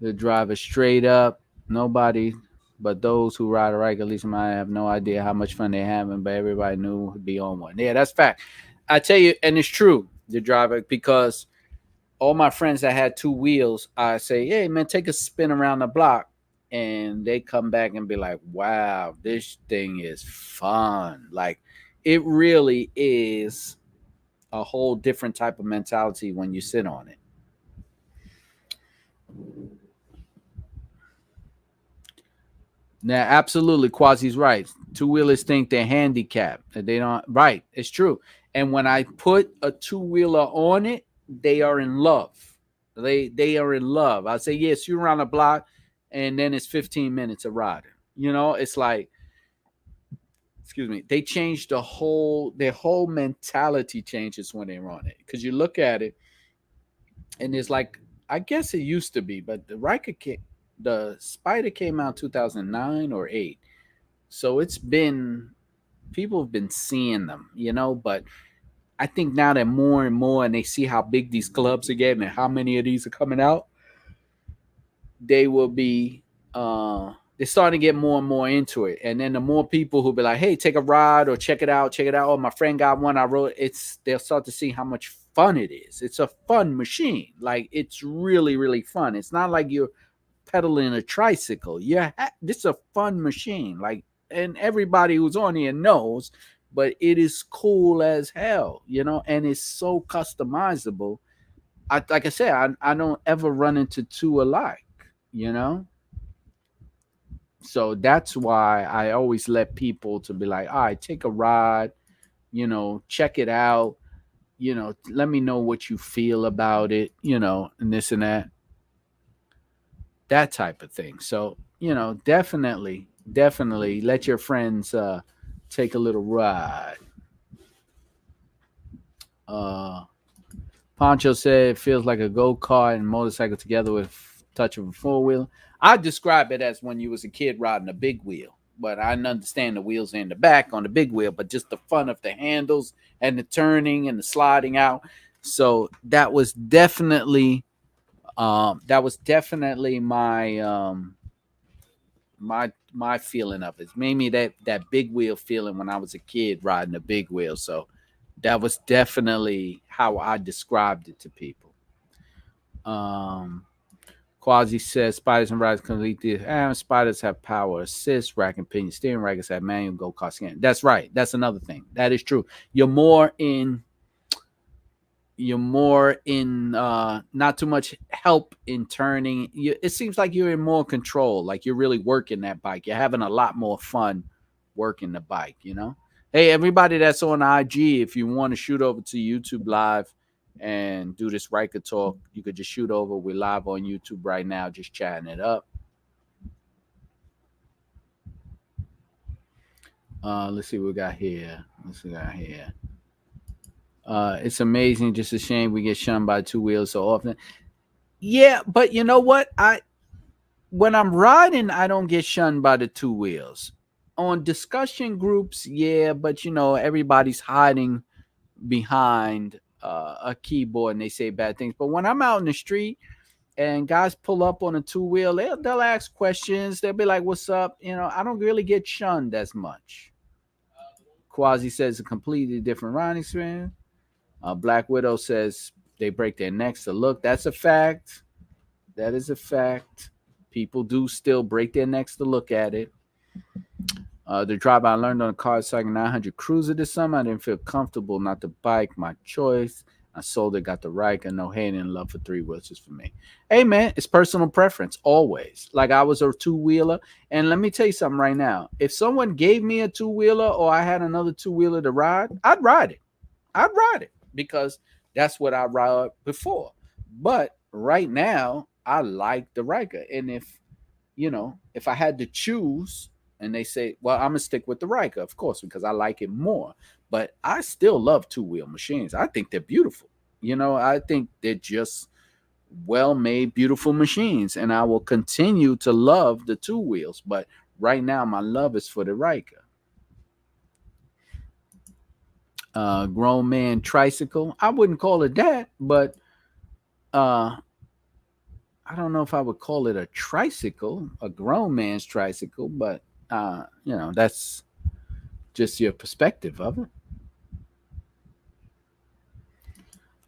The driver straight up. Nobody but those who ride a Riker, at least might have no idea how much fun they're having, but everybody knew would be on one. Yeah, that's fact. I tell you, and it's true, the driver, because all my friends that had two wheels, I say, hey, man, take a spin around the block. And they come back and be like, wow, this thing is fun. Like, it really is a whole different type of mentality when you sit on it. Now, absolutely, Quasi's right. Two-wheelers think they're handicapped. They don't. Right, it's true. And when I put a two-wheeler on it, they are in love. They are in love. I say, yes, you're around the block, and then it's 15 minutes of riding. You know, it's like, excuse me, they change their whole mentality changes when they're on it. Because you look at it, and it's like, I guess it used to be, but the Spider came out 2009 or 8. So it's been, people have been seeing them, you know, but I think now that more and more, and they see how big these clubs are getting and how many of these are coming out, they will be, they're starting to get more and more into it. And then the more people who be like, hey, take a ride or check it out. Oh, my friend got one. I rode it. They'll start to see how much fun it is. It's a fun machine. Like, it's really, really fun. It's not like you're pedaling a tricycle. Yeah, this is a fun machine. Like, and everybody who's on here knows, but it is cool as hell, you know, and it's so customizable. Like I said, I don't ever run into two alike, you know. So that's why I always let people to be like, all right, take a ride, you know, check it out, you know, let me know what you feel about it, you know, and this and that type of thing. So, you know, definitely let your friends take a little ride. Poncho said it feels like a go-kart and motorcycle together with touch of a four-wheeler. I describe it as when you was a kid riding a big wheel, but I understand the wheels in the back on the big wheel, but just the fun of the handles and the turning and the sliding out. So that was definitely my my feeling of it. Made me that big wheel feeling when I was a kid riding a big wheel. So that was definitely how I described it to people. Quasi says spiders and riders complete the spiders have power assist, rack and pinion steering, Rikers have manual go-kart scan. That's right. That's another thing. That is true. You're more in not too much help in turning. It seems like you're in more control, like you're really working that bike. You're having a lot more fun working the bike, you know. Hey, everybody that's on IG, if you want to shoot over to YouTube Live and do this Riker talk, you could just shoot over. We're live on YouTube right now, just chatting it up. Let's see what we got here. It's amazing. Just a shame we get shunned by two wheels so often. Yeah, but you know what? When I'm riding, I don't get shunned by the two wheels. On discussion groups, yeah, but you know, everybody's hiding behind a keyboard and they say bad things. But when I'm out in the street, and guys pull up on a two-wheel, they'll ask questions. They'll be like, "What's up?" I don't really get shunned as much. Quasi says a completely different riding experience. Black Widow says they break their necks to look. That's a fact. That is a fact. People do still break their necks to look at it. The drive I learned on a Kawasaki 900 Cruiser this summer. I didn't feel comfortable, not the bike, my choice. I sold it, got the Riker. No hate and love for three wheels just for me. Hey, man, it's personal preference, always. Like I was a two-wheeler. And let me tell you something right now. If someone gave me a two-wheeler or I had another two-wheeler to ride, I'd ride it. I'd ride it because that's what I ride before. But right now, I like the Riker. And if I had to choose, and they say, well, I'm going to stick with the Riker, of course, because I like it more. But I still love two-wheel machines. I think they're beautiful. I think they're just well-made, beautiful machines. And I will continue to love the two wheels. But right now, my love is for the Riker. Grown man tricycle. I wouldn't call it that, but I don't know if I would call it a tricycle, a grown man's tricycle, but that's just your perspective of it.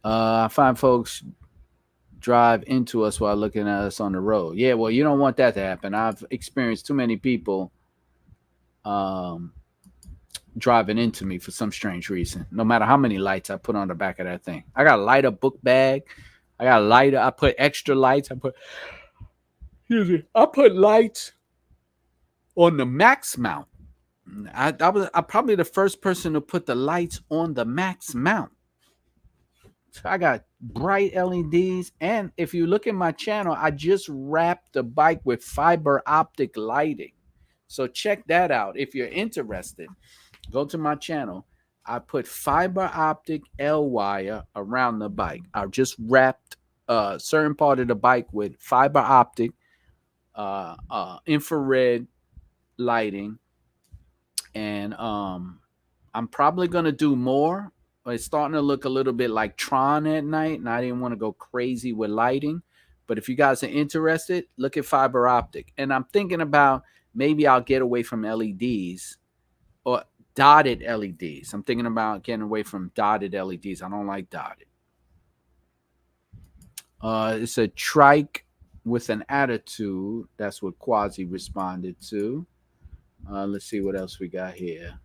I find folks drive into us while looking at us on the road. Yeah, well, you don't want that to happen. I've experienced too many people driving into me for some strange reason. No matter how many lights I put on the back of that thing. I got a lighter book bag. I put extra lights. I put lights on the max mount. I'm probably the first person to put the lights on the max mount. So I got bright LEDs. And if you look at my channel, I just wrapped the bike with fiber optic lighting. So check that out. If you're interested, go to my channel. I put fiber optic L wire around the bike. I just wrapped a certain part of the bike with fiber optic infrared lighting. And I'm probably going to do more. It's starting to look a little bit like Tron at night, and I didn't want to go crazy with lighting. But if you guys are interested, look at fiber optic. And I'm thinking about maybe I'll get away from LEDs or dotted LEDs. I'm thinking about getting away from dotted LEDs. I don't like dotted. It's a trike with an attitude. That's what Quasi responded to. Let's see what else we got here.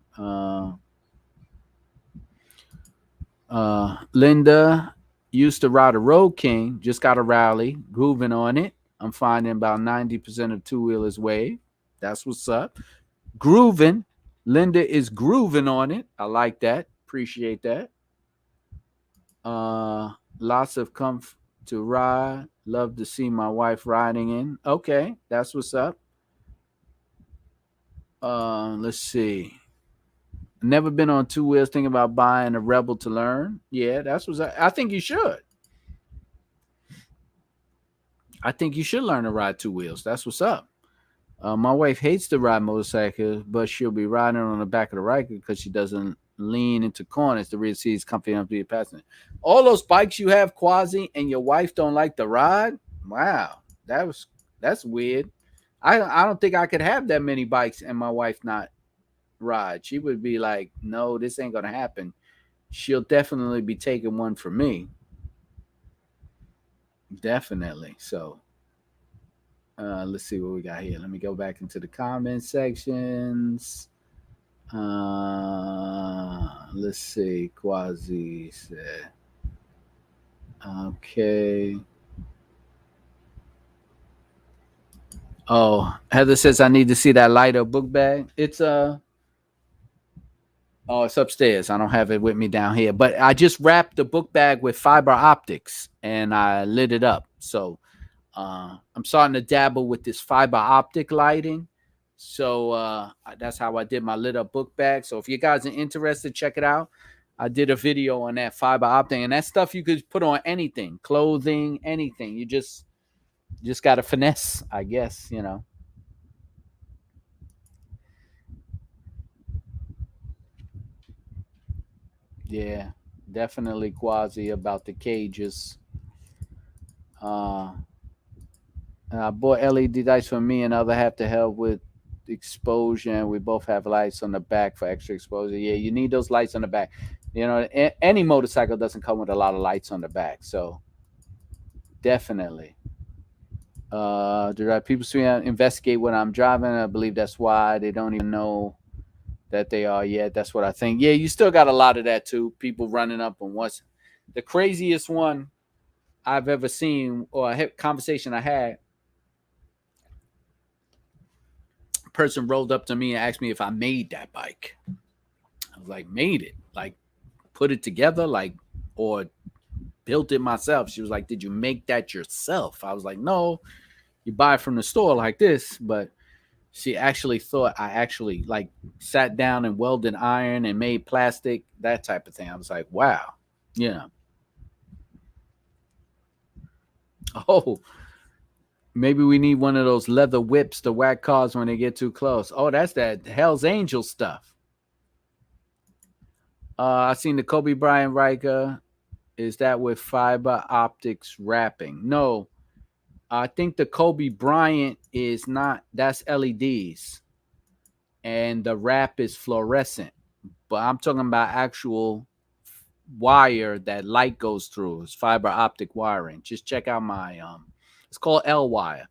Linda used to ride a Road King, just got a rally, grooving on it. I'm finding about 90% of two-wheelers wave. That's what's up. Grooving. Linda is grooving on it. I like that. Appreciate that. Lots of comfort to ride. Love to see my wife riding in. Okay, that's what's up. Let's see. Never been on two wheels. Thinking about buying a Rebel to learn. Yeah, that's what I think you should. I think you should learn to ride two wheels. That's what's up. My wife hates to ride motorcycles, but she'll be riding on the back of the Riker because she doesn't lean into corners. The rear seat is comfy enough to be a passenger. All those bikes you have, Quasi, and your wife don't like to ride? Wow, that's weird. I don't think I could have that many bikes and my wife not ride. She would be like, no, this ain't gonna happen. She'll definitely be taking one for me. Definitely. So let's see what we got here. Let me go back into the comment sections. Let's see. Quasi said, okay. Oh, Heather says I need to see that lighter book bag. It's it's upstairs. I don't have it with me down here. But I just wrapped the book bag with fiber optics and I lit it up. So I'm starting to dabble with this fiber optic lighting. So that's how I did my lit up book bag. So if you guys are interested, check it out. I did a video on that fiber optic, and that stuff you could put on anything, clothing, anything. You just got to finesse, I guess, Yeah, definitely Quasi about the cages. I bought LED lights for me and other half to help with exposure. And we both have lights on the back for extra exposure. Yeah, you need those lights on the back. You know, any motorcycle doesn't come with a lot of lights on the back. So definitely. People see investigate when I'm driving. I believe that's why they don't even know that they are yet. That's what I think. Yeah, you still got a lot of that too. People running up on what's the craziest one I've ever seen or a conversation I had. A person rolled up to me and asked me if I made that bike. I was like, made it? Like, put it together? Like, or built it myself? She was like, did you make that yourself? I was like, no, you buy it from the store like this. But she actually thought I actually like sat down and welded iron and made plastic, that type of thing. I was like, wow, yeah. Oh, maybe we need one of those leather whips to whack cars when they get too close. Oh, that's that Hell's Angel stuff. I seen the Kobe Bryant Riker. Is that with fiber optics wrapping? No, I think the Kobe Bryant is not. That's LEDs, and the wrap is fluorescent. But I'm talking about actual wire that light goes through. It's fiber optic wiring. Just check out my it's called L wire.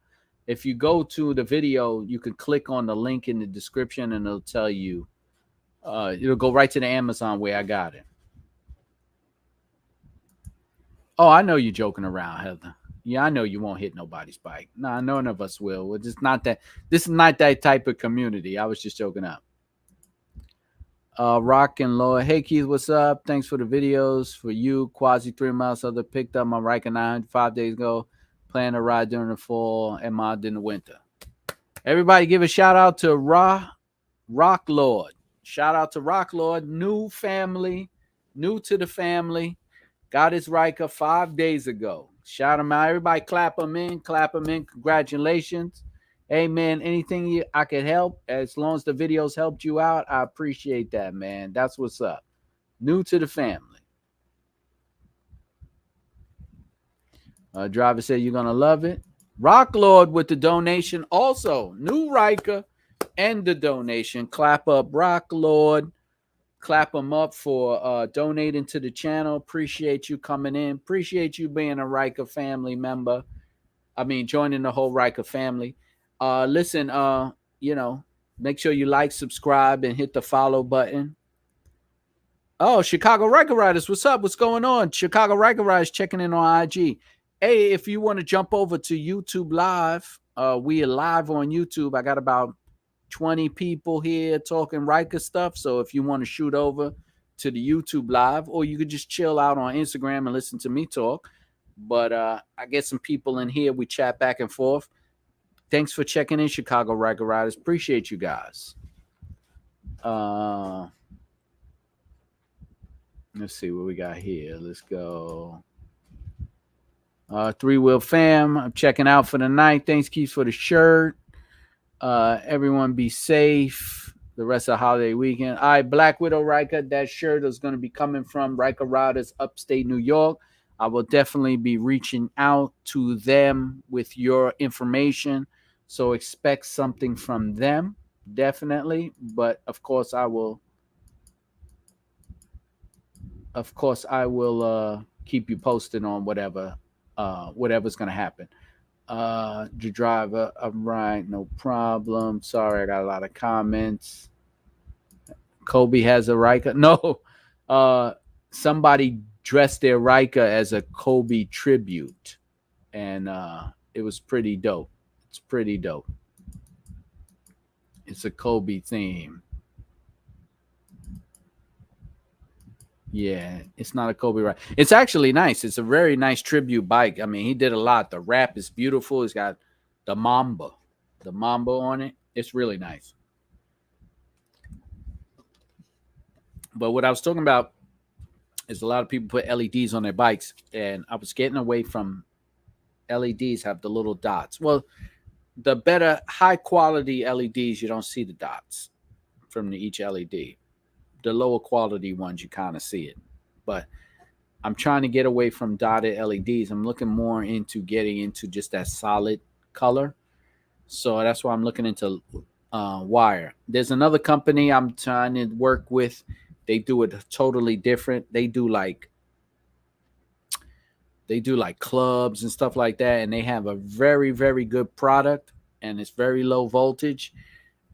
If you go to the video, you can click on the link in the description and it'll tell you it'll go right to the Amazon where I got it. Oh, I know you're joking around, Heather. Yeah, I know you won't hit nobody's bike. Nah, none of us will. We're just not that. This is not that type of community. I was just joking up. Rock and Laura. Hey, Keith, what's up? Thanks for the videos. For you, Quasi 3 miles other picked up my Riker 9 5 days ago. Plan to ride during the fall and mod in the winter. Everybody give a shout out to Rock Lord. Shout out to Rock Lord. New family. New to the family. Got his Riker 5 days ago. Shout him out. Everybody clap him in. Clap him in. Congratulations. Hey, man, anything I could help, as long as the videos helped you out, I appreciate that, man. That's what's up. New to the family. Driver said you're going to love it. Rock Lord with the donation. Also, new Riker and the donation. Clap up Rock Lord. Clap them up for donating to the channel. Appreciate you coming in. Appreciate you being a Riker family member. I mean, joining the whole Riker family. Listen, make sure you like, subscribe, and hit the follow button. Oh, Chicago Riker Riders, what's up? What's going on? Chicago Riker Riders checking in on IG. Hey, if you want to jump over to YouTube Live, we are live on YouTube. I got about 20 people here talking Riker stuff. So if you want to shoot over to the YouTube Live, or you could just chill out on Instagram and listen to me talk. But I get some people in here. We chat back and forth. Thanks for checking in, Chicago Riker Riders. Appreciate you guys. Let's see what we got here. Let's go. Three Wheel Fam. I'm checking out for the night. Thanks, Keith, for the shirt. Everyone be safe the rest of the holiday weekend. All right, Black Widow Riker. That shirt is going to be coming from Riker Riders, upstate New York. I will definitely be reaching out to them with your information. So expect something from them, definitely. But of course, I will keep you posted on whatever's going to happen. The driver, I'm right, no problem. Sorry, I got a lot of comments. Kobe has a Riker. No, somebody dressed their Riker as a Kobe tribute, and it was pretty dope. It's pretty dope. It's a Kobe theme. Yeah, it's not a Kobe Riker. It's actually nice. It's a very nice tribute bike. I mean, he did a lot. The wrap is beautiful. It's got the Mamba on it. It's really nice. But what I was talking about is a lot of people put LEDs on their bikes, and I was getting away from LEDs have the little dots. Well, the better high quality LEDs, you don't see the dots from each LED. The lower quality ones, you kind of see it. But I'm trying to get away from dotted LEDs. I'm looking more into getting into just that solid color. So that's why I'm looking into wire. There's another company I'm trying to work with. They do it totally different. They do like clubs and stuff like that, and they have a very, very good product, and it's very low voltage.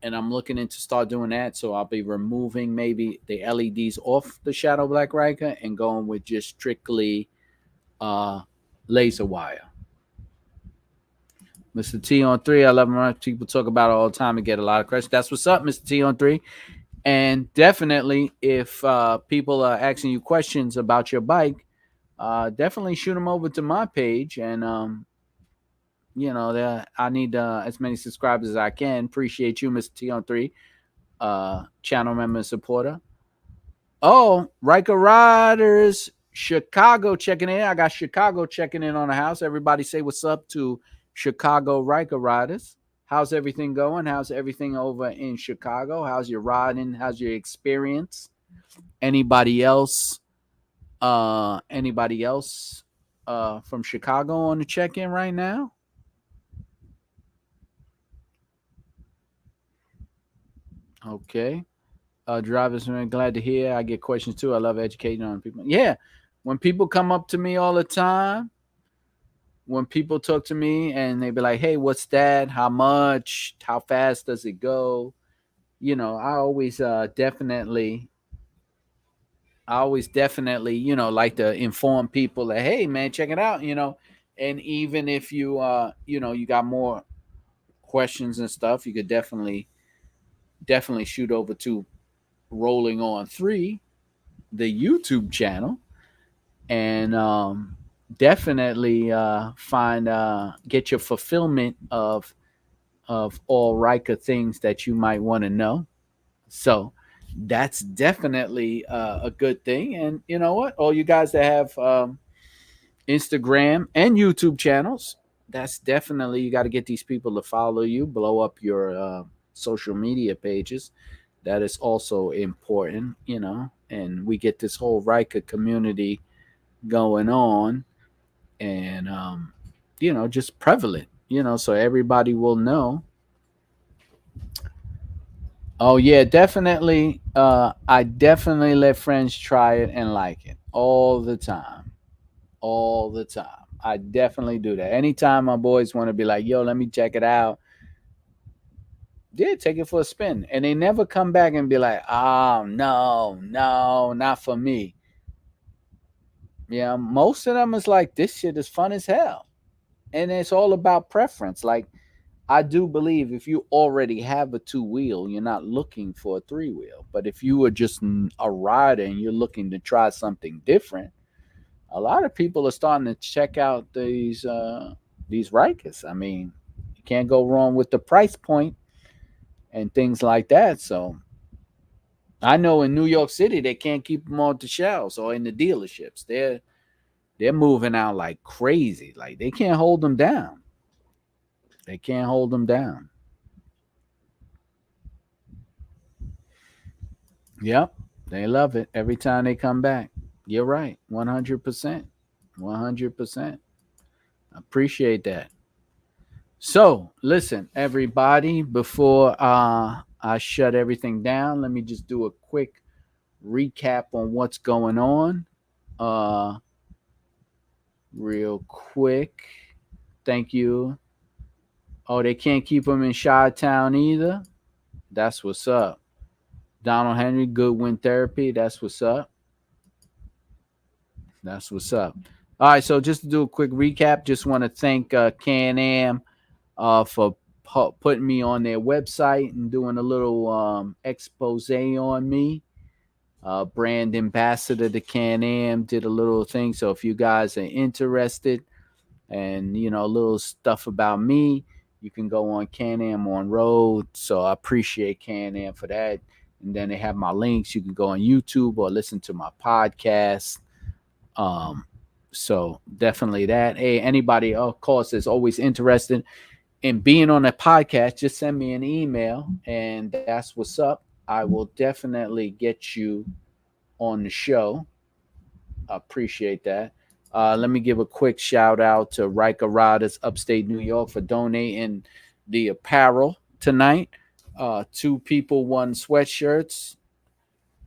And I'm looking into start doing that. So I'll be removing maybe the LEDs off the Shadow Black Riker and going with just strictly uh, laser wire. Mr. T on 3, I love him. People talk about it all the time and get a lot of questions. That's what's up, Mr. T on 3. And definitely, if people are asking you questions about your bike, definitely shoot them over to my page. And, I need as many subscribers as I can. Appreciate you, Mr. T on 3, channel member and supporter. Oh, Riker Riders, Chicago checking in. I got Chicago checking in on the house. Everybody say what's up to Chicago Riker Riders. How's everything going? How's everything over in Chicago? How's your riding? How's your experience? Anybody else? Anybody else from Chicago on the check-in right now? Okay. Drivers, I'm glad to hear. I get questions too. I love educating on people. Yeah. When people come up to me all the time, when people talk to me and they be like, hey, what's that? How much? How fast does it go? I always definitely, like to inform people that, hey, man, check it out, and even if you got more questions and stuff, you could definitely shoot over to Rolling on 3, the YouTube channel, and definitely get your fulfillment of all Riker things that you might want to know. So that's definitely a good thing. And you know what? All you guys that have Instagram and YouTube channels, that's definitely, you got to get these people to follow you, blow up your social media pages. That is also important, and we get this whole Riker community going on, and just prevalent, so everybody will know. Oh yeah, definitely. I definitely let friends try it and like it all the time, all the time. I definitely do that. Anytime my boys want to be like, "Yo, let me check it out," yeah, take it for a spin, and they never come back and be like, "Oh no, no, not for me." Yeah, most of them is like, "This shit is fun as hell," and it's all about preference. Like, I do believe if you already have a two wheel, you're not looking for a three wheel. But if you are just a rider and you're looking to try something different, a lot of people are starting to check out these Rikers. I mean, you can't go wrong with the price point and things like that. So I know in New York City they can't keep them on the shelves or in the dealerships. They're moving out like crazy. Like they can't hold them down. They can't hold them down. Yep. They love it every time they come back. You're right. 100%. 100%. Appreciate that. So, listen, everybody, before I shut everything down, let me just do a quick recap on what's going on. Uh, Real quick. Thank you. Oh, they can't keep them in Chi-Town either. That's what's up. Donald Henry, Goodwin Therapy. That's what's up. That's what's up. All right, so just to do a quick recap, just want to thank Can Am for putting me on their website and doing a little expose on me. Brand ambassador to Can Am did a little thing. So if you guys are interested and a little stuff about me, you can go on Can Am on Road. So I appreciate Can Am for that. And then they have my links. You can go on YouTube or listen to my podcast. So definitely that. Hey, anybody, of course, is always interested in being on a podcast, just send me an email, and that's what's up. I will definitely get you on the show. I appreciate that. Let me give a quick shout out to Riker Riders, upstate New York, for donating the apparel tonight. Two people won sweatshirts,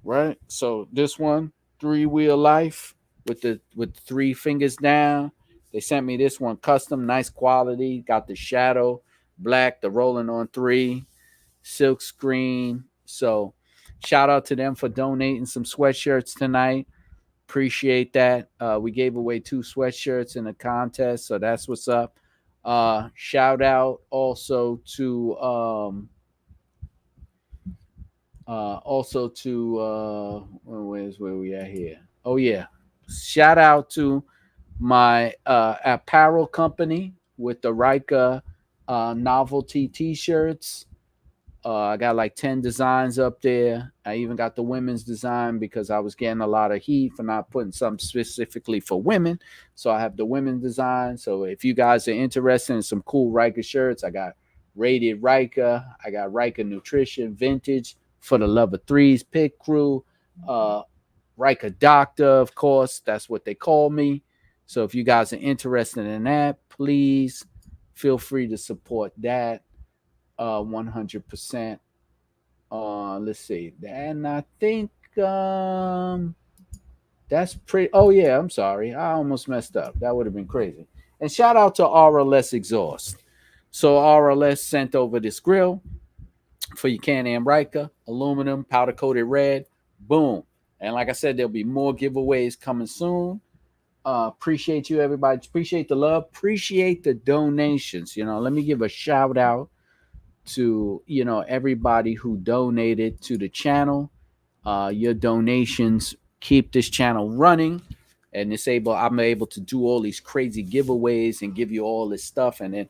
right? So this one, Three Wheel Life, with three fingers down. They sent me this one custom, nice quality. Got the shadow, black, the rolling on three, silk screen. So shout out to them for donating some sweatshirts tonight. Appreciate that. We gave away two sweatshirts in a contest, so that's what's up. Shout out also to where we at here? Oh yeah, shout out to my apparel company with the Riker novelty T-shirts. I got like 10 designs up there. I even got the women's design because I was getting a lot of heat for not putting something specifically for women. So I have the women's design. So if you guys are interested in some cool Riker shirts, I got Rated Riker. I got Riker Nutrition Vintage for the Love of Threes Pit Crew. Uh, Riker Doctor, of course. That's what they call me. So if you guys are interested in that, please feel free to support that 100%. Let's see. And I think that's pretty. Oh yeah, I'm sorry. I almost messed up. That would have been crazy. And shout out to RLS Exhaust. So RLS sent over this grill for your Can Am Ryker, aluminum, powder coated red. Boom. And like I said, there'll be more giveaways coming soon. Appreciate you, everybody. Appreciate the love. Appreciate the donations. Let me give a shout out to everybody who donated to the channel. Your donations keep this channel running, and I'm able to do all these crazy giveaways and give you all this stuff. And then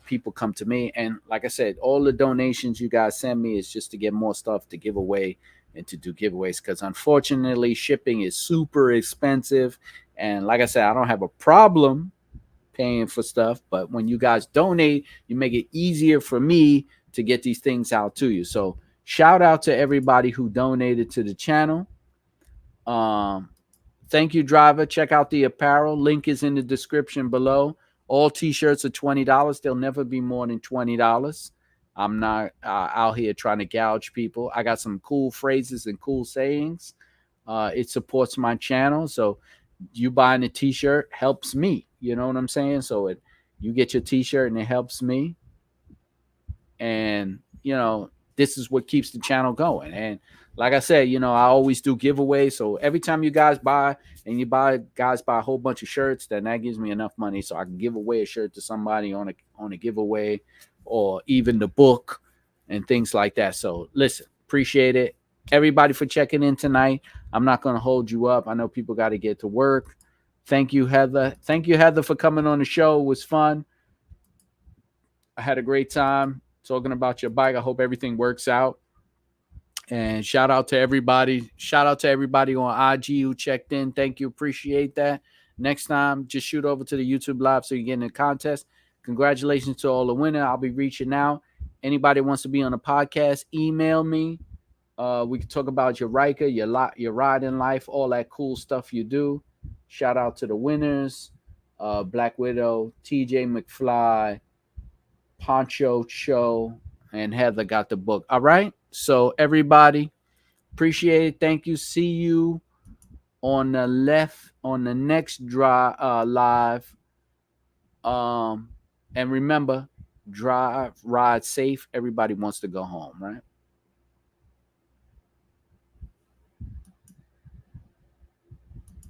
people come to me, and like I said, all the donations you guys send me is just to get more stuff to give away and to do giveaways, because unfortunately shipping is super expensive. And like I said, I don't have a problem paying for stuff, but when you guys donate, you make it easier for me to get these things out to you. So shout out to everybody who donated to the channel. Thank you, driver. Check out the apparel. Link is in the description below. All t-shirts are $20. They'll never be more than $20. I'm not out here trying to gouge people. I got some cool phrases and cool sayings. It supports my channel. So you buying a t-shirt helps me. You know what I'm saying? So you get your t-shirt and it helps me. And, this is what keeps the channel going. And like I said, I always do giveaways. So every time you guys buy a whole bunch of shirts, then that gives me enough money so I can give away a shirt to somebody on a giveaway, or even the book and things like that. So listen, appreciate it. Everybody for checking in tonight. I'm not going to hold you up. I know people got to get to work. Thank you, Heather. Thank you, Heather, for coming on the show. It was fun. I had a great time talking about your bike. I hope everything works out. And shout out to everybody. Shout out to everybody on IG who checked in. Thank you. Appreciate that. Next time, just shoot over to the YouTube Live so you get in the contest. Congratulations to all the winners. I'll be reaching out. Anybody wants to be on the podcast, email me. We can talk about your Riker, your ride in life, all that cool stuff you do. Shout out to the winners. Black Widow, TJ McFly, Poncho Cho, and Heather got the book. All right. So everybody, appreciate it. Thank you. See you on the next live. And remember, ride safe. Everybody wants to go home, right?